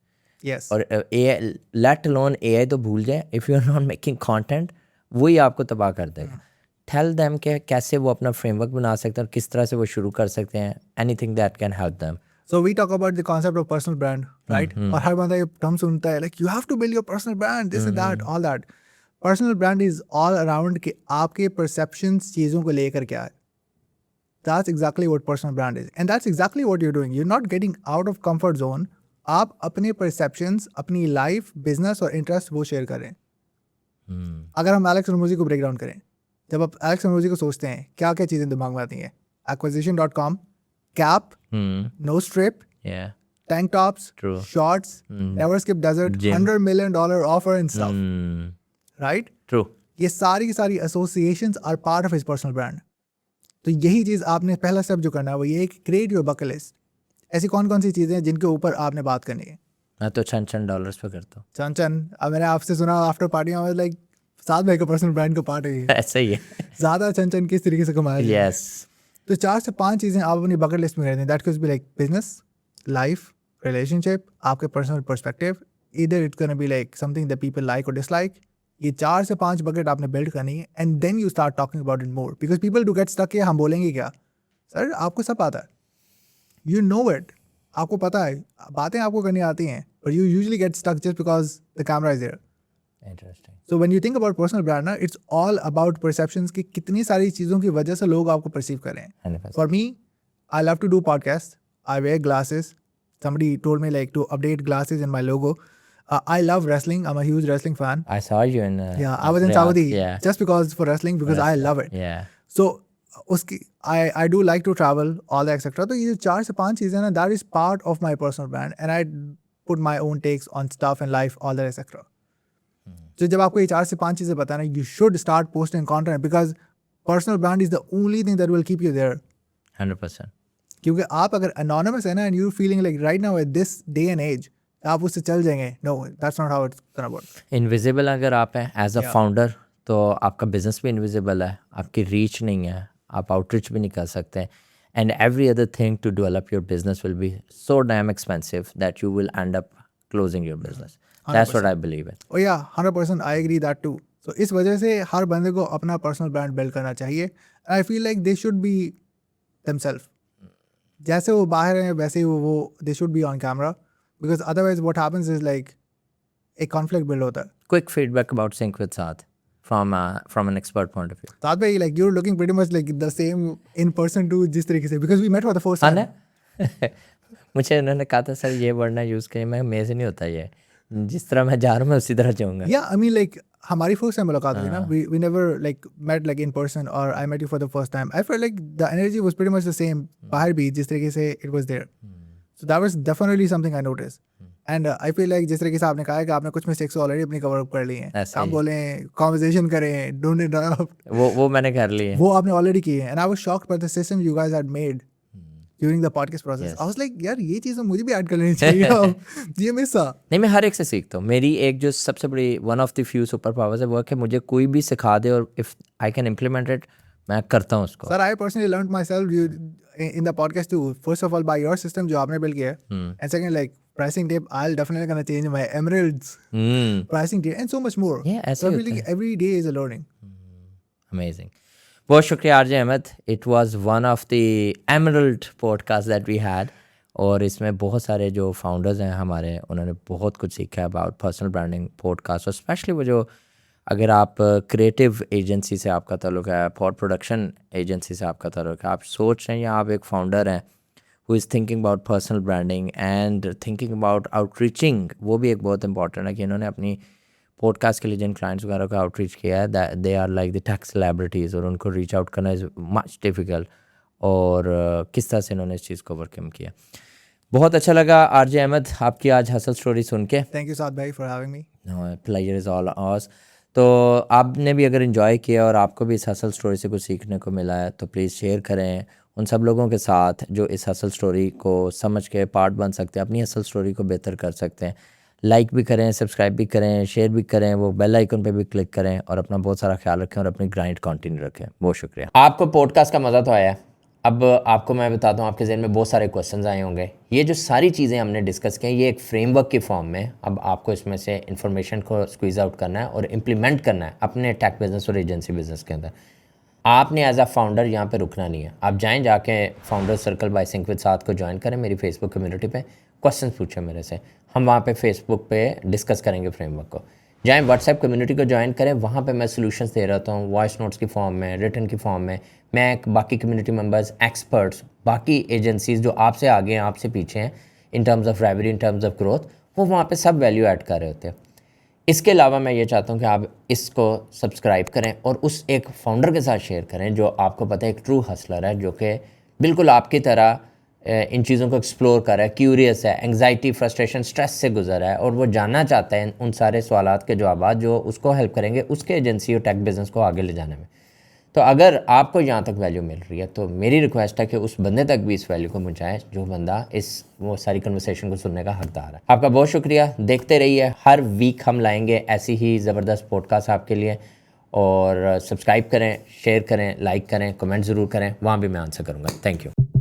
Yes. और AI, let alone AI तो भूल जाए, if you are not making content, वही आपको तबाह कर देगा. Tell them कि कैसे वो अपना फ्रेमवर्क बना सकते हैं और किस तरह से वो शुरू कर सकते हैं. Anything that can help them. So we talk about the concept of personal brand, right? और हर बंदा ये टर्म सुनता है, like you have to build your personal brand, this and that, all that. Personal brand is all around कि आपके perceptions चीज़ों को लेकर क्या है. That's exactly what personal brand is. And that's exactly what you're doing. You're not getting out of comfort zone. आप अपने perceptions, अपनी life, business और interest वो share करें. अगर हम एलेक्स रमोजी को ब्रेक डाउन करें, जब आप एलेक्स रमोजी को सोचते हैं, क्या क्या चीज़ें दिमाग में आती हैं? Acquisition.com, Cap, No Strip, Yeah. tank tops, True. shorts, never skip desert, Gym. $100 million offer and stuff. Right? True. ये सारी की सारी associations are part of his personal brand. तो यही चीज़ आपने पहला स्टेप जो करना है वो ये कि क्रिएट योर बकेट लिस्ट. ऐसी कौन कौन सी चीज़ें हैं जिनके ऊपर आपने बात करनी है? मैं तो $10 पे करता हूँ. चन अब मैंने आपसे सुना आफ्टर पार्टी में लाइक साथ भाई का पर्सनल ब्रांड का पार्ट है ये. ऐसा ही है. ज़्यादा चन किस तरीके से कमाया जाए. Yes. तो 4 से 5 चीज़ें आप अपनी बकेट लिस्ट में कर दें. That could be like business, life, relationship, आपके personal perspective. Either it's gonna be like something that people like और डिसलाइक. ये 4 से 5 बकेट आपने बिल्ड करनी है and then you start talking about it more because people do get stuck. हम बोलेंगे क्या सर आपको सब आता है, यू नो इट, आपको पता है, बातें आपको करनी आती हैं, but you usually get stuck just because the camera is there. Interesting. So when you think about personal brand ना, इट्स ऑल अबाउट परसेप्शंस की कितनी सारी चीज़ों की वजह से लोग आपको परसीव कर रहे हैं. 100%. For me, I love to do podcast, I wear glasses. somebody told me like to update glasses in my logo. I love wrestling. I'm a huge wrestling fan. I saw you in Yeah, I was in Riyadh. Saudi Yeah. just because for wrestling because I love it. Yeah. So उसकी I do like to travel all that etc. तो ये 4 से 5 चीज़ें ना, that is part of my personal brand and I put my own takes on stuff and life all that etc. तो जब आपको ये 4 से 5 चीज़ें पता है ना, you should start posting content because personal brand is the only thing that will keep you there. 100%. क्योंकि आप अगर anonymous है ना and you're feeling like right now at this day and age आप उससे चल जाएंगे. No, that's not how it's gonna work. Invisible अगर आप हैं एज अ फाउंडर तो आपका बिजनेस भी इनविजिबल है, आपकी रीच नहीं है, आप आउटरीच भी नहीं कर सकते. And every other thing to develop your business will be so damn expensive that you will end up closing your business. That's what I believe in. Oh yeah, 100% I agree that too. So इस वजह से हर बंदे को अपना पर्सनल ब्रांड बिल्ड करना चाहिए. आई feel like they should be themselves. जैसे वो बाहर हैं वैसे ही वो they should be on camera because otherwise what happens is like एक कॉन्फ्लिक्ट बिल्ड होता है. Quick feedback about sync with साथ from an expert point of view. साथ भाई like you're looking pretty much like the same in person too जिस तरीके से because we met for the first time. मुझे उन्होंने कहा था सर ये वर्ड ना यूज़ करिए. मैं मेरे से नहीं होता ये, जिस तरह मैं जा रहा हूँ मैं उसी तरह जाऊँगा. Yeah, I mean like हमारी फर्स्ट टाइम मुलाकात हुई ना, we never like met like in person or I met you for the first time. I felt like the energy was pretty much the same बाहर भी जिस तरीके से it was there. So that was definitely something I noticed. And I feel like जिस तरीके से आपने कहा है कि आपने कुछ मिस्टेक्स ऑलरेडी अपनी कवर अप कर ली हैं. आप बोलें कॉन्वर्सेशन करें, डोंट इंटरप्ट, वो मैंने कर ली है. वो आपने ऑलरेडी की है. And I was shocked by the system you guys had made during the podcast process. I was like, यार ये चीज़ मुझे भी ऐड कर लेनी चाहिए अब, ये मिस था. नहीं, मैं हर एक से सीखता हूँ. मेरी एक जो सबसे बड़ी one of the few super powers है वो है कि मुझे कोई भी सिखा दे और if I can implement it, मैं करता हूँ उसको. Sir, I personally learned myself in the podcast too. First of all, by your system जो आपने build किया है, and second, like pricing tip, I'll definitely gonna change my Emeralds pricing tip and so much more. Yeah, ऐसे So I होता feel like every day is a learning. Amazing. बहुत शुक्रिया RJ Ahmad. It was one of the emerald podcast that we had, और इसमें बहुत सारे जो फाउंडर्स हैं हमारे, उन्होंने बहुत कुछ सीखा है अबाउट पर्सनल ब्रांडिंग पॉडकास्ट, और स्पेशली वो जो अगर आप क्रिएटिव एजेंसी से आपका ताल्लुक है, फॉर प्रोडक्शन एजेंसी से आपका ताल्लुक है, आप सोच रहे हैं या आप एक फाउंडर हैं who is thinking about personal branding and thinking about outreaching, वो भी एक बहुत इंपॉर्टेंट है कि इन्होंने अपनी पॉडकास्ट के लिए जिन क्लाइंट्स वगैरह को आउटरीच किया है, they are like the tech celebrities, और उनको रीच आउट करना इज़ मच डिफ़िकल्ट, और किस तरह से इन्होंने इस चीज़ को ओवरकम किया. बहुत अच्छा लगा आरजे अहमद आपकी आज हसल स्टोरी सुन के. Thank you, Saad bhai, for having me. Pleasure is all hours. तो आपने भी अगर इन्जॉय किया और आपको भी इस हसल स्टोरी से कुछ सीखने को मिला है, तो प्लीज़ शेयर करें उन सब लोगों के साथ जो इस हसल स्टोरी को समझ के पार्ट बन सकते हैं, अपनी हसल स्टोरी को बेहतर कर सकते हैं. लाइक भी करें, सब्सक्राइब भी करें, शेयर भी करें, वो बेल आइकन पे भी क्लिक करें, और अपना बहुत सारा ख्याल रखें और अपनी ग्राइंड कंटिन्यू रखें. बहुत शुक्रिया. आपको पॉडकास्ट का मज़ा तो आया. अब आपको मैं बताता हूँ, आपके ज़हन में बहुत सारे क्वेश्चंस आए होंगे. ये जो सारी चीज़ें हमने डिस्कस की, ये एक फ्रेमवर्क की फॉर्म में, अब आपको इसमें से इन्फॉर्मेशन को स्क्वीज़ आउट करना है और इम्प्लीमेंट करना है अपने टेक बिज़नेस और एजेंसी बिज़नेस के अंदर. आपने एज अ फाउंडर यहाँ पे रुकना नहीं है. आप जाएँ, जाके founder circle by sync with Saad को ज्वाइन करें मेरी फेसबुक कम्युनिटी पे, क्वेश्चन पूछें मेरे से, हम वहाँ पे फेसबुक पे डिस्कस करेंगे फ्रेमवर्क को. जाएँ व्हाट्सएप कम्युनिटी को ज्वाइन करें, वहाँ पे मैं सॉल्यूशंस दे रहता हूँ, वॉइस नोट्स की फॉर्म में, रिटन की फॉर्म में. मैं बाकी कम्युनिटी मेंबर्स, एक्सपर्ट्स, बाकी एजेंसीज़ जो आपसे आगे हैं, आपसे पीछे हैं in terms of revenue, in terms of growth, वो वहाँ पे सब वैल्यू ऐड कर रहे होते हैं. इसके अलावा मैं ये चाहता हूँ कि आप इसको सब्सक्राइब करें और उस एक फाउंडर के साथ शेयर करें जो आपको पता है एक ट्रू हसलर है, जो कि बिल्कुल आपकी तरह इन चीज़ों को एक्सप्लोर कर रहा है, क्यूरियस है, एंग्जाइटी, फ्रस्ट्रेशन, स्ट्रेस से गुजर रहा है, और वो जानना चाहता है उन सारे सवालात के जवाब जो उसको हेल्प करेंगे उसके एजेंसी और टेक बिज़नेस को आगे ले जाने में. तो अगर आपको यहाँ तक वैल्यू मिल रही है, तो मेरी रिक्वेस्ट है कि उस बंदे तक भी इस वैल्यू को पहुँचाएं जो बंदा वो सारी कन्वर्सेशन को सुनने का हकदार है. आपका बहुत शुक्रिया. देखते रहिए, हर वीक हम लाएंगे ऐसी ही ज़बरदस्त पॉडकास्ट आपके लिए, और सब्सक्राइब करें, शेयर करें, लाइक करें, कमेंट ज़रूर करें, वहाँ भी मैं आंसर करूँगा. Thank you.